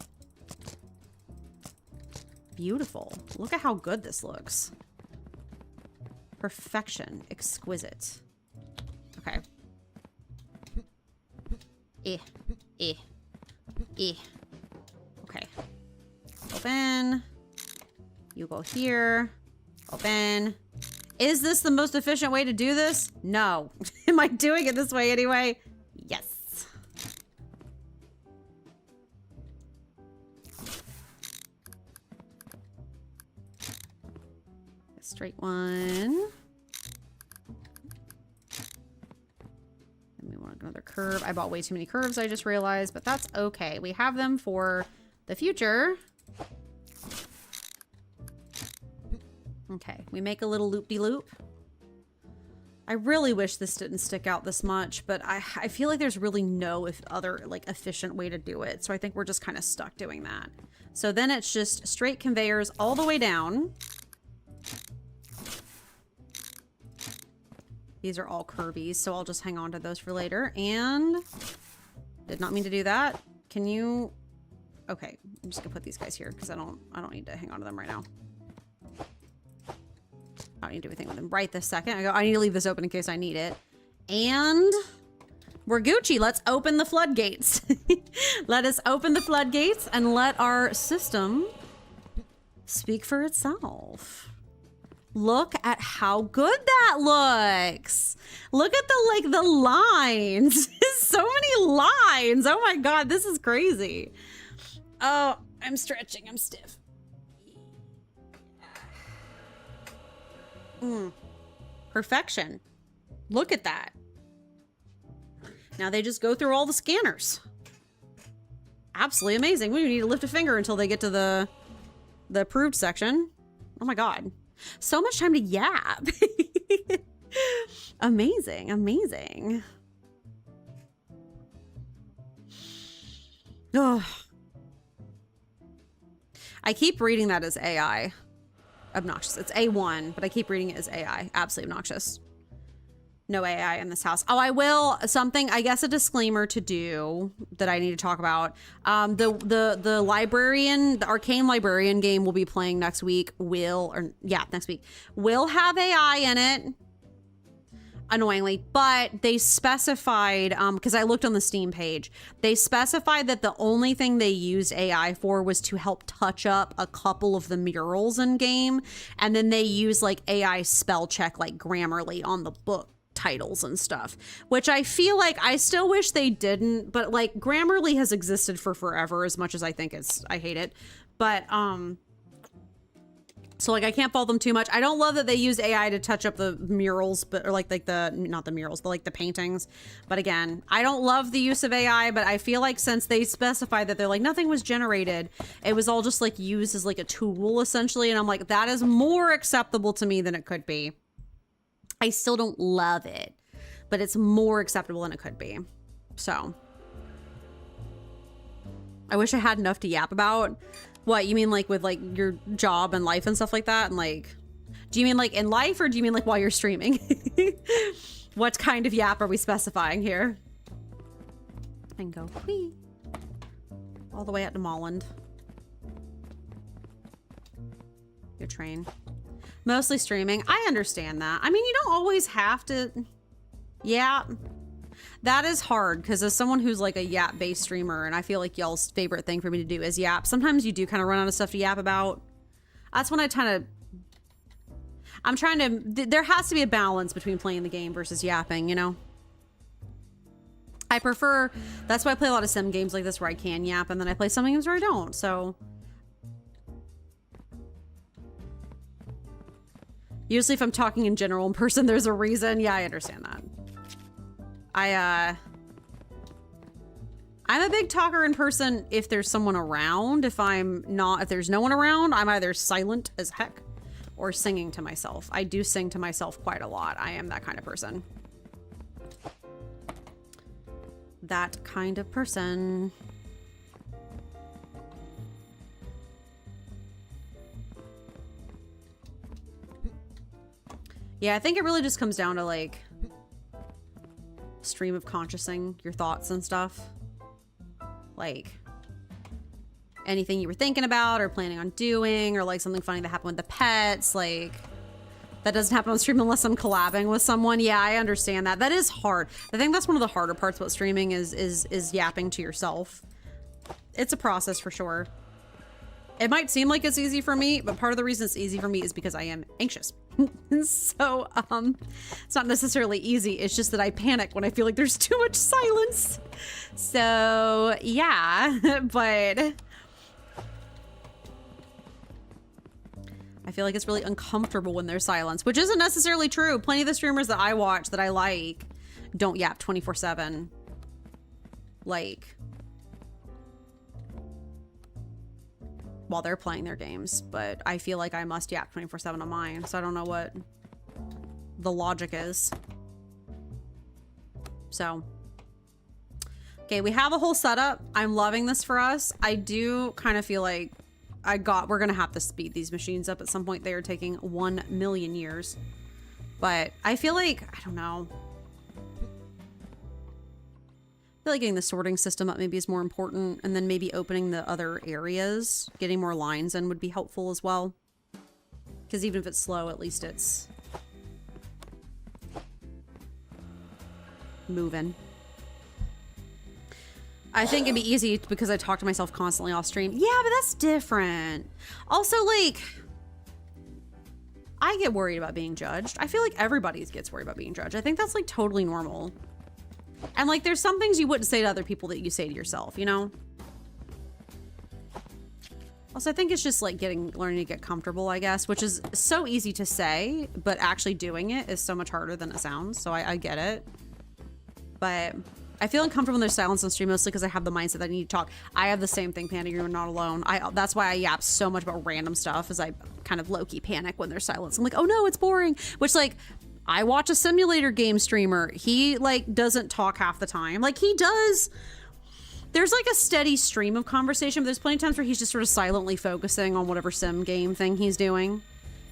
Beautiful. Look at how good this looks. Perfection. Exquisite. Okay. Okay. Open. You go here. Open. Is this the most efficient way to do this? No. Am I doing it this way anyway? Yes. Straight one. Another curve. I bought way too many curves, I just realized, but that's okay. We have them for the future. Okay, we make a little loop-de-loop. I really wish this didn't stick out this much, but I feel like there's really no other like efficient way to do it. So I think we're just kind of stuck doing that. So then it's just straight conveyors all the way down. These are all curvies, so I'll just hang on to those for later. And did not mean to do that. Can you? Okay, I'm just gonna put these guys here because I don't need to hang on to them right now. I don't need to do anything with them right this second. I need to leave this open in case I need it. And we're Gucci. Let's open the floodgates. Let us open the floodgates and let our system speak for itself. Look at how good that looks. Look at the lines. So many lines. Oh my God, this is crazy. Oh, I'm stretching. I'm stiff. Perfection. Look at that. Now they just go through all the scanners. Absolutely amazing. We don't need to lift a finger until they get to the approved section. Oh my God. So much time to yap. Amazing. Amazing. Oh. I keep reading that as AI. Obnoxious. It's A1, but I keep reading it as AI. Absolutely obnoxious. No AI in this house. Oh, I will. Something, I guess a disclaimer to do that I need to talk about. The librarian, the arcane librarian game we'll be playing next week next week will have AI in it. Annoyingly, but they specified, because I looked on the Steam page, they specified that the only thing they used AI for was to help touch up a couple of the murals in game. And then they use like AI spell check, like Grammarly on the book titles and stuff, which I feel like I still wish they didn't, but like Grammarly has existed for forever, as much as I think I hate it. But, so like I can't fault them too much. I don't love that they use AI to touch up the murals, but or like not the murals, but like the paintings. But again, I don't love the use of AI, but I feel like since they specify that they're like nothing was generated, it was all just like used as like a tool essentially. And I'm like, that is more acceptable to me than it could be. I still don't love it, but it's more acceptable than it could be. So I wish I had enough to yap about. What, you mean like with like your job and life and stuff like that? And like, do you mean like in life or do you mean like while you're streaming? What kind of yap are we specifying here? And go whee. All the way out to Molland. Your train. Mostly streaming. I understand that. I mean, you don't always have to yap. That is hard because as someone who's like a yap based streamer, and I feel like y'all's favorite thing for me to do is yap. Sometimes you do kind of run out of stuff to yap about. That's when I'm trying to, there has to be a balance between playing the game versus yapping, you know? I prefer, that's why I play a lot of sim games like this where I can yap, and then I play some games where I don't, so. Usually if I'm talking in general in person, there's a reason. Yeah, I understand that. I'm a big talker in person if there's someone around. If there's no one around, I'm either silent as heck or singing to myself. I do sing to myself quite a lot. I am that kind of person. That kind of person. Yeah, I think it really just comes down to like stream of consciousing your thoughts and stuff. Like anything you were thinking about or planning on doing, or like something funny that happened with the pets. Like that doesn't happen on stream unless I'm collabing with someone. Yeah, I understand that. That is hard. I think that's one of the harder parts about streaming is yapping to yourself. It's a process for sure. It might seem like it's easy for me, but part of the reason it's easy for me is because I am anxious. So, it's not necessarily easy. It's just that I panic when I feel like there's too much silence. So, yeah, but I feel like it's really uncomfortable when there's silence, which isn't necessarily true. Plenty of the streamers that I watch that I like don't yap 24/7. Like, while they're playing their games, but I feel like I must yap 24/7 on mine, so I don't know what the logic is. So, okay, we have a whole setup. I'm loving this for us. I do kind of feel like we're gonna have to speed these machines up at some point. They are taking 1 million years, but I feel like, I don't know. I feel like getting the sorting system up maybe is more important, and then maybe opening the other areas, getting more lines in would be helpful as well. Because even if it's slow, at least it's moving. I think it'd be easy because I talk to myself constantly off stream. Yeah, but that's different. Also, like, I get worried about being judged. I feel like everybody gets worried about being judged. I think that's like totally normal. And like, there's some things you wouldn't say to other people that you say to yourself, you know? Also, I think it's just like learning to get comfortable, I guess, which is so easy to say, but actually doing it is so much harder than it sounds. So I get it. But I feel uncomfortable when there's silence on stream, mostly because I have the mindset that I need to talk. I have the same thing, Panda. You're not alone. That's why I yap so much about random stuff, is I kind of low-key panic when there's silence. I'm like, oh no, it's boring. Which, like, I watch a simulator game streamer. He, like, doesn't talk half the time. Like, he does. There's, like, a steady stream of conversation, but there's plenty of times where he's just sort of silently focusing on whatever sim game thing he's doing.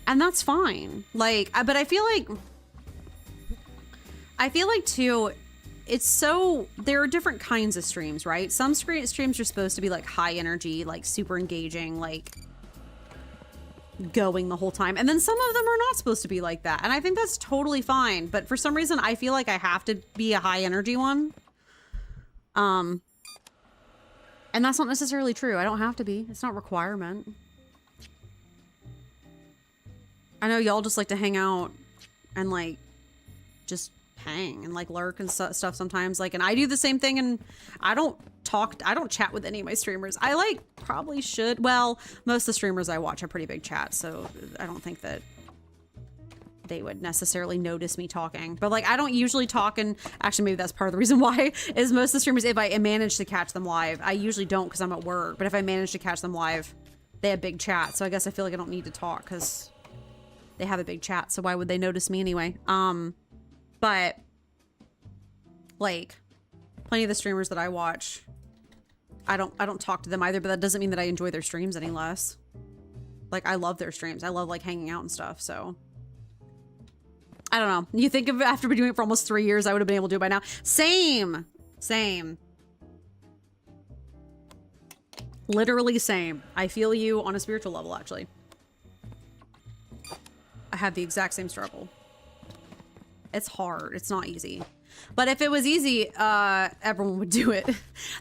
And that's fine. Like, but I feel like, too, it's so, there are different kinds of streams, right? Some streams are supposed to be like high energy, like super engaging, like going the whole time. And then some of them are not supposed to be like that. And I think that's totally fine. But for some reason, I feel like I have to be a high energy one. And that's not necessarily true. I don't have to be. It's not a requirement. I know y'all just like to hang out and like just hang and like lurk and stuff sometimes, like, and I do the same thing, and I don't chat with any of my streamers. I like probably should. Well, most of the streamers I watch have pretty big chats, so I don't think that they would necessarily notice me talking. But like, I don't usually talk, and actually maybe that's part of the reason why, is most of the streamers, if I manage to catch them live, I usually don't because I'm at work, but if I manage to catch them live, they have big chat, so I guess I feel like I don't need to talk because they have a big chat, so why would they notice me anyway? But like, plenty of the streamers that I watch, I don't talk to them either, but that doesn't mean that I enjoy their streams any less. Like, I love their streams. I love like hanging out and stuff, so I don't know. You think of after doing it for almost 3 years, I would have been able to do it by now. Same. Literally same. I feel you on a spiritual level, actually. I have the exact same struggle. It's hard. It's not easy. But if it was easy, everyone would do it.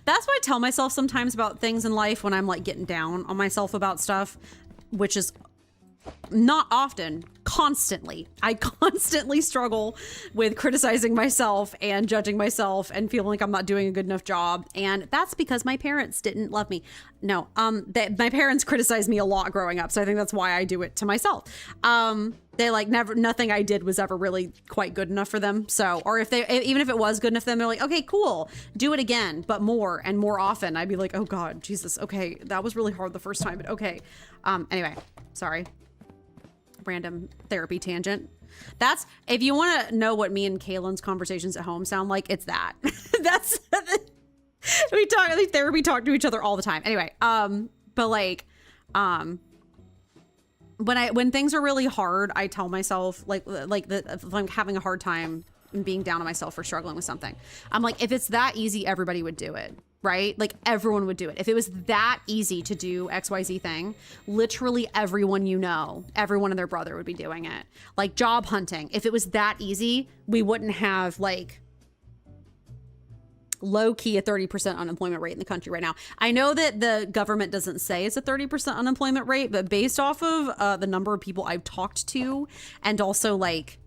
That's what I tell myself sometimes about things in life when I'm like getting down on myself about stuff, which is not often, constantly. I constantly struggle with criticizing myself and judging myself and feeling like I'm not doing a good enough job. And that's because my parents didn't love me. No, my parents criticized me a lot growing up. So I think that's why I do it to myself. They like nothing I did was ever really quite good enough for them. So, or even if it was good enough for them, they're like, okay, cool, do it again, but more and more often. I'd be like, oh God, Jesus. Okay. That was really hard the first time, but okay. Anyway, sorry. Random therapy tangent. That's, if you want to know what me and Kaylin's conversations at home sound like, it's that. That's, we therapy talk to each other all the time. Anyway, but like, when things are really hard, I tell myself if I'm having a hard time and being down on myself for struggling with something, I'm like, if it's that easy, everybody would do it, right? Like everyone would do it. If it was that easy to do XYZ thing, literally everyone everyone and their brother would be doing it. Like job hunting. If it was that easy, we wouldn't have like low-key a 30% unemployment rate in the country right now. I know that the government doesn't say it's a 30% unemployment rate, but based off of the number of people I've talked to, and also like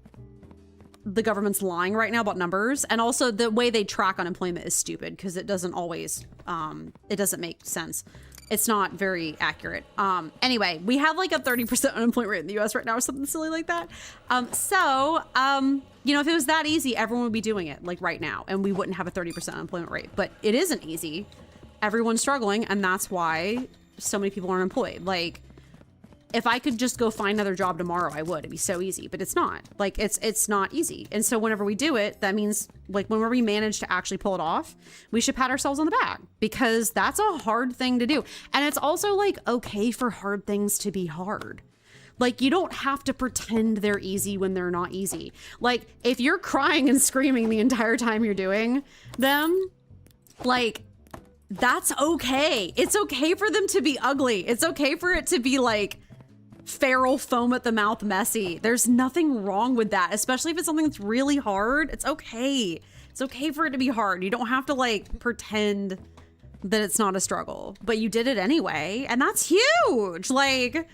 the government's lying right now about numbers, and also the way they track unemployment is stupid because it doesn't always, it doesn't make sense. It's not very accurate. Anyway, we have like a 30% unemployment rate in the US right now or something silly like that. You know, if it was that easy, everyone would be doing it like right now and we wouldn't have a 30% unemployment rate, but it isn't easy. Everyone's struggling and that's why so many people are unemployed. Like if I could just go find another job tomorrow, I would. It'd be so easy, but it's not. Like it's not easy. And so whenever we do it, that means like whenever we manage to actually pull it off, we should pat ourselves on the back because that's a hard thing to do. And it's also like okay for hard things to be hard. Like you don't have to pretend they're easy when they're not easy. Like if you're crying and screaming the entire time you're doing them, like that's okay. It's okay for them to be ugly. It's okay for it to be like feral, foam at the mouth, messy. There's nothing wrong with that, especially if it's something that's really hard. It's okay. It's okay for it to be hard. You don't have to like pretend that it's not a struggle, but you did it anyway. And that's huge. Like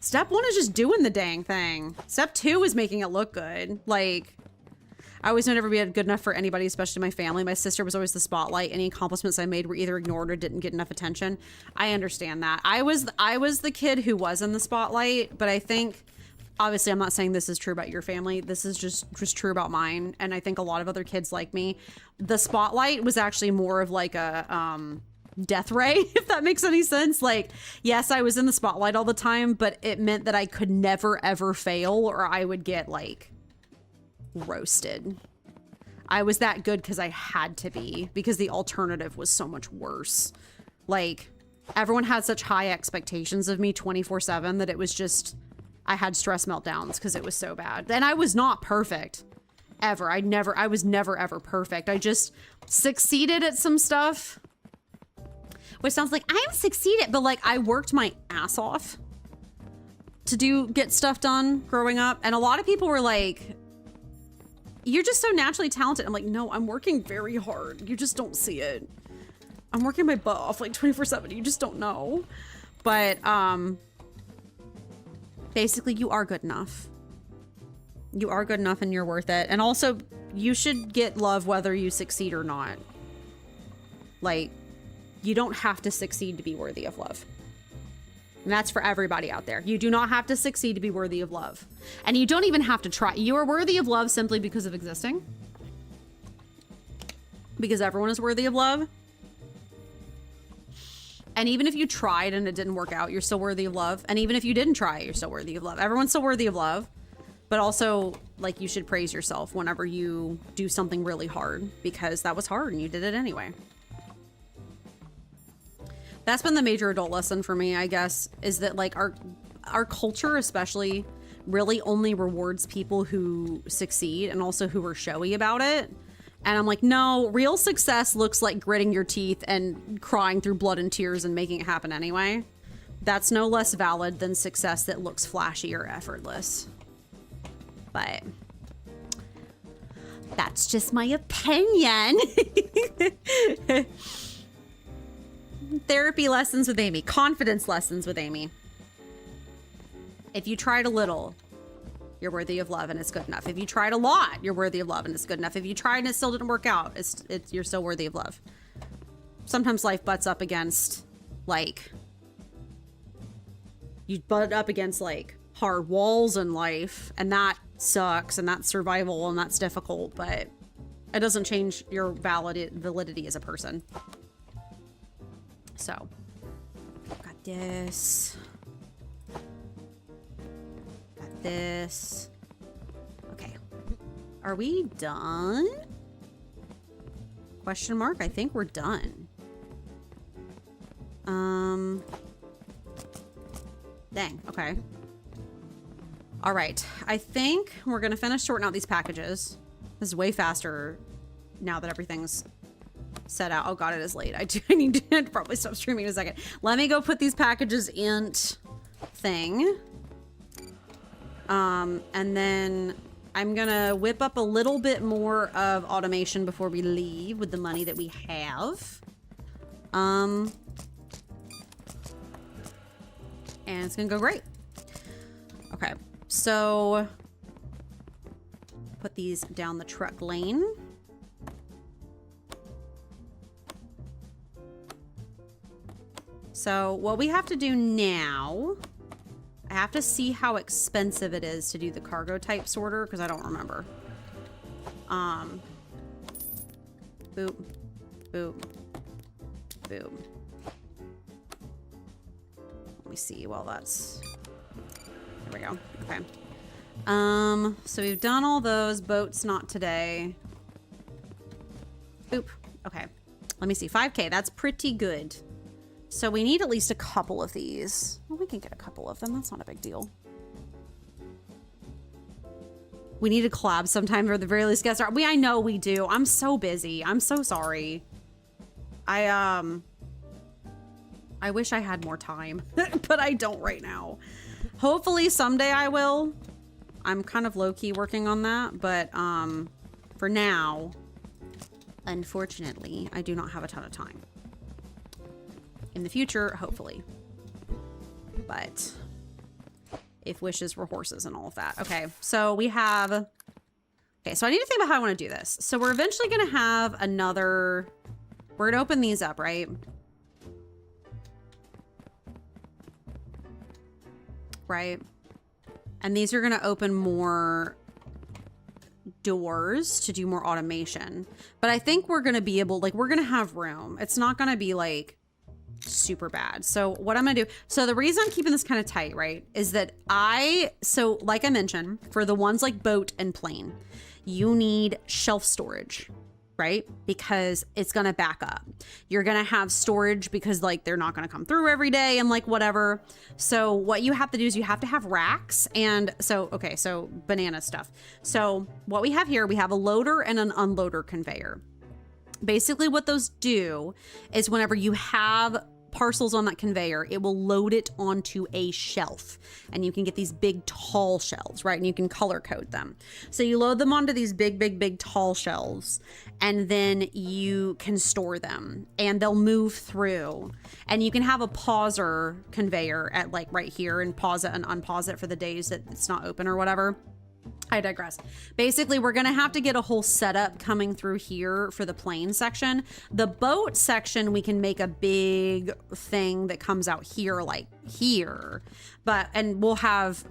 step 1 is just doing the dang thing. Step 2 is making it look good. Like I always knew I'd never be good enough for anybody, especially my family. My sister was always the spotlight. Any accomplishments I made were either ignored or didn't get enough attention. I understand that. I was the kid who was in the spotlight, but I think, obviously I'm not saying this is true about your family. This is just true about mine. And I think a lot of other kids like me, the spotlight was actually more of like a, death ray, if that makes any sense. Like, yes, I was in the spotlight all the time, but it meant that I could never ever fail or I would get like roasted. I was that good because I had to be, because the alternative was so much worse. Like everyone had such high expectations of me 24/7 that it was just, I had stress meltdowns because it was so bad. And I was not perfect ever. I was never ever perfect. I just succeeded at some stuff, which sounds like I'm succeeded, but like I worked my ass off to get stuff done growing up. And a lot of people were like, you're just so naturally talented. I'm like, no, I'm working very hard. You just don't see it. I'm working my butt off like 24/7. You just don't know. But basically you are good enough. You are good enough and you're worth it. And also you should get love whether you succeed or not. Like you don't have to succeed to be worthy of love. And that's for everybody out there. You do not have to succeed to be worthy of love. And you don't even have to try. You are worthy of love simply because of existing. Because everyone is worthy of love. And even if you tried and it didn't work out, you're still worthy of love. And even if you didn't try, you're still worthy of love. Everyone's still worthy of love. But also, like, you should praise yourself whenever you do something really hard. Because that was hard and you did it anyway. That's been the major adult lesson for me, I guess, is that like our culture especially really only rewards people who succeed and also who are showy about it. And I'm like, no, real success looks like gritting your teeth and crying through blood and tears and making it happen anyway. That's no less valid than success that looks flashy or effortless. But that's just my opinion. Therapy lessons with Amy. Confidence lessons with Amy. If you tried a little, you're worthy of love and it's good enough. If you tried a lot, you're worthy of love and it's good enough. If you tried and it still didn't work out, you're still worthy of love. Sometimes life butts up against, like, you butt up against, like, hard walls in life, and that sucks, and that's survival, and that's difficult, but it doesn't change your validity as a person. So, got this. Got this. Okay. Are we done? Question mark? I think we're done. Dang. Okay. All right. I think we're going to finish sorting out these packages. This is way faster now that everything's set out. Oh god, it is late. I need to probably stop streaming in a second. Let me go put these packages in thing. And then I'm gonna whip up a little bit more of automation before we leave with the money that we have. And it's gonna go great. Okay, so put these down the truck lane. So what we have to do now, I have to see how expensive it is to do the cargo type sorter because I don't remember. Boop, boop, boop. Let me see. Well, that's, there we go. Okay. So we've done all those. Boats not today. Oop. Okay. Let me see. 5K. That's pretty good. So we need at least a couple of these. Well, we can get a couple of them. That's not a big deal. We need to collab sometime for the very least guest star. I know we do. I'm so busy. I'm so sorry. I wish I had more time, but I don't right now. Hopefully someday I will. I'm kind of low-key working on that, but for now, unfortunately, I do not have a ton of time. In the future, hopefully. But if wishes were horses and all of that. Okay, so we have... Okay, so I need to think about how I want to do this. So we're eventually going to have another... We're going to open these up, right? Right? And these are going to open more doors to do more automation. But I think we're going to be able... Like, we're going to have room. It's not going to be, like... super bad. So what I'm gonna do, so the reason I'm keeping this kind of tight, right, is that so like I mentioned, for the ones like boat and plane, you need shelf storage, right? Because it's gonna back up. You're gonna have storage because like they're not gonna come through every day and like whatever. So what you have to do is you have to have racks. And so, okay, so banana stuff. So what we have here, we have a loader and an unloader conveyor. Basically what those do is whenever you have parcels on that conveyor, it will load it onto a shelf, and you can get these big tall shelves, right? And you can color code them. So you load them onto these big tall shelves, and then you can store them and they'll move through, and you can have a pauser conveyor at like right here and pause it and unpause it for the days that it's not open or whatever. I digress. Basically, we're going to have to get a whole setup coming through here for the plane section. The boat section, we can make a big thing that comes out here, like here. And we'll have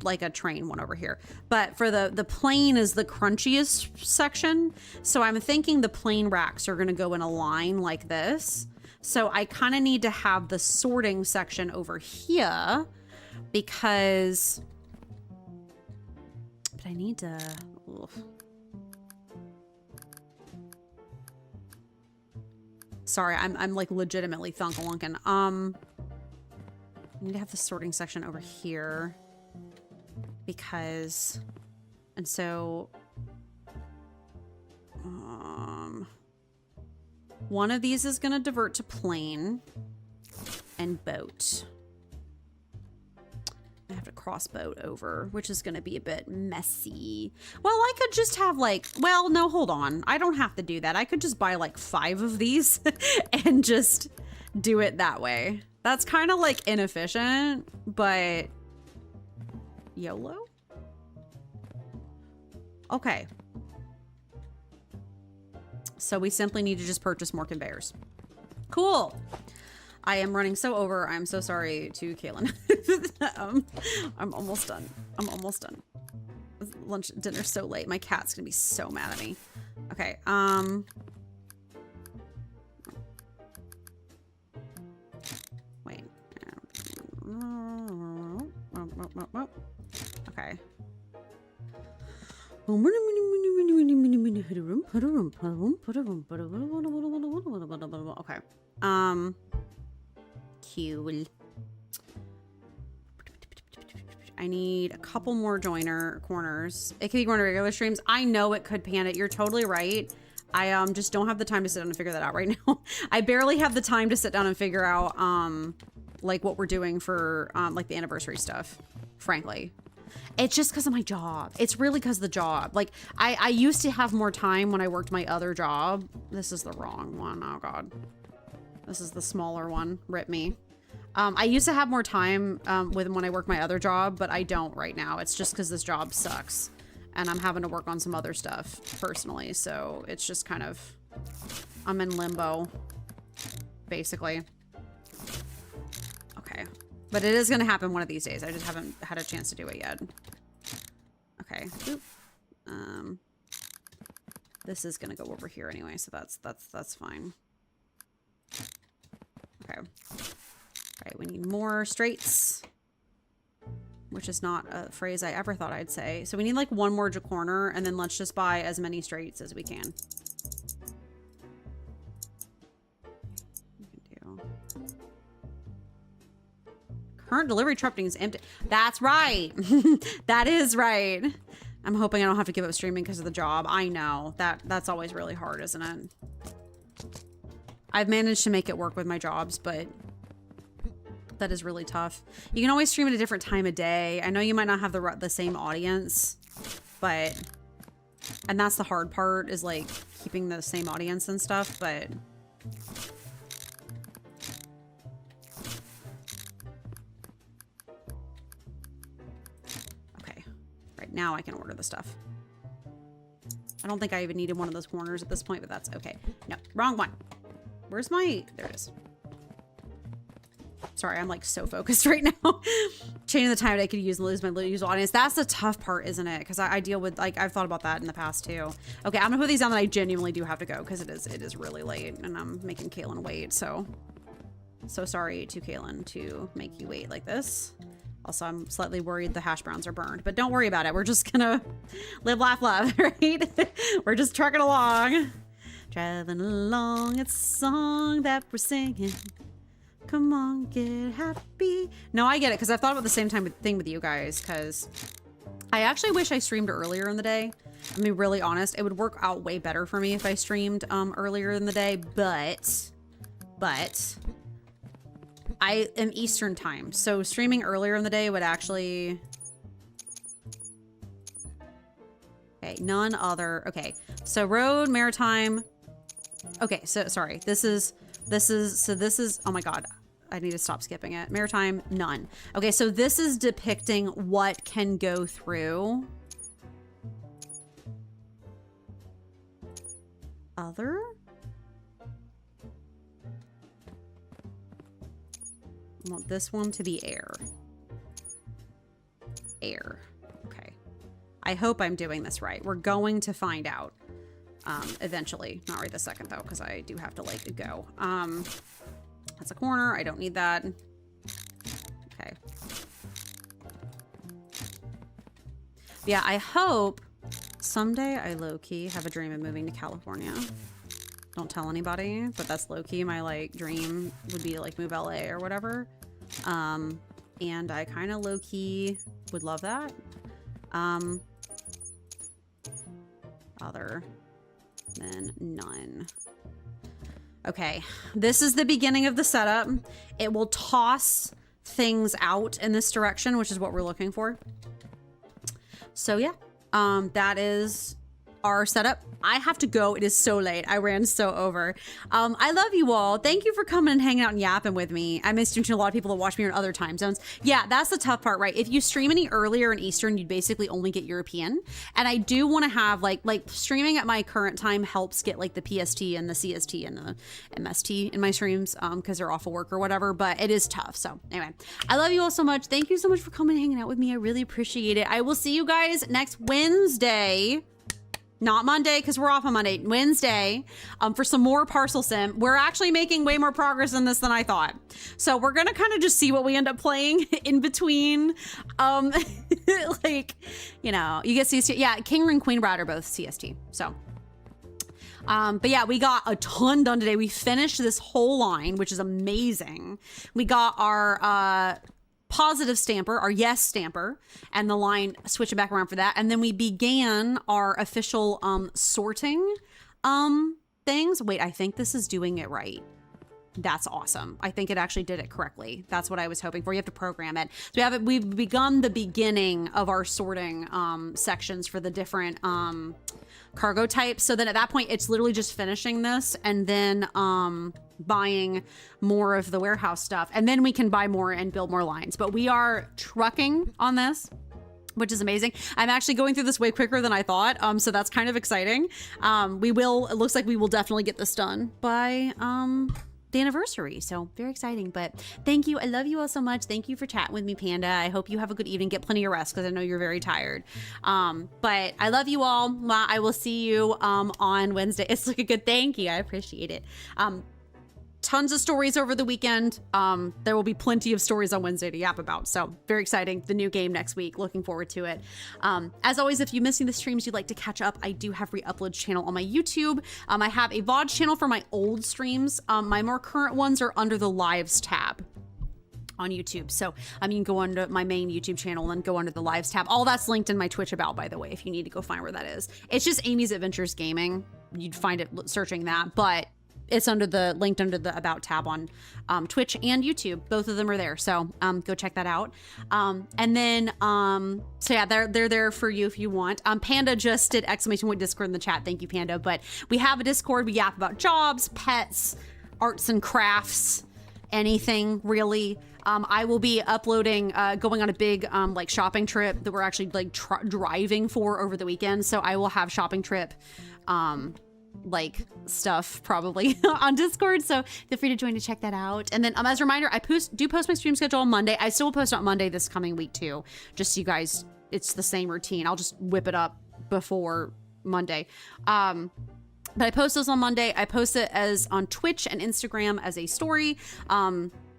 like a train one over here. But for the plane is the crunchiest section. So I'm thinking the plane racks are going to go in a line like this. So I kind of need to have the sorting section over here because... But I need to... Ugh. Sorry, I'm like legitimately thunk-a-lunkin'. I need to have the sorting section over here. Because... And so... one of these is going to divert to plane and boat. I have to cross boat over, which is going to be a bit messy. Well, I could just have like, well, no, hold on. I don't have to do that. I could just buy like 5 of these and just do it that way. That's kind of like inefficient, but YOLO? Okay. So we simply need to just purchase more conveyors. Cool. I am running so over. I'm so sorry to Kaylin. I'm almost done. I'm almost done. Lunch, dinner's so late. My cat's gonna be so mad at me. Okay, wait. Okay. Okay. Cool. I need a couple more joiner corners. It could be going to regular streams. I know it could, Panda. You're totally right. I just don't have the time to sit down and figure that out right now. I barely have the time to sit down and figure out like what we're doing for like the anniversary stuff, frankly. It's just because of my job. It's really because of the job. Like I used to have more time when I worked my other job. This is the wrong one. Oh God. This is the smaller one. Rip me. I used to have more time when I worked my other job, but I don't right now. It's just because this job sucks. And I'm having to work on some other stuff personally. So it's just kind of, I'm in limbo, basically. But it is going to happen one of these days. I just haven't had a chance to do it yet. Okay. Oop. This is going to go over here anyway, so that's fine. Okay. All right, we need more straights, which is not a phrase I ever thought I'd say. So we need like one more corner, and then let's just buy as many straights as we can. Current delivery trucking is empty. That's right. That is right. I'm hoping I don't have to give up streaming because of the job. I know that's always really hard, isn't it? I've managed to make it work with my jobs, but that is really tough. You can always stream at a different time of day. I know you might not have the same audience, but, and that's the hard part, is like keeping the same audience and stuff, but now I can order the stuff. I don't think I even needed one of those corners at this point, but that's okay. No, wrong one. Where's my, there it is. Sorry, I'm like so focused right now. Changing the time that I could use and lose my user audience. That's the tough part, isn't it? Because I deal with, like, I've thought about that in the past too. Okay, I'm gonna put these down that I genuinely do have to go because it is really late and I'm making Kaylin wait. So sorry to Kaylin to make you wait like this. Also, I'm slightly worried the hash browns are burned, but don't worry about it. We're just gonna live, laugh, love, right? We're just trucking along. Driving along, it's a song that we're singing. Come on, get happy. No, I get it, because I've thought about the same thing with you guys, because I actually wish I streamed earlier in the day. I mean, really honest, it would work out way better for me if I streamed earlier in the day, but I am Eastern time, so streaming earlier in the day would actually... Okay, none other... Okay, so road, maritime... Okay, so, sorry, this is... Oh my god, I need to stop skipping it. Maritime, none. Okay, so this is depicting what can go through... Other? I want this one to be air. Air. Okay. I hope I'm doing this right. We're going to find out eventually. Not right this second, though, because I do have to, like, go. That's a corner. I don't need that. Okay. Yeah, I hope someday I low-key have a dream of moving to California. Don't tell anybody, but that's low-key my like dream would be like move LA or whatever. And I kind of low-key would love that. Other than none. Okay, this is the beginning of the setup. It will toss things out in this direction, which is what we're looking for. So yeah, that is our setup. I have to go. It is so late. I ran so over. I love you all. Thank you for coming and hanging out and yapping with me. I missed a lot of people that watch me in other time zones. Yeah, that's the tough part, right? If you stream any earlier in Eastern, you'd basically only get European. And I do want to have like streaming at my current time helps get like the PST and the CST and the MST in my streams because they're off of work or whatever, but it is tough. So anyway, I love you all so much. Thank you so much for coming and hanging out with me. I really appreciate it. I will see you guys next Wednesday. Not Monday, because we're off on Monday. Wednesday, for some more Parcel Sim. We're actually making way more progress in this than I thought. So we're going to kind of just see what we end up playing in between. Like, you know, you get CST. Yeah, King and Queen Brad are both CST. So, but yeah, we got a ton done today. We finished this whole line, which is amazing. We got our... positive stamper, our yes stamper, and the line, switch it back around for that. And then we began our official sorting things. Wait, I think this is doing it right. That's awesome. I think it actually did it correctly. That's what I was hoping for. You have to program it. So we've begun the beginning of our sorting sections for the different cargo types. So then at that point, it's literally just finishing this and then buying more of the warehouse stuff. And then we can buy more and build more lines. But we are trucking on this, which is amazing. I'm actually going through this way quicker than I thought. So that's kind of exciting. It looks like we will definitely get this done by the anniversary. So very exciting, but thank you. I love you all so much. Thank you for chatting with me, Panda. I hope you have a good evening. Get plenty of rest because I know you're very tired. But I love you all. I will see you on Wednesday. It's like a good thank you. I appreciate it. Tons of stories over the weekend. There will be plenty of stories on Wednesday to yap about. So very exciting. The new game next week. Looking forward to it. As always, if you're missing the streams, you'd like to catch up, I do have re-uploads channel on my YouTube. I have a VOD channel for my old streams. My more current ones are under the lives tab on YouTube. So you can go under my main YouTube channel and go under the lives tab. All that's linked in my Twitch about, by the way, if you need to go find where that is. It's just Amy's Adventures Gaming. You'd find it searching that, but it's linked under the About tab on Twitch and YouTube. Both of them are there. So go check that out. And then, so yeah, they're there for you if you want. Panda just did exclamation point Discord in the chat. Thank you, Panda. But we have a Discord. We yap about jobs, pets, arts and crafts, anything really. I will be uploading, going on a big like shopping trip that we're actually like driving for over the weekend. So I will have shopping trip like stuff probably on Discord, so feel free to join to check that out. And then as a reminder, I do post my stream schedule on Monday. I still will post it on Monday this coming week too, just so you guys, it's the same routine. I'll just whip it up before Monday. But I post those on Monday. I post it as on Twitch and Instagram as a story,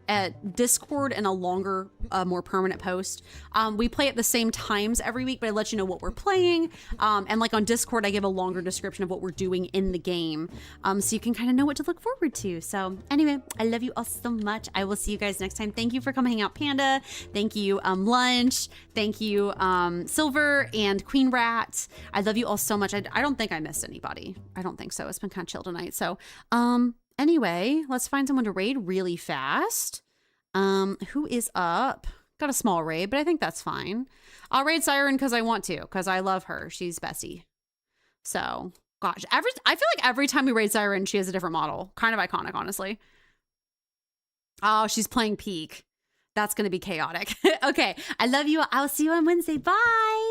at Discord and a longer, more permanent post. We play at the same times every week, but I let you know what we're playing. And like on Discord, I give a longer description of what we're doing in the game. So you can kind of know what to look forward to. So anyway, I love you all so much. I will see you guys next time. Thank you for coming hang out, Panda. Thank you, Lunch. Thank you, Silver and Queen Rat. I love you all so much. I don't think I missed anybody. I don't think so. It's been kind of chill tonight. So, anyway, let's find someone to raid really fast. Who is up? Got a small raid, but I think that's fine. I'll raid Siren because I want to, because I love her. She's Bessie. So, gosh, I feel like every time we raid Siren, she has a different model. Kind of iconic, honestly. Oh, she's playing Peak. That's going to be chaotic. Okay, I love you. I'll see you on Wednesday. Bye.